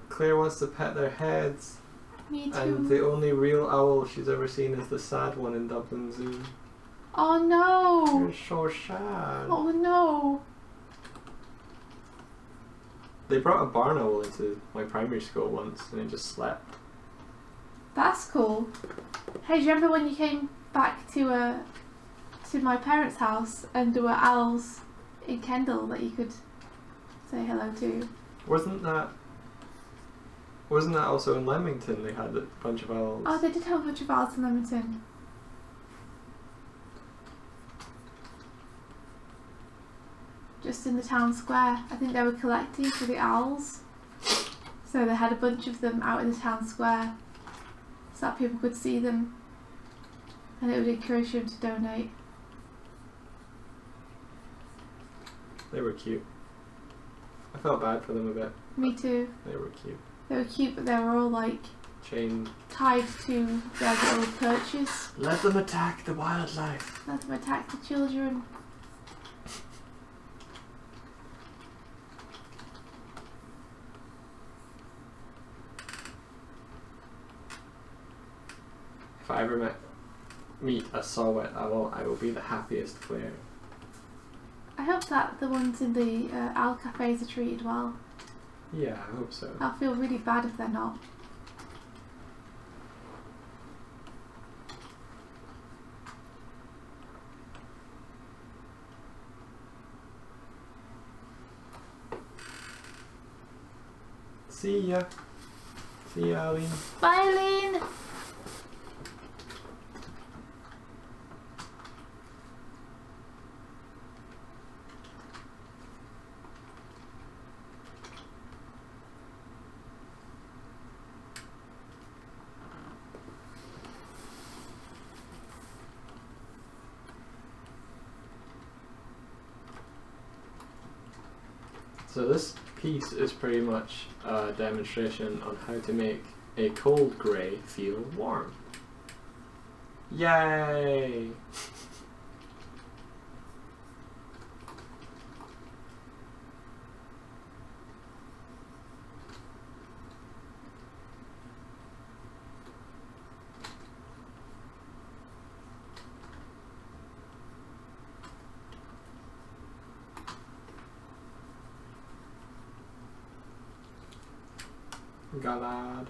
Claire wants to pet their heads. Me too. And the only real owl she's ever seen is the sad one in Dublin Zoo. Oh no! You're so sad. Oh no! They brought a barn owl into my primary school once and it just slept. That's cool. Hey, do you remember when you came back to my parents' house and there were owls in Kendal that you could say hello to? Wasn't that also in Leamington? They had a bunch of owls. Oh, they did have a bunch of owls in Leamington. Just in the town square. I think they were collecting for the owls. So they had a bunch of them out in the town square so that people could see them and it would encourage them to donate. They were cute. I felt bad for them a bit. Me too. They were cute. They were cute, but they were all like chained, tied to their little perches. Let them attack the wildlife. Let them attack the children. If I ever meet a saw-whet owl, I will be the happiest Claire. I hope that the ones in the owl cafes are treated well. Yeah, I hope so. I'll feel really bad if they're not. See ya. See ya, Aline. Bye, Aline! So this piece is pretty much a demonstration on how to make a cold grey feel warm. Yay! Glad.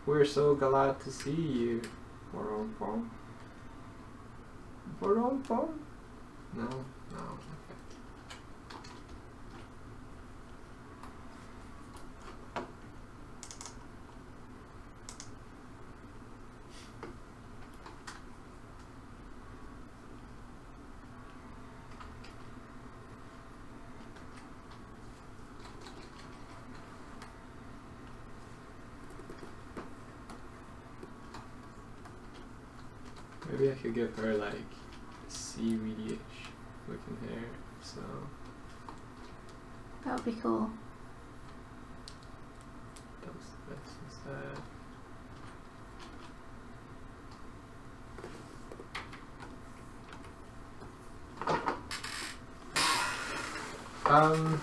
We're so glad to see you. No, no. Maybe I could give her like seaweedy-ish looking hair, so That would be cool. does this instead. I'm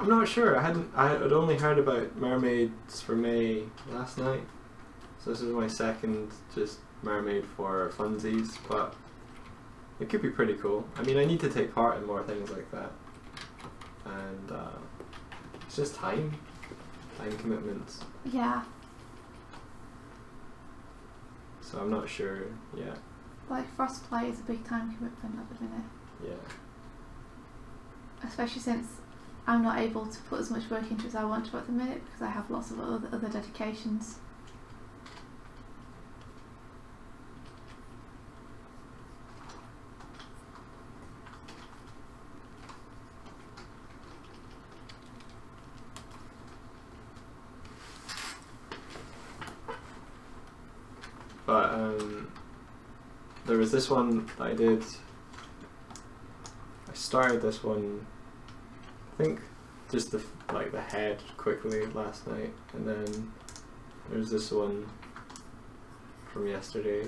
not sure. I had only heard about Mermaids for May last night. So this is my second just mermaid for funsies, but it could be pretty cool. I mean, I need to take part in more things like that. And it's just time commitments. Yeah. So I'm not sure yet. Like frostplay is a big time commitment at the minute. Yeah. Especially since I'm not able to put as much work into it as I want to at the minute because I have lots of other dedications. But there was this one that I did. I started this one, I think, just the head quickly last night, and then there's this one from yesterday,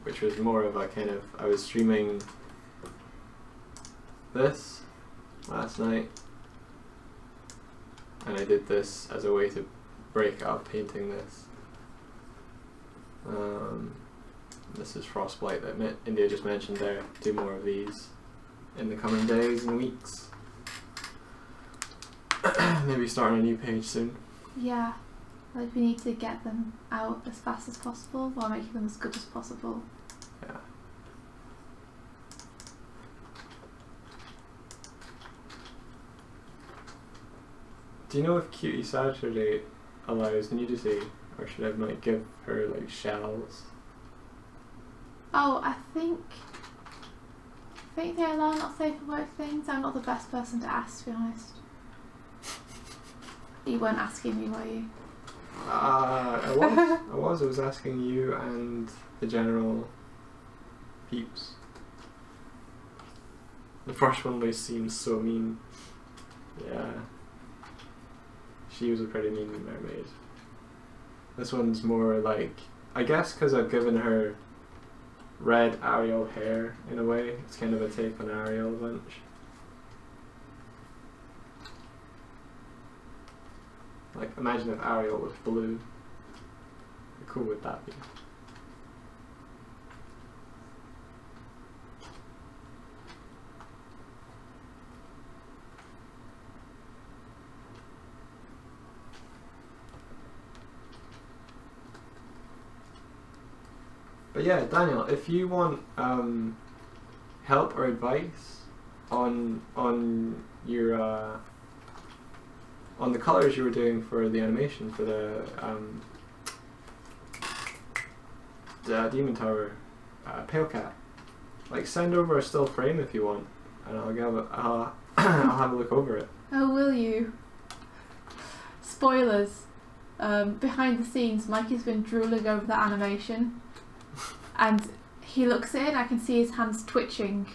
which was more of a kind of, I was streaming this last night, and I did this as a way to break up painting this. This is Frostblight that India just mentioned there. Do more of these in the coming days and weeks. Maybe starting a new page soon. Yeah, like we need to get them out as fast as possible while making them as good as possible. Yeah. Do you know if Cutie Saturday allows nudity, or should I like give her like shells? Oh, I think they allow not safe for work things. I'm not the best person to ask, to be honest. You weren't asking me, were you? I was asking you and the general peeps. The first one always seems so mean. Yeah. She was a pretty mean mermaid. This one's more like, I guess because I've given her red Ariel hair in a way. It's kind of a take on Ariel a bunch. Like, imagine if Ariel was blue. How cool would that be? But yeah, Daniel, if you want help or advice on your on the colors you were doing for the animation for the Demon Tower Pale Cat, like send over a still frame if you want, and I'll have a look over it. Oh, will you? Spoilers. Behind the scenes, Mikey's been drooling over the animation. And he looks at it and I can see his hands twitching.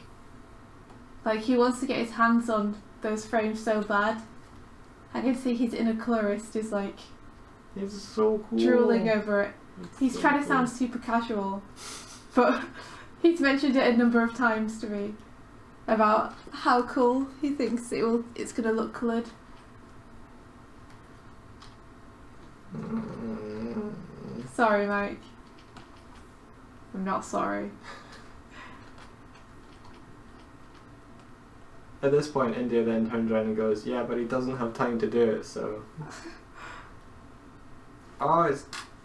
Like he wants to get his hands on those frames so bad. I can see his inner colorist is like... It's so cool. Drooling over it. He's so trying to cool. sound super casual. But he's mentioned it a number of times to me. About how cool he thinks it's going to look coloured. Sorry, Mike. I'm not sorry. At this point, India then turns around and goes, "Yeah, but he doesn't have time to do it, so." Oh,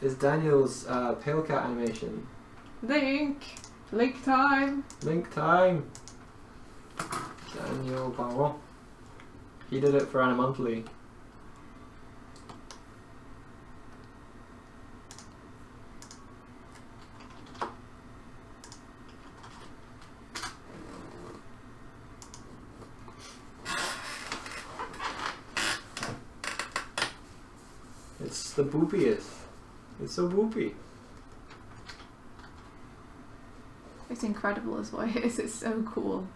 it's Daniel's Pale Cat animation. Link time. Link time. Daniel Barrow. He did it for Animonthly. It's the boopiest. It's so boopy. It's incredible as what it is. It's so cool.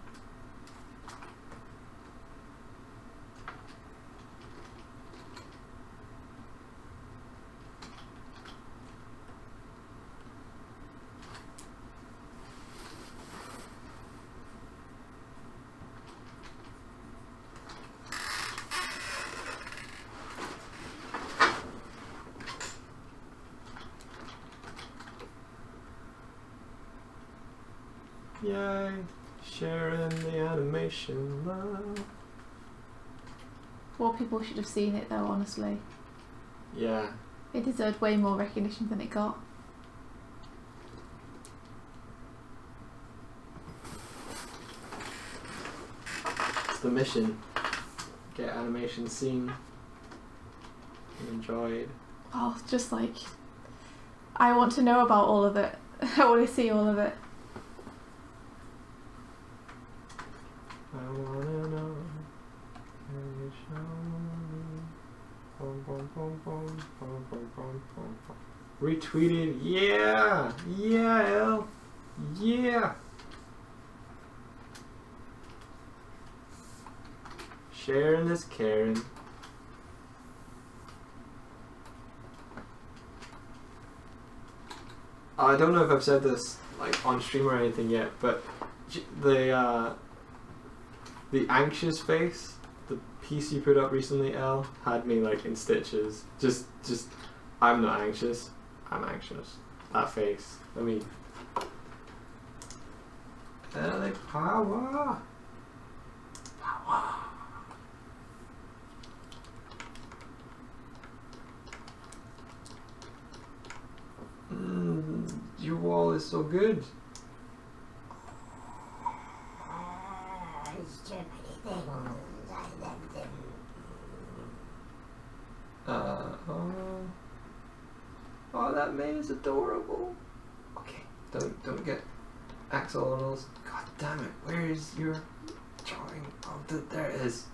Yay, sharing the animation love. More people should have seen it though, honestly. Yeah. It deserved way more recognition than it got. It's the mission. Get animation seen and enjoyed. Oh, just like... I want to know about all of it. I want to see all of it. I wanna know. Can you show me? Boom, boom, boom, boom, boom, boom, boom, boom, boom. Retweeted. Yeah. Yeah, L. Yeah. Sharing is caring. I don't know if I've said this like on stream or anything yet, but the the anxious face, the piece you put up recently, Elle, had me like in stitches. Just, I'm not anxious. I'm anxious. That face. Let me. LA power. Power. Your wall is so good. Oh, that man is adorable. Okay, don't get Axel on those. God damn it! Where is your drawing? Oh, there it is.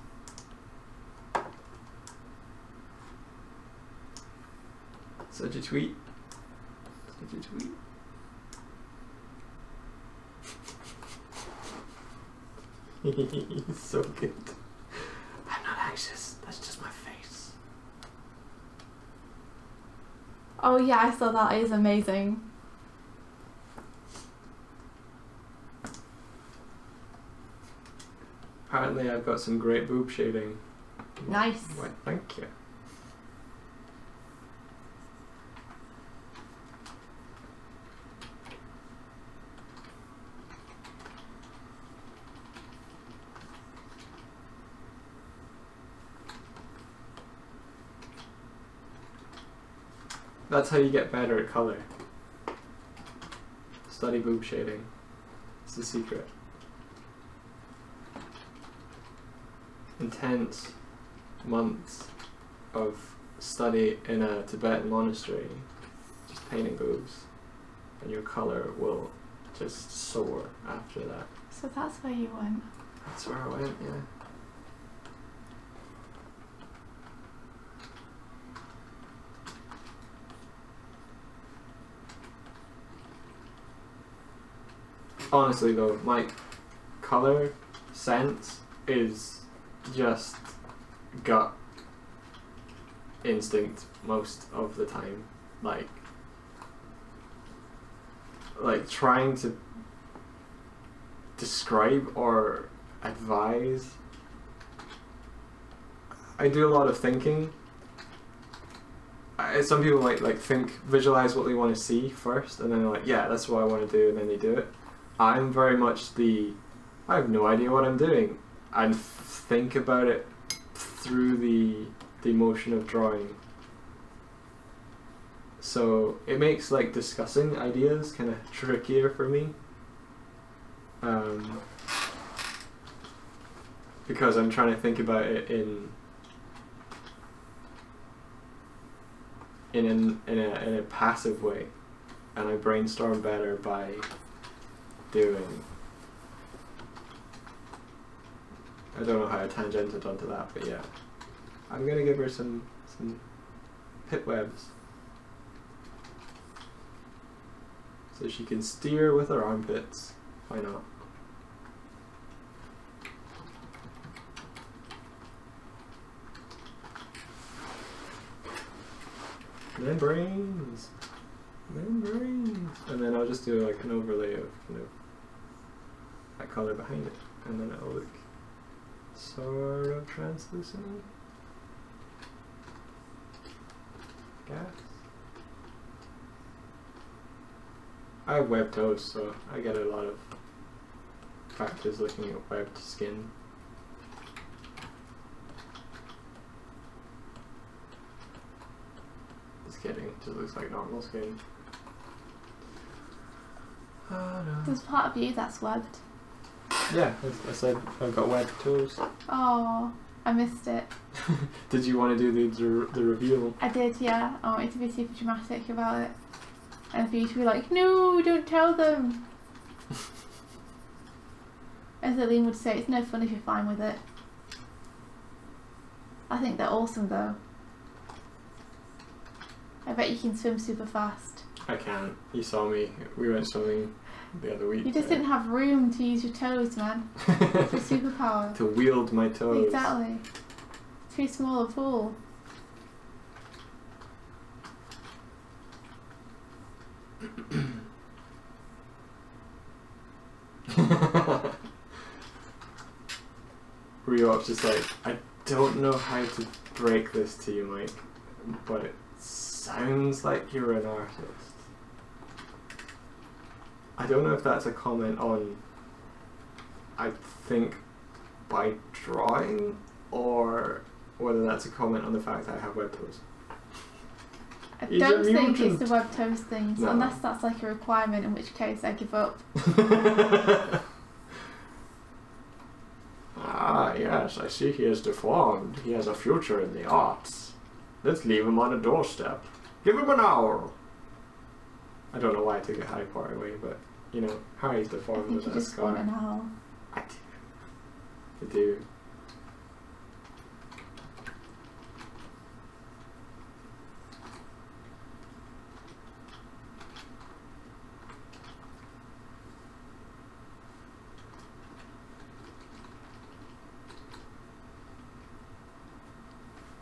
Such a tweet. Such a tweet. He's so good. I'm not anxious. That's just my face. Oh yeah, I saw that. It is amazing. Apparently I've got some great boob shading. Nice. Why, thank you. That's how you get better at colour. Study boob shading. It's the secret. Intense months of study in a Tibetan monastery, just painting boobs, and your colour will just soar after that. So that's where you went. That's where I went, yeah. Honestly though, my colour sense is just gut instinct most of the time. Like trying to describe or advise. I do a lot of thinking. Some people might visualize what they want to see first, and then they're like, yeah, that's what I want to do, and then they do it. I'm very much I have no idea what I'm doing, and think about it through the motion of drawing. So it makes discussing ideas kind of trickier for me, because I'm trying to think about it in a passive way, and I brainstorm better by doing. I don't know how I tangented onto that, but yeah. I'm gonna give her some pit webs so she can steer with her armpits. Why not? Membranes! And then I'll just do an overlay of that colour behind it, and then it'll look sort of translucent. Gas. I have webbed toes, so I get a lot of practice looking at webbed skin. Just kidding, it just looks like normal skin. There's part of you that's webbed. Yeah, I said I've got webbed toes. Oh, I missed it. Did you want to do the reveal? I did, yeah. I wanted to be super dramatic about it. And for you to be like, no, don't tell them. As Aline would say, it's no fun if you're fine with it. I think they're awesome though. I bet you can swim super fast. I can't. You saw me. We went swimming the other week. You just didn't have room to use your toes, man. It's a superpower. To wield my toes. Exactly. Too small a pool. where you're just like, I don't know how to break this to you, Mike, but it sounds like you're an artist. I don't know if that's a comment on, I think, by drawing, or whether that's a comment on the fact that I have web toes. I don't think it's the web toes thing, so unless that's like a requirement, in which case I give up. Ah, yes, I see he is deformed. He has a future in the arts. Let's leave him on a doorstep. Give him an hour. I don't know why I took it high part away, but, you know, Harry's deformed with that scar. Want an owl. I do. I do.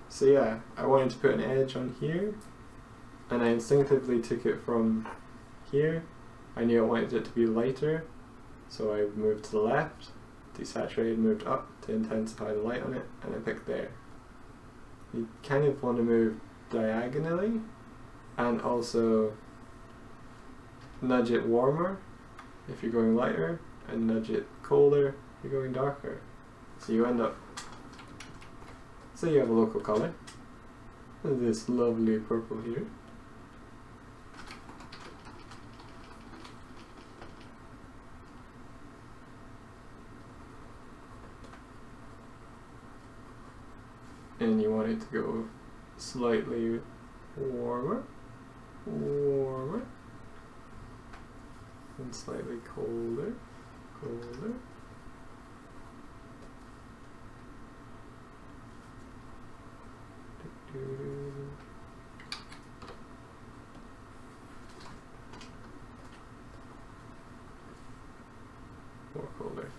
So yeah, I wanted to put an edge on here, and I instinctively took it from here. I knew I wanted it to be lighter, so I moved to the left, desaturated, moved up to intensify the light on it, and I picked there. You kind of want to move diagonally, and also nudge it warmer if you're going lighter, and nudge it colder if you're going darker. So you end up, so you have a local colour, this lovely purple here. And you want it to go slightly warmer, warmer, and slightly colder, colder. More colder.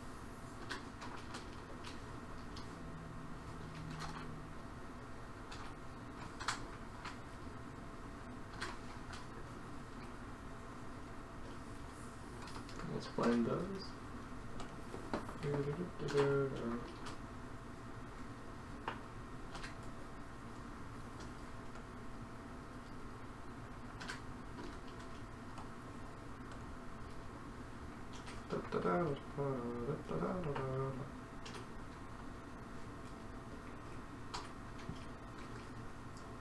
Let's blend those.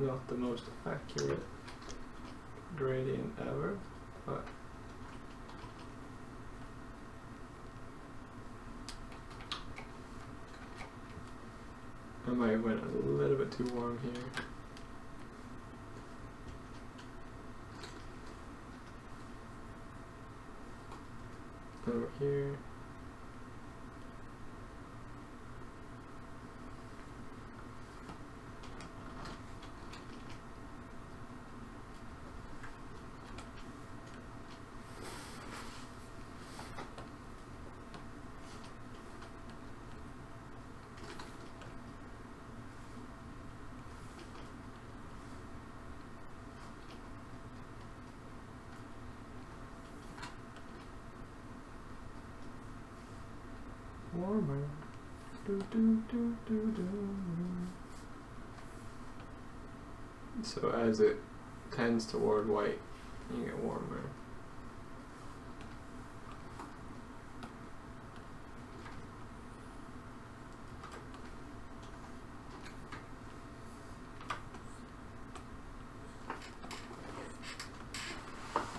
Not the most accurate gradient ever, but I might have went a little bit too warm here. Over here. Warmer. Do, do, do, do, do. So as it tends toward white, you get warmer.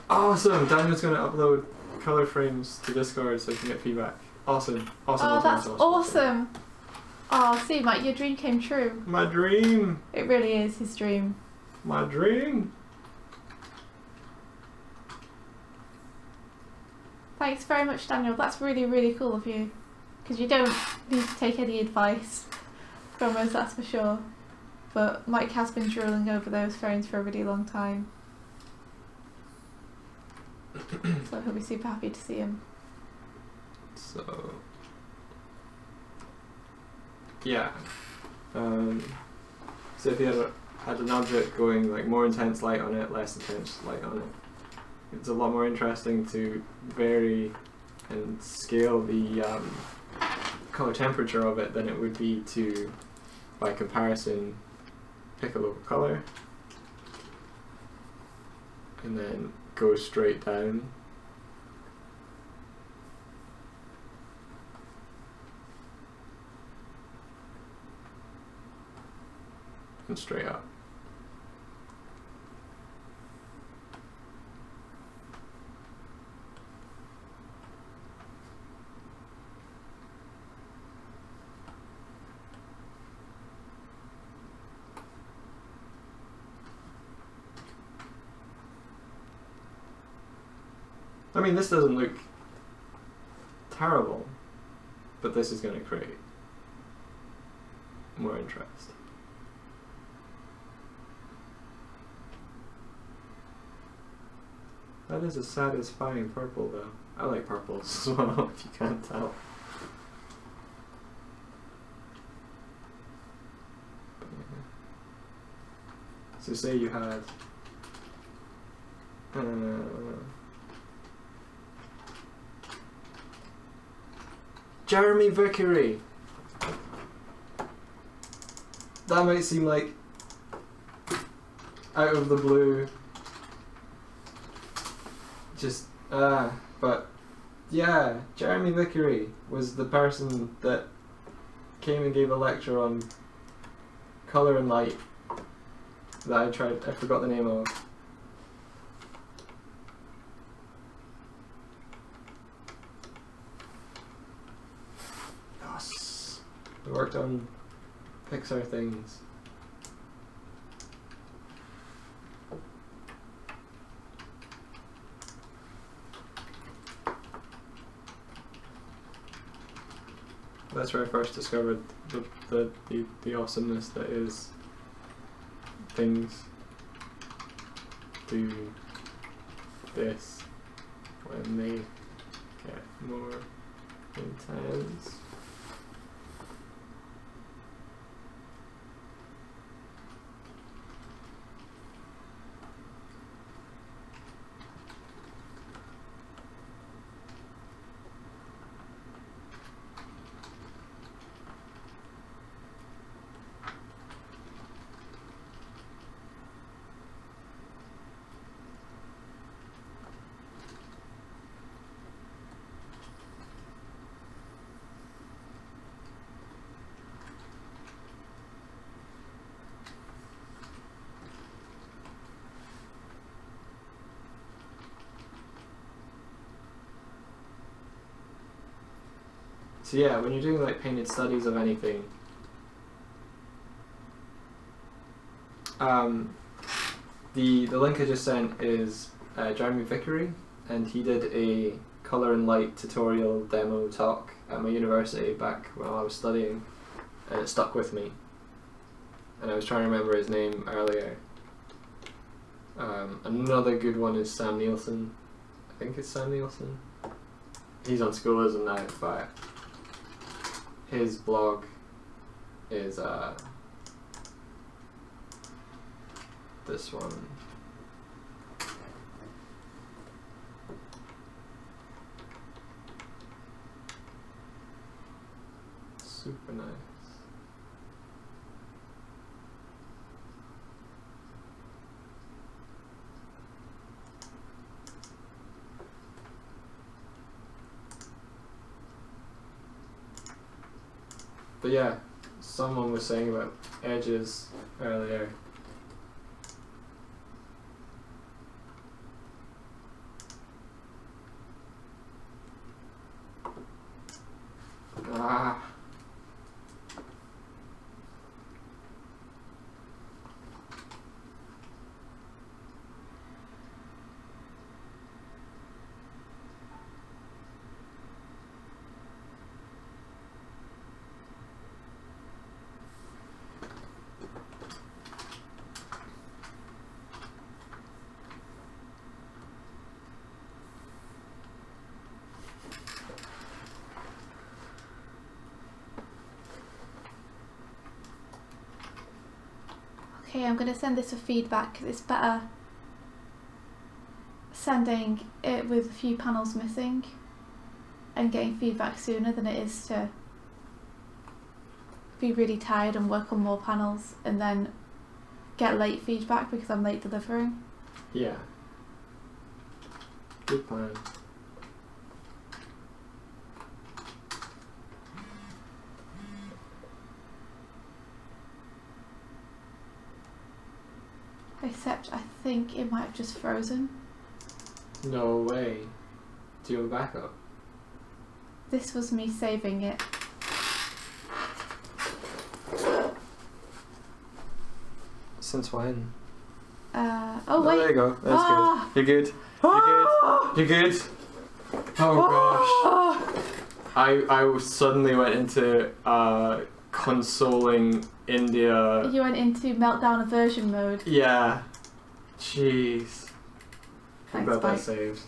Awesome! Daniel's going to upload color frames to Discord so you can get feedback. Awesome. Awesome. Oh, awesome, that's awesome. awesome. Oh, see, Mike, your dream came true. My dream. It really is his dream. My dream. Thanks very much, Daniel. That's really, really cool of you. Because you don't need to take any advice from us, that's for sure. But Mike has been drooling over those frames for a really long time. So he'll be super happy to see him. So, yeah. So if you had an object going like more intense light on it, less intense light on it, it's a lot more interesting to vary and scale the color temperature of it than it would be to, by comparison, pick a local color and then go straight down. And straight up. I mean, this doesn't look terrible, but this is going to create more interest. That is a satisfying purple, though. I like purples as well, if you can't tell. So say you had Jeremy Vickery. That might seem like out of the blue. Just but yeah, Jeremy Vickery was the person that came and gave a lecture on colour and light that I forgot the name of. Yes. I worked on Pixar things. That's where I first discovered the awesomeness that is things do this when they get more intense. So yeah, when you're doing like painted studies of anything, the link I just sent is Jeremy Vickery, and he did a colour and light tutorial demo talk at my university back when I was studying, and it stuck with me. And I was trying to remember his name earlier. Another good one is Sam Nielsen. I think it's Sam Nielsen. He's on Schoolism now, but his blog is this one. Super nice. But yeah, someone was saying about edges earlier. Ah. Okay, I'm going to send this for feedback. It's better sending it with a few panels missing and getting feedback sooner than it is to be really tired and work on more panels and then get late feedback because I'm late delivering. Yeah. Good plan. Except I think it might have just frozen. No way. Do you have a backup? This was me saving it. Since when? Oh wait. There you go. That's good. You're good. You're good. Oh gosh. I suddenly went into consoling India. You went into meltdown aversion mode. Yeah. Jeez. I'm glad that Spike. saved.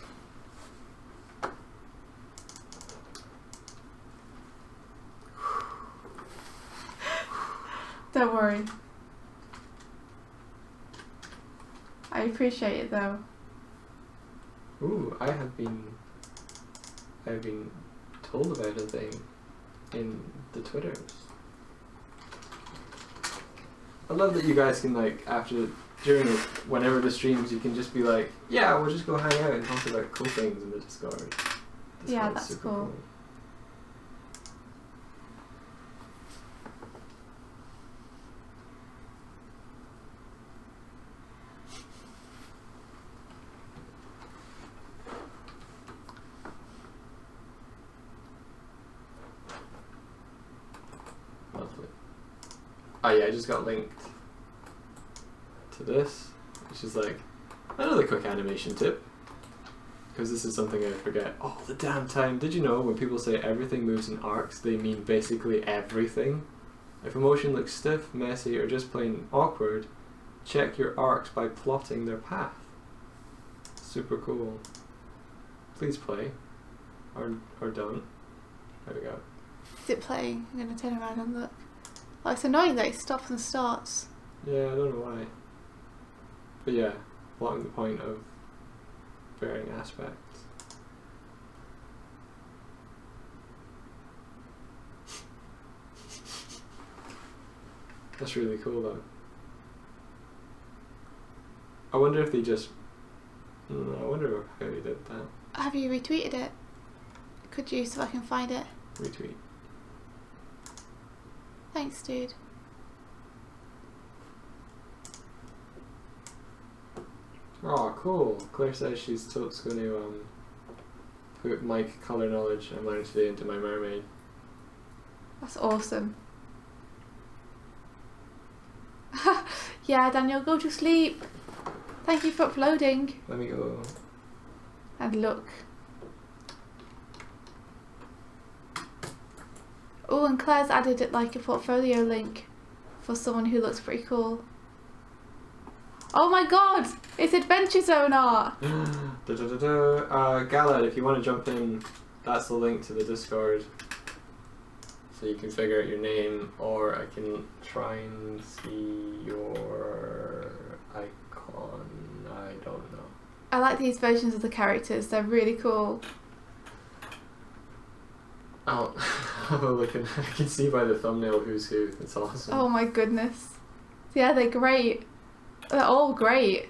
Don't worry. I appreciate it though. Ooh, I have been told about a thing in the Twitters. I love that you guys can whenever the streams, you can just be like, yeah, we'll just go hang out and talk about cool things in the Discord. Yeah, that's super cool. Lovely. Oh yeah, I just got linked to this, which is like another quick animation tip. Because this is something I forget all the damn time. Did you know when people say everything moves in arcs, they mean basically everything? If a motion looks stiff, messy, or just plain awkward, check your arcs by plotting their path. Super cool. Please play. Or don't. There we go. Is it playing? I'm going to turn around and look. Oh, it's annoying that it stops and starts. Yeah, I don't know why. But yeah, blocking the point of varying aspects. That's really cool though. I wonder if they just... I wonder how they did that. Have you retweeted it? Could you, so I can find it? Retweet. Thanks, dude. Oh, cool. Claire says she's totes going to put my colour knowledge I learned today into my mermaid. That's awesome. Yeah, Daniel, go to sleep. Thank you for uploading. Let me go. And look. Oh, and Claire's added it like a portfolio link for someone who looks pretty cool. Oh my god! It's Adventure Zone art! Galad, if you want to jump in, that's the link to the Discord. So you can figure out your name, or I can try and see your icon. I don't know. I like these versions of the characters, they're really cool. I'll have a look, and I can see by the thumbnail who's who. It's awesome. Oh my goodness. Yeah, they're great. They're all great.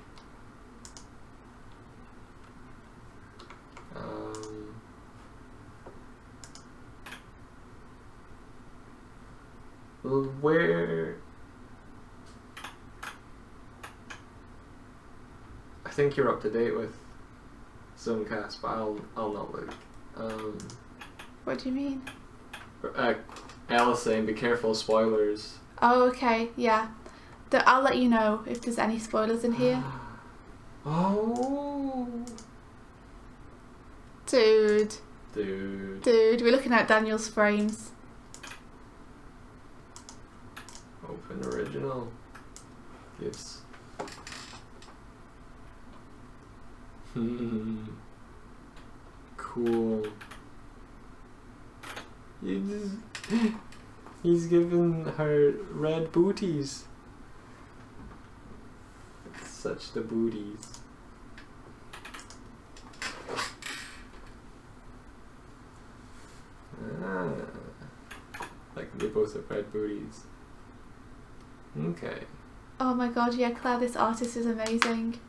Where... I think you're up to date with Zonecast, but I'll not look. What do you mean? Alice saying, be careful, spoilers. Oh, okay, yeah. I'll let you know if there's any spoilers in here. Oh. Dude, we're looking at Daniel's frames. Open original. Yes. Cool. He's given her red booties. Such the booties. Like They both have red booties. Okay. Oh my god, yeah, Claire, this artist is amazing.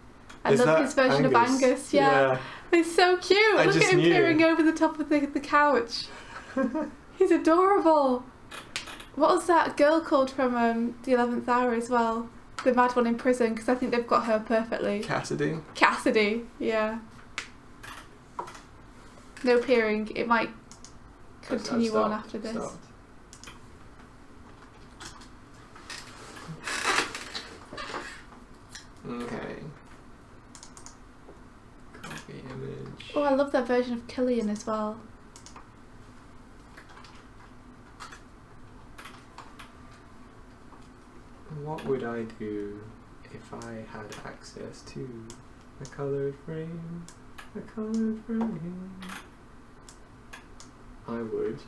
I Is love that his version of Angus, yeah. It's so cute. Look at him peering over the top of the couch. He's adorable. What was that girl called from the 11th Hour as well? The mad one in prison, because I think they've got her perfectly. Cassidy, yeah. No peering. It might continue on after this. Okay. Copy image. Oh, I love that version of Killian as well. What would I do if I had access to a colored frame? A colored frame. I would.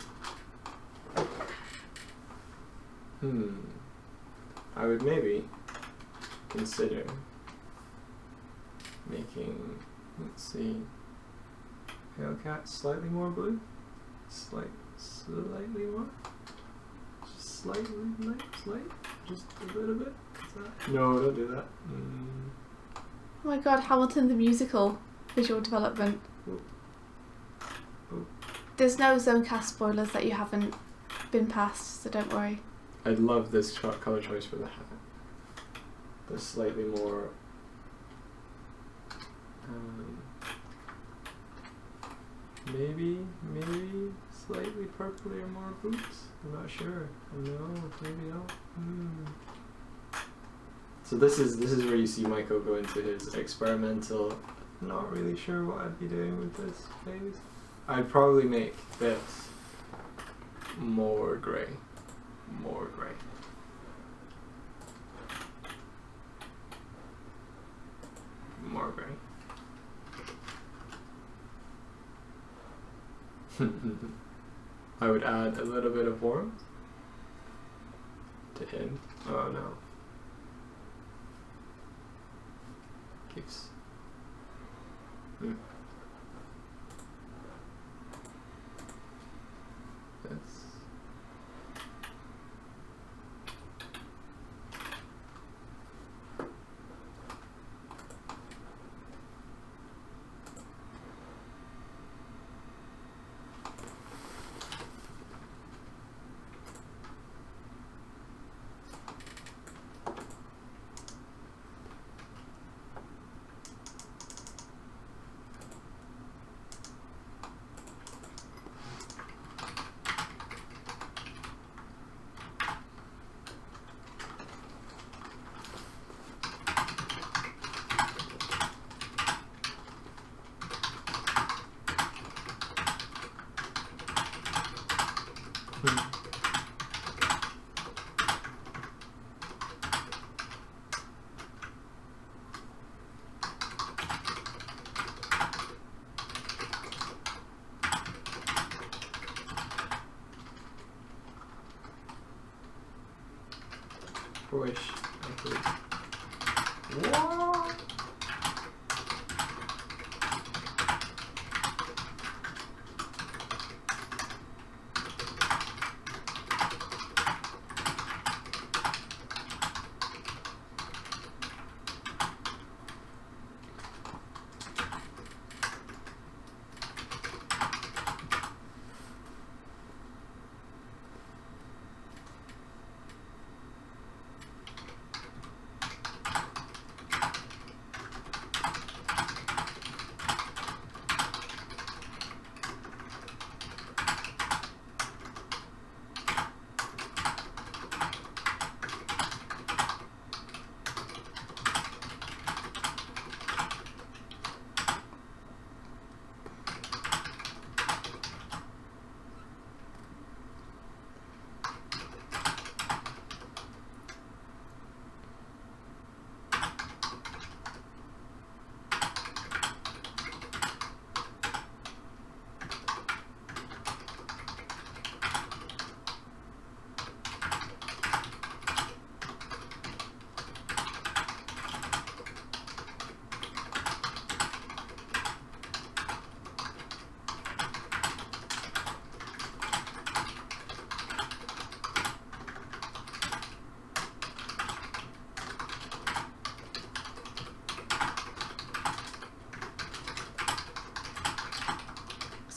I would maybe consider making, let's see, Hellcat slightly more blue, slightly more, just slight, just a little bit. No, don't do that. Oh my god, Hamilton the musical visual development. There's no Zonecast spoilers that you haven't been past, so don't worry. I love this color choice for the hat. The slightly more maybe slightly purplier more boots. I'm not sure. No, maybe not. So this is where you see Michael go into his experimental. Not really sure what I'd be doing with this phase. I'd probably make this more grey. More grey. More grey. I would add a little bit of warmth to him. Oh no. Keeps. Wish I could. What?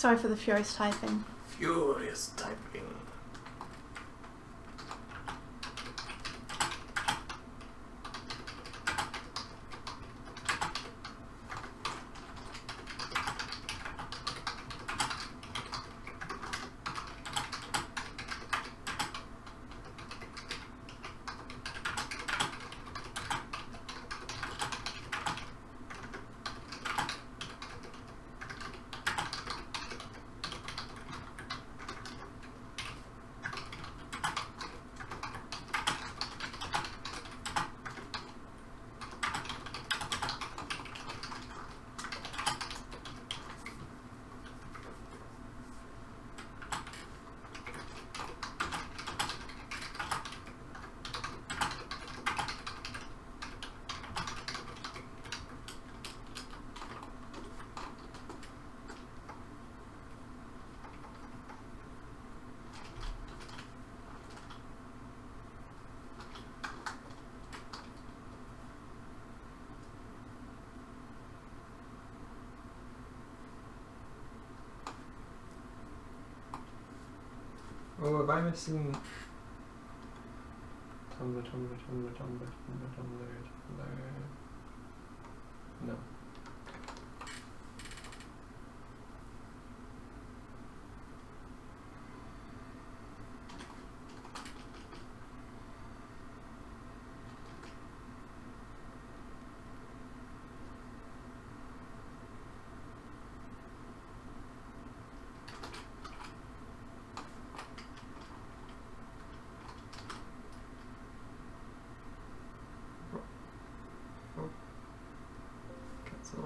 Sorry for the furious typing. Furious typing. Oh, am I missing Tumblr? No. Cancel.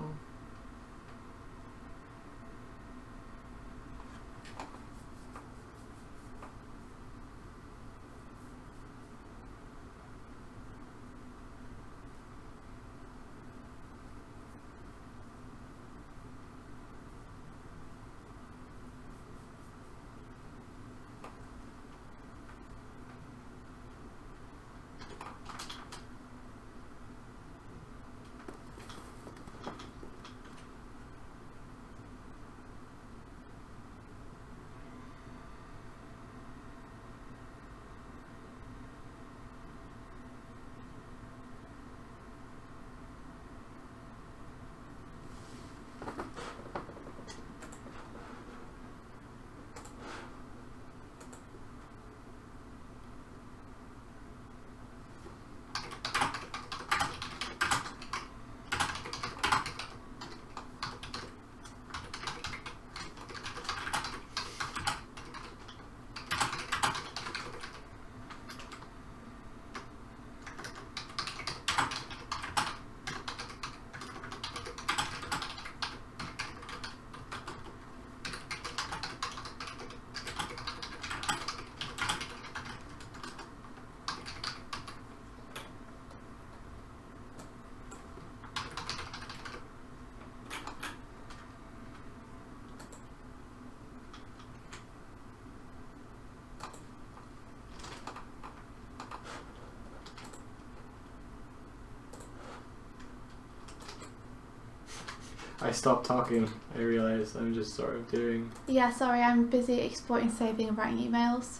I stopped talking. I realised I'm just sort of doing... Yeah, sorry, I'm busy exporting, saving and writing emails.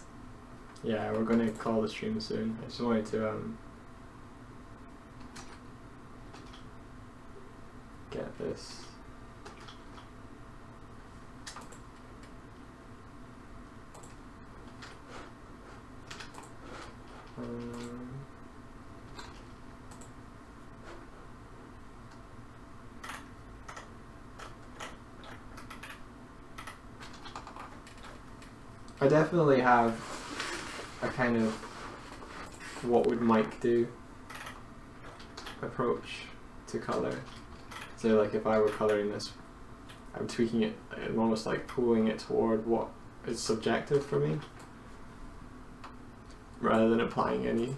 Yeah, we're going to call the stream soon. I just wanted to get this. I definitely have a kind of what would Mike do approach to colour. So like if I were colouring this, I'm tweaking it and almost like pulling it toward what is subjective for me rather than applying any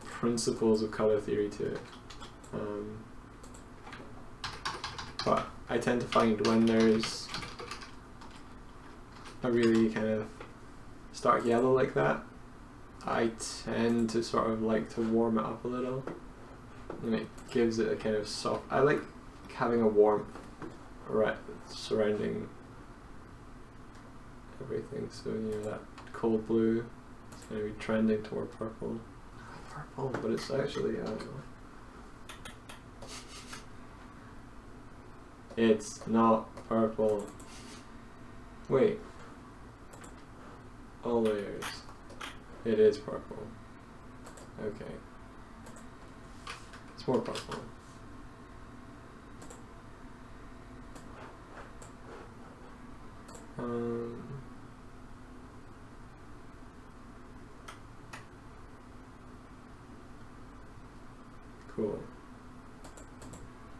principles of colour theory to it. But I tend to find when there's a really kind of stark yellow like that, I tend to sort of like to warm it up a little, and it gives it a kind of soft... I like having a warmth surrounding everything. So that cold blue is going to be trending toward purple. Purple, but it's actually, I don't know. It's not purple. Wait. All layers. It is purple. Okay. It's more purple. Cool.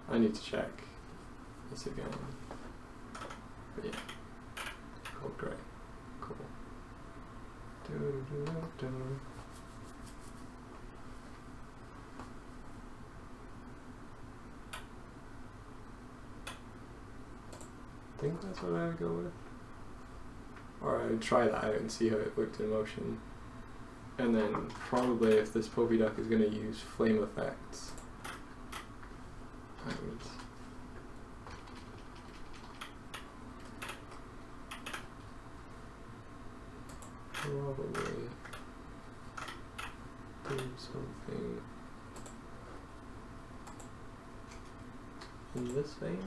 I need to check this again. But yeah. Cool, great. Cool. I think that's what I would go with. Or I would try that out and see how it looked in motion. And then probably if this Polka Duck is going to use flame effects, I would probably do something in this vein.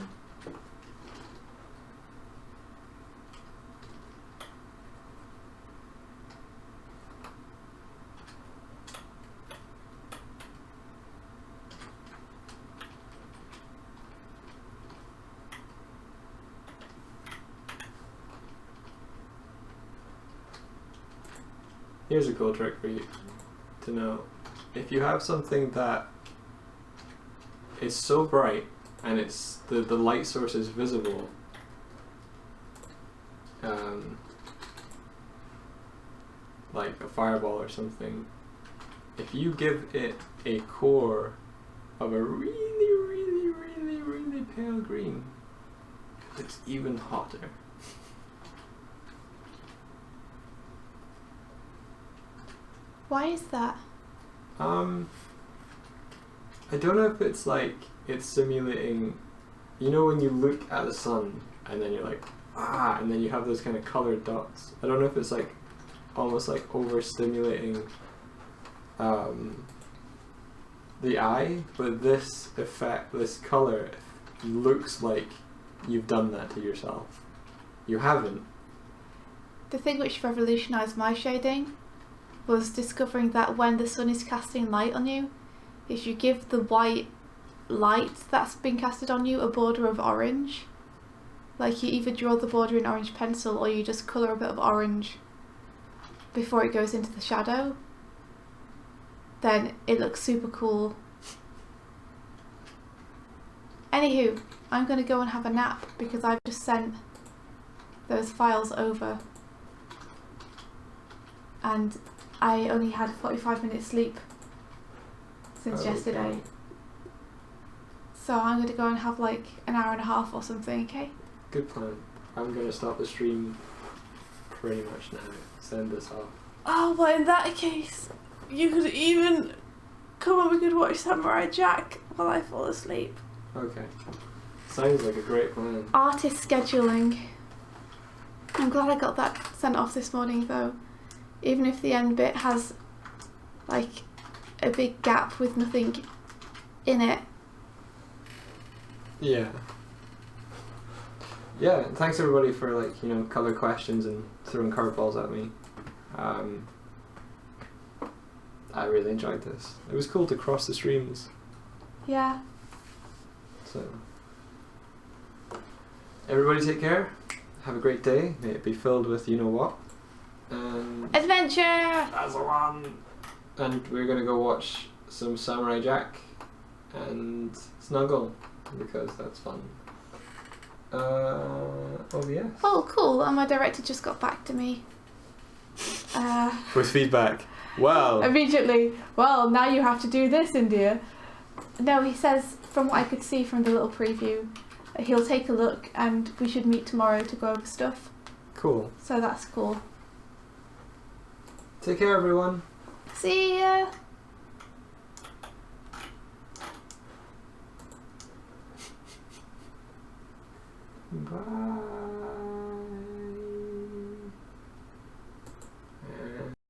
Here's a cool trick for you to know. If you have something that is so bright and it's the light source is visible, like a fireball or something, if you give it a core of a really pale green, it looks even hotter. Why is that? I don't know if it's like it's simulating, you know, when you look at the sun and then you're like, and then you have those kind of colored dots. I don't know if it's like almost like overstimulating the eye, but this effect, this color, looks like you've done that to yourself. You haven't. The thing which revolutionised my shading was discovering that when the sun is casting light on you, is you give the white light that's been casted on you a border of orange. Like you either draw the border in orange pencil or you just colour a bit of orange before it goes into the shadow. Then it looks super cool. Anywho, I'm going to go and have a nap because I've just sent those files over and I only had 45 minutes sleep since yesterday. So I'm going to go and have like an hour and a half or something, okay? Good plan. I'm going to stop the stream pretty much now. Send this off. Oh, well in that case, you could even come and we could watch Samurai Jack while I fall asleep. Okay. Sounds like a great plan. Artist scheduling. I'm glad I got that sent off this morning though. Even if the end bit has like a big gap with nothing in it. Yeah. Yeah, and thanks everybody for like, you know, colour questions and throwing curveballs at me. I really enjoyed this. It was cool to cross the streams. Yeah. So everybody take care. Have a great day. May it be filled with you know what. And adventure! That's the one! And we're gonna go watch some Samurai Jack and snuggle because that's fun. Oh yes. Oh cool, and my director just got back to me. With feedback. Well. Immediately. Well, now you have to do this, India. No, he says, from what I could see from the little preview, he'll take a look and we should meet tomorrow to go over stuff. Cool. So that's cool. Take care, everyone. See ya. Bye.